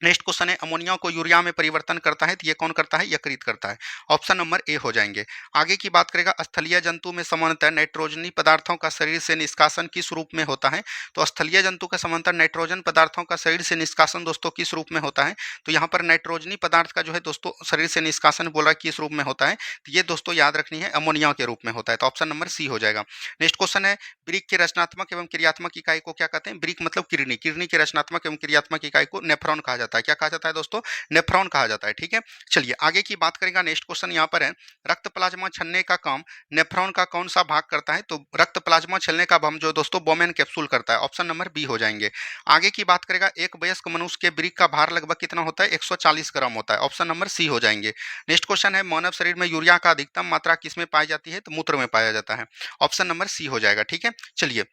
नेक्स्ट क्वेश्चन है, अमोनिया को यूरिया में परिवर्तन करता है, तो ये कौन करता है? यकृत करता है। ऑप्शन नंबर ए हो जाएंगे। आगे की बात करेगा, स्थलीय जंतु में सामान्यतः नाइट्रोजनी पदार्थों का शरीर से निष्कासन किस रूप में होता है? तो स्थलीय जंतु का समांतर नाइट्रोजन पदार्थों का शरीर से निष्कासन दोस्तों किस रूप में होता है? तो यहाँ पर नाइट्रोजनी पदार्थ का जो है दोस्तों शरीर से निष्कासन बोल रहा है, किस रूप में होता है? तो ये दोस्तों याद रखनी है, अमोनिया के रूप में होता है। तो ऑप्शन नंबर सी हो जाएगा। नेक्स्ट क्वेश्चन है, ब्रिक के रचनात्मक एवं क्रियात्मक इकाई को क्या कहते हैं? ब्रिक मतलब किडनी, किडनी के रचनात्मक एवं क्रियात्मक इकाई को नेफ्रॉन कहा जाता है। जाता है। क्या कहा जाता है दोस्तों? नेफ्रॉन कहा जाता है। ठीक है, चलिए आगे की बात करेंगे। नेक्स्ट क्वेश्चन यहाँ पर है, रक्त प्लाज्मा छलने का काम नेफ्रॉन का कौन सा भाग करता है? तो रक्त प्लाज्मा छलने का हम जो दोस्तों बोमेन कैप्सूल करता है। ऑप्शन नंबर बी हो जाएंगे। आगे की बात करेगा, एक वयस्क मनुष्य के ब्रिक का भार लगभग कितना होता है? 140 ग्राम होता है। ऑप्शन नंबर सी हो जाएंगे। नेक्स्ट क्वेश्चन है, मानव शरीर में यूरिया का अधिकतम मात्रा किस में पाई जाती है? तो मूत्र में पाया जाता है। ऑप्शन नंबर सी हो जाएगा। ठीक है, चलिए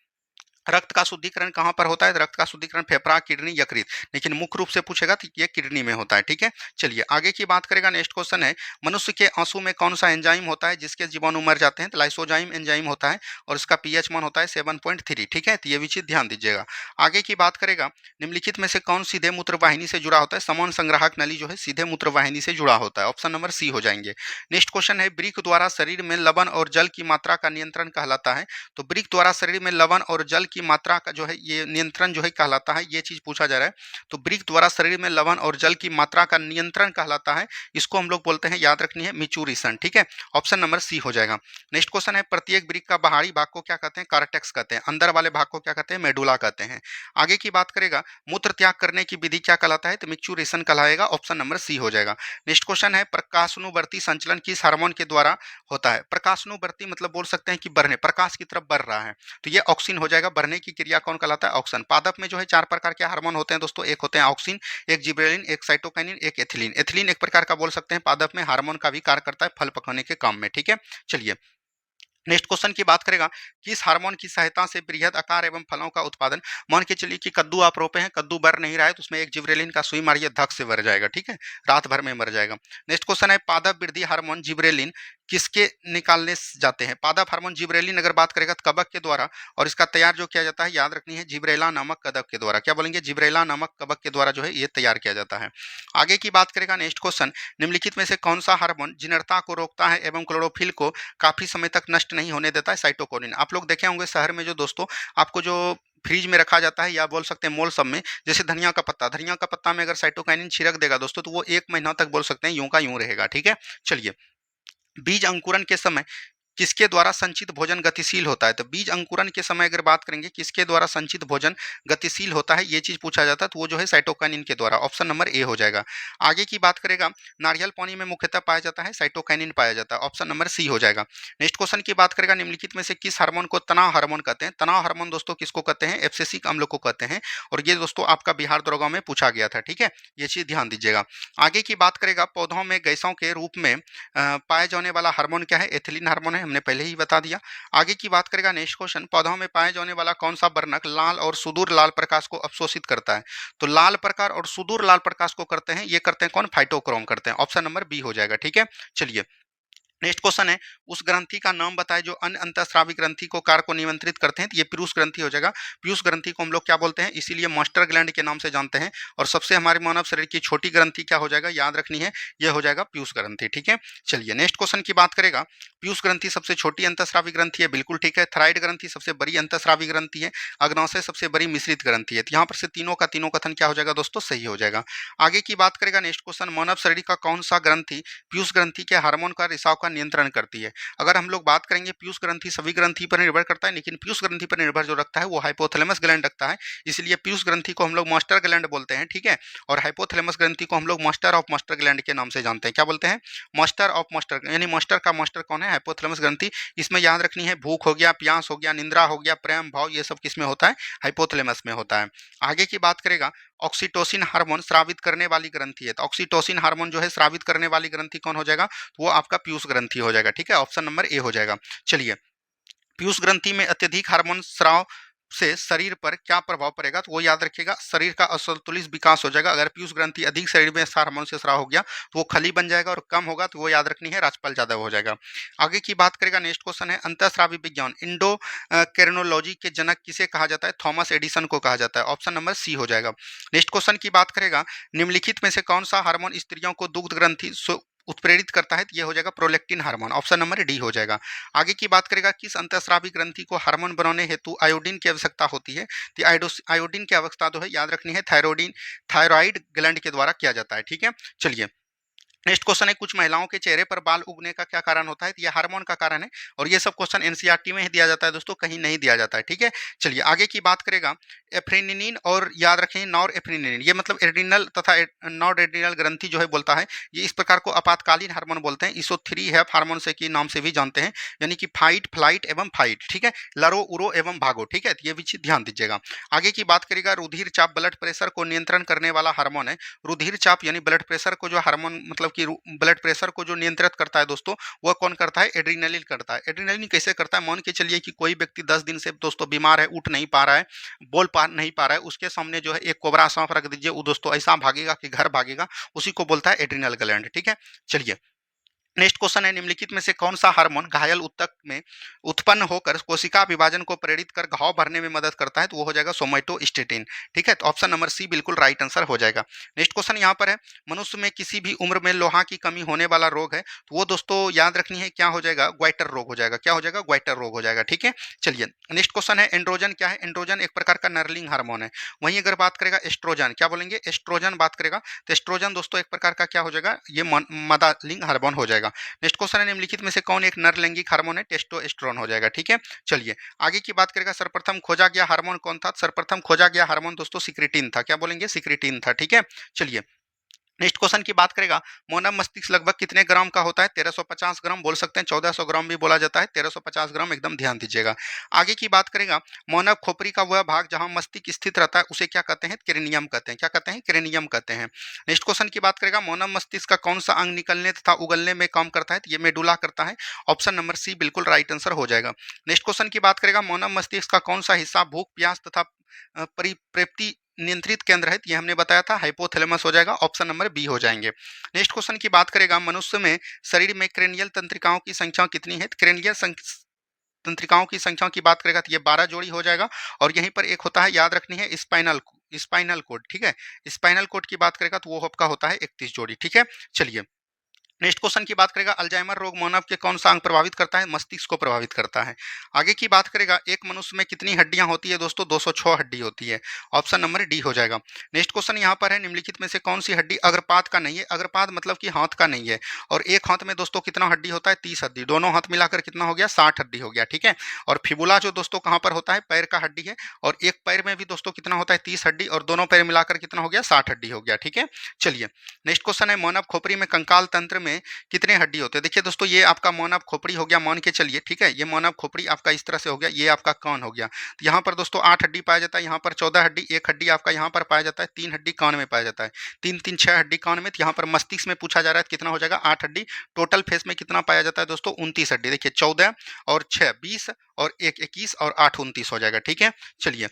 रक्त का शुद्धिकरण कहाँ पर होता है? रक्त का शुद्धिकरण फेफड़ा, किडनी, यकृत, लेकिन मुख्य रूप से पूछेगा तो ये किडनी में होता है। ठीक है, चलिए आगे की बात करेगा। नेक्स्ट क्वेश्चन है, मनुष्य के आंसू में कौन सा एंजाइम होता है जिसके जीवाणु मर जाते हैं? तो लाइसोजाइम एंजाइम होता है और इसका पीएच मान होता है 7.3। ठीक है, तो ये भी चीज ध्यान दीजिएगा। आगे की बात करेगा, निम्नलिखित में से कौन सीधे मूत्र वाहिनी से जुड़ा होता है? समान संग्राहक नली जो है सीधे मूत्र वाहिनी से जुड़ा होता है। ऑप्शन नंबर सी हो जाएंगे। नेक्स्ट क्वेश्चन है, ब्रिक द्वारा शरीर में लवण और जल की मात्रा का नियंत्रण कहलाता है। तो ब्रिक द्वारा शरीर में लवण और जल की मात्रा का जो है ये नियंत्रण जो है कहलाता है, ये चीज पूछा जा रहा है। तो ब्रिक द्वारा शरीर में लवण और जल की मात्रा का नियंत्रण कहलाता है, इसको हम लोग बोलते हैं, याद रखनी है, मिचूरिशन। ठीक है, ऑप्शन नंबर सी हो जाएगा। नेक्स्ट क्वेश्चन है, प्रत्येक ब्रिक का बाहरी भाग को क्या कहते हैं? कार्टेक्स कहते हैं। अंदर वाले भाग को क्या कहते हैं? मेडुला कहते हैं। आगे की बात करेगा, मूत्र त्याग करने की विधि क्या कहलाता है? तो मिक्चुरेशन कहलाएगा। ऑप्शन नंबर सी हो जाएगा। नेक्स्ट क्वेश्चन है, प्रकाशानुवर्ती संचलन किस हार्मोन के द्वारा होता है? प्रकाशानुवर्ती मतलब बोल सकते हैं कि बढ़ने, प्रकाश की तरफ बढ़ रहा है, तो ये ऑक्सीन हो जाएगा। बढ़ने की क्रिया कौन कहलाता है? ऑक्सीन। पादप में जो है 4 प्रकार के हार्मोन होते हैं दोस्तों, एक होते हैं ऑक्सीन, एक जिबरेलिन, एक साइटोकाइनिन, एक एथिलीन। एथिलीन एक प्रकार का बोल सकते हैं पादप में हार्मोन का भी कार्य करता है फल पकाने के काम में। ठीक है, चलिए नेक्स्ट क्वेश्चन की बात करेगा, किस हार्मोन की सहायता से बृहद आकार एवं फलों का उत्पादन? मान के चलिए कि कद्दू आप रोपे हैं, कद्दू बढ़ नहीं रहा है, तो उसमें एक जिब्रेलिन का सुई मारिए, धक से बढ़ जाएगा। ठीक है, रात भर में मर जाएगा। नेक्स्ट क्वेश्चन है, पादप वृद्धि हार्मोन जिब्रेलिन किसके निकालने जाते हैं? पादप हार्मोन जिब्रेलिन अगर बात करेगा तो कवक के द्वारा, और इसका तैयार जो किया जाता है, याद रखनी है, जिब्रेला नामक कवक के द्वारा। क्या बोलेंगे? जिब्रेला नामक कवक के द्वारा जो है ये तैयार किया जाता है। आगे की बात करेगा। नेक्स्ट क्वेश्चन, निम्नलिखित में से कौन सा हार्मोन जिनरता को रोकता है एवं क्लोरोफिल को काफी समय तक नष्ट नहीं होने देता है? साइटोकिनिन। आप लोग देखे होंगे शहर में जो दोस्तों आपको जो फ्रिज में रखा जाता है, या बोल सकते हैं मोल सब में, जैसे धनिया का पत्ता में अगर साइटोकाइनिन छिड़क देगा दोस्तों, तो वो 1 महीना तक बोल सकते हैं यूं का यूं रहेगा। ठीक है, चलिए बीज अंकुरण के समय किसके द्वारा संचित भोजन गतिशील होता है? तो बीज अंकुरण के समय अगर बात करेंगे, किसके द्वारा संचित भोजन गतिशील होता है, ये चीज पूछा जाता है, तो वो जो है साइटोकाइनिन के द्वारा। ऑप्शन नंबर ए हो जाएगा। आगे की बात करेगा, नारियल पानी में मुख्यतः पाया जाता है, साइटोकाइनिन पाया जाता है। ऑप्शन नंबर सी हो जाएगा। नेक्स्ट क्वेश्चन की बात करेगा, निम्नलिखित में से किस हार्मोन को तनाव हार्मोन कहते हैं? तनाव हार्मोन दोस्तों किसको कहते हैं? एब्सिसिक अम्ल को कहते हैं, और ये दोस्तों आपका बिहार दरोगा में पूछा गया था। ठीक है, ये चीज ध्यान दीजिएगा। आगे की बात करेगा, पौधों में गैसों के रूप में पाए जाने वाला हार्मोन क्या है? एथिलीन हार्मोन है, हमने पहले ही बता दिया। आगे की बात करेगा। नेक्स्ट क्वेश्चन, पौधों में पाए जाने वाला कौन सा वर्णक लाल और सुदूर लाल प्रकाश को अवशोषित करता है? तो लाल प्रकाश और सुदूर लाल प्रकाश को करते हैं, ये करते हैं कौन? फाइटोक्रोम करते हैं। ऑप्शन नंबर बी हो जाएगा। ठीक है, चलिए नेक्स्ट क्वेश्चन है, उस ग्रंथि का नाम बताए जो अन्य अंतःस्रावी ग्रंथि को कार्य को नियंत्रित करते हैं। तो ये पीयूष ग्रंथि हो जाएगा। पीयूष ग्रंथि को हम लोग क्या बोलते हैं? इसीलिए मास्टर ग्लैंड के नाम से जानते हैं। और सबसे हमारे मानव शरीर की छोटी ग्रंथि क्या हो जाएगा? याद रखनी है, यह हो जाएगा पीयूष ग्रंथि। ठीक है, चलिए नेक्स्ट क्वेश्चन की बात करेगा। पीयूष ग्रंथि सबसे छोटी अंतःस्रावी ग्रंथि है, बिल्कुल ठीक है। थायराइड ग्रंथि सबसे बड़ी अंतःस्रावी ग्रंथि है। अग्नाशय सबसे बड़ी मिश्रित ग्रंथि है। तो यहाँ पर से तीनों का तीनों कथन क्या हो जाएगा दोस्तों? सही हो जाएगा। आगे की बात करेगा। नेक्स्ट क्वेश्चन, मानव शरीर का कौन सा ग्रंथि पीयूष ग्रंथि के हार्मोन का रिसाव का नियंत्रण करती है? अगर हम लोग बात करेंगे, पीयूष ग्रंथि सभी ग्रंथि पर निर्भर करता है, लेकिन पीयूष ग्रंथि पर निर्भर जो रखता है वो हाइपोथैलेमस ग्लैंड रखता है, इसलिए पीयूष ग्रंथि को हम लोग मास्टर ग्लैंड बोलते हैं। ठीक है, और हाइपोथैलेमस ग्रंथि को हम लोग मास्टर ऑफ मास्टर ग्लैंड के नाम से जानते हैं। क्या बोलते हैं? मास्टर ऑफ मास्टर, यानी मास्टर का मास्टर कौन है? हाइपोथैलेमस ग्रंथि। इसमें याद रखनी है, भूख हो गया, प्यास हो गया, निंद्रा हो गया, प्रेम भाव, ये सब किसमें होता है? हाइपोथैलेमस में होता है। आगे की बात करेगा, ऑक्सीटोसिन हार्मोन स्रावित करने वाली ग्रंथि है। तो ऑक्सीटोसिन हार्मोन जो है स्रावित करने वाली ग्रंथि कौन हो जाएगा? तो वो आपका पीयूष ग्रंथि हो जाएगा। ठीक है, ऑप्शन नंबर ए हो जाएगा। चलिए, पीयूष ग्रंथि में अत्यधिक हार्मोन स्राव से शरीर पर क्या प्रभाव पड़ेगा? तो वो याद रखिएगा, शरीर का असंतुलित विकास हो जाएगा। अगर पीयूष ग्रंथि अधिक शरीर में हार्मोन से स्राव हो गया तो वो खली बन जाएगा, और कम होगा तो वो याद रखनी है, राजपल ज्यादा हो जाएगा। आगे की बात करेगा। नेक्स्ट क्वेश्चन है, अंतःस्रावी विज्ञान इंडो कैरोनोलॉजी के जनक किसे कहा जाता है? थॉमस एडिसन को कहा जाता है। ऑप्शन नंबर सी हो जाएगा। नेक्स्ट क्वेश्चन की बात करेगा, निम्नलिखित में से कौन सा हार्मोन स्त्रियों को दुग्ध ग्रंथि उत्प्रेरित करता है? तो ये हो जाएगा prolactin hormone. Option number D हो जाएगा। आगे की बात करेगा, किस अंतःस्रावी ग्रंथि को हार्मोन बनाने हेतु आयोडीन की आवश्यकता होती है? तो आयोडीन की आवश्यकता जो है याद रखनी है, थायराइड ग्लैंड के द्वारा किया जाता है। ठीक है, चलिए नेक्स्ट क्वेश्चन है, कुछ महिलाओं के चेहरे पर बाल उगने का क्या कारण होता है? तो ये हार्मोन का कारण है, और ये सब क्वेश्चन एनसीईआरटी में ही दिया जाता है दोस्तों, कहीं नहीं दिया जाता है, ठीक है। चलिए आगे की बात करेगा, एफ्रेनिन, और याद रखें नॉर एफ्रेनिन, ये मतलब एड्रिनल तथा नॉर एड्रिनल ग्रंथि जो है बोलता है, ये इस प्रकार को आपातकालीन हार्मोन बोलते हैं। इसो थ्री है हार्मोन से की नाम से भी जानते हैं, यानी कि फाइट, फ्लाइट एवं फाइट, ठीक है, लड़ो उड़ो एवं भागो, ठीक है, तो ये भी चीज ध्यान दीजिएगा। आगे की बात करेगा, रुधिर चाप ब्लड प्रेशर को नियंत्रण करने वाला हार्मोन है। रुधिर चाप यानी ब्लड प्रेशर को जो हार्मोन मतलब कि ब्लड प्रेशर को जो नियंत्रित करता है दोस्तों, वह कौन करता है? एड्रीनलिन करता है। एड्रीनलिन कैसे करता है? मान के चलिए कि कोई व्यक्ति 10 दिन से दोस्तों बीमार है, उठ नहीं पा रहा है, बोल पा नहीं पा रहा है, उसके सामने जो है एक कोबरा सांप रख दीजिए, वो दोस्तों ऐसा भागेगा कि घर भागेगा, उसी को बोलता है एड्रीनल ग्लैंड, ठीक है। चलिए नेक्स्ट क्वेश्चन है, निम्नलिखित में से कौन सा हार्मोन घायल ऊतक में उत्पन्न होकर कोशिका विभाजन को प्रेरित कर घाव भरने में मदद करता है? तो वो हो जाएगा सोमैटोस्टेटिन, ठीक है। तो ऑप्शन नंबर सी बिल्कुल राइट आंसर हो जाएगा। नेक्स्ट क्वेश्चन यहाँ पर है, मनुष्य में किसी भी उम्र में लोहा की कमी होने वाला रोग है, तो वो दोस्तों याद रखनी है, क्या हो जाएगा? ग्वाइटर रोग हो जाएगा। क्या हो जाएगा? ग्वाइटर रोग हो जाएगा, ठीक है। चलिए नेक्स्ट क्वेश्चन है, एंड्रोजन क्या है? एंड्रोजन एक प्रकार का नरलिंग हार्मोन है। वहीं अगर बात करेगा एस्ट्रोजन, क्या बोलेंगे? एस्ट्रोजन बात करेगा, तो एस्ट्रोजन दोस्तों एक प्रकार का क्या हो जाएगा? ये मादालिंग हार्मोन हो जाएगा। नेक्स्ट क्वेश्चन है, निम्नलिखित में से कौन एक नर लैंगिक हार्मोन है? टेस्टोस्टेरोन हो जाएगा, ठीक है। चलिए आगे की बात करेगा, सर्वप्रथम खोजा गया हार्मोन कौन था? सर्वप्रथम खोजा गया हार्मोन दोस्तों सिक्रेटिन था। क्या बोलेंगे? सिक्रेटिन था, ठीक है। चलिए नेक्स्ट क्वेश्चन की बात करेगा, मानव मस्तिष्क लगभग कितने ग्राम का होता है? 1350 ग्राम बोल सकते हैं, 1400 ग्राम भी बोला जाता है, 1350 ग्राम एकदम ध्यान दीजिएगा। आगे की बात करेगा, मानव खोपड़ी का वह भाग जहां मस्तिष्क स्थित रहता है उसे क्या कहते हैं? क्रेनियम कहते हैं। क्या कहते हैं? क्रेनियम कहते हैं। नेक्स्ट क्वेश्चन की बात करेगा, मानव मस्तिष्क का कौन सा अंग निकलने तथा उगलने में काम करता है? तो ये मेडुला करता है। ऑप्शन नंबर सी बिल्कुल राइट आंसर हो जाएगा। नेक्स्ट क्वेश्चन की बात करेगा, मानव मस्तिष्क का कौन सा हिस्सा भूख, प्यास तथा परिप्रेप्ति नियंत्रित केंद्र है? ये हमने बताया था, हाइपोथैलेमस हो जाएगा। ऑप्शन नंबर बी हो जाएंगे। नेक्स्ट क्वेश्चन की बात करेगा, मनुष्य में शरीर में क्रेनियल तंत्रिकाओं की संख्या कितनी है? क्रेनियल तंत्रिकाओं की संख्या की बात करेगा तो ये 12 जोड़ी हो जाएगा। और यहीं पर एक होता है, याद रखनी है, स्पाइनल कोड, ठीक है। स्पाइनल कोड की बात करेगा तो वो आपका होता है 31 जोड़ी, ठीक है। चलिए नेक्स्ट क्वेश्चन की बात करेगा, अल्जाइमर रोग मानव के कौन सा अंग प्रभावित करता है? मस्तिष्क को प्रभावित करता है। आगे की बात करेगा, एक मनुष्य में कितनी हड्डियां होती है दोस्तों? 206 हड्डी होती है। ऑप्शन नंबर डी हो जाएगा। नेक्स्ट क्वेश्चन यहाँ पर है, निम्नलिखित में से कौन सी हड्डी अग्रपाद का नहीं है? अग्रपाद मतलब कि हाथ का नहीं है। और एक हाथ में दोस्तों कितना हड्डी होता है? 30 हड्डी। दोनों हाथ मिलाकर कितना हो गया? 60 हड्डी हो गया, ठीक है। और फिबुला जो दोस्तों कहाँ पर होता है? पैर का हड्डी है। और एक पैर में भी दोस्तों कितना होता है? 30 हड्डी। और दोनों पैर मिलाकर कितना हो गया? 60 हड्डी हो गया, ठीक है। चलिए नेक्स्ट क्वेश्चन है, मानव खोपड़ी में कंकाल तंत्र में कितने हड्डी होते हैं? देखिए दोस्तों, ये आपका मानव खोपड़ी हो गया, मान के चलिए, ठीक है। ये मानव खोपड़ी आपका इस तरह से हो गया, ये आपका कान हो गया। तो यहाँ पर दोस्तों 8 हड्डी पाया जाता है, यहाँ पर 14 हड्डी, एक हड्डी आपका यहाँ पर पाया जाता है, 3 हड्डी कान में पाया जाता है, 3 3 6 हड्डी कान में। तो यहाँ पर मस्तिष्क में पूछा जा रहा है कितना हो जाएगा? 8 हड्डी। टोटल फेस में कितना पाया जाता है दोस्तों? 29 हड्डी। देखिए 14 और 6 20 और 1 21 और 8 29 हो जाएगा, ठीक है। चलिए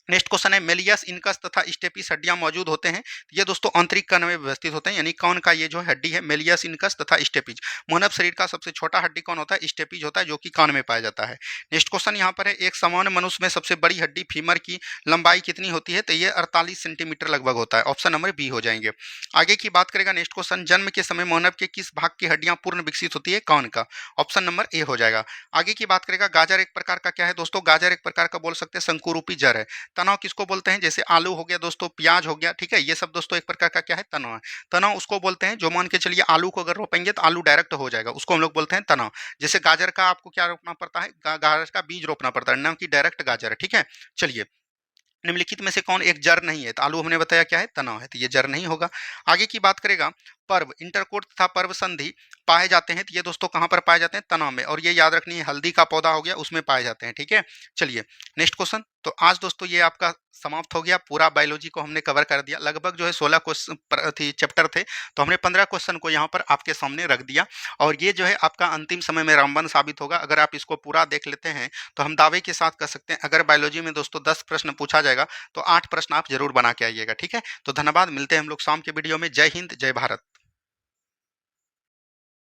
नेक्स्ट क्वेश्चन है, मेलियस इनकस तथा स्टेपिस हड्डियां मौजूद होते हैं। ये दोस्तों आंतरिक कण में व्यवस्थित होते हैं, यानी कौन का ये जो हड्डी है? मेलियस इनकस तथा स्टेपिज। मानव शरीर का सबसे छोटा हड्डी कौन होता है? स्टेपिज होता है, जो कि कान में पाया जाता है। नेक्स्ट क्वेश्चन यहाँ पर है, एक सामान्य मनुष्य में सबसे बड़ी हड्डी फीमर की लंबाई कितनी होती है? तो ये 48 सेंटीमीटर लगभग होता है। ऑप्शन नंबर बी हो जाएंगे। आगे की बात करेगा नेक्स्ट क्वेश्चन, जन्म के समय मानव के किस भाग की हड्डियां पूर्ण विकसित होती है? कान का। ऑप्शन नंबर ए हो जाएगा। आगे की बात करेगा, गाजर एक प्रकार का क्या है दोस्तों? गाजर एक प्रकार का बोल सकते हैं शंकुरूपी जड़ है। तनाव किसको बोलते हैं? जैसे आलू हो गया दोस्तों, प्याज हो गया, ठीक है, ये सब दोस्तों एक प्रकार का क्या है? तनाव है। तनाव उसको बोलते हैं जो मान के चलिए आलू को अगर रोपेंगे तो आलू डायरेक्ट हो जाएगा, उसको हम लोग बोलते हैं तनाव। जैसे गाजर का आपको क्या रोपना पड़ता है? गाजर का बीज रोपना पड़ता है, ना कि डायरेक्ट गाजर है, ठीक है। चलिए निम्नलिखित में से कौन एक जड़ नहीं है? तो आलू हमने बताया क्या है? तनाव है, तो ये जड़ नहीं होगा। आगे की बात करेगा, पर्व इंटरकोट तथा पर्व संधि पाए जाते हैं, तो ये दोस्तों कहाँ पर पाए जाते हैं? तनाव में। और ये याद रखनी है, हल्दी का पौधा हो गया, उसमें पाए जाते हैं, ठीक है। चलिए नेक्स्ट क्वेश्चन। तो आज दोस्तों ये आपका समाप्त हो गया, पूरा बायोलॉजी को हमने कवर कर दिया। लगभग जो है 16 क्वेश्चन थी चैप्टर थे, तो हमने 15 क्वेश्चन को यहाँ पर आपके सामने रख दिया। और ये जो है आपका अंतिम समय में रामबाण साबित होगा। अगर आप इसको पूरा देख लेते हैं तो हम दावे के साथ कह सकते हैं, अगर बायोलॉजी में दोस्तों 10 प्रश्न पूछा जाएगा तो 8 प्रश्न आप जरूर बना के आइएगा, ठीक है। तो धन्यवाद, मिलते हैं हम लोग शाम के वीडियो में। जय हिंद, जय भारत।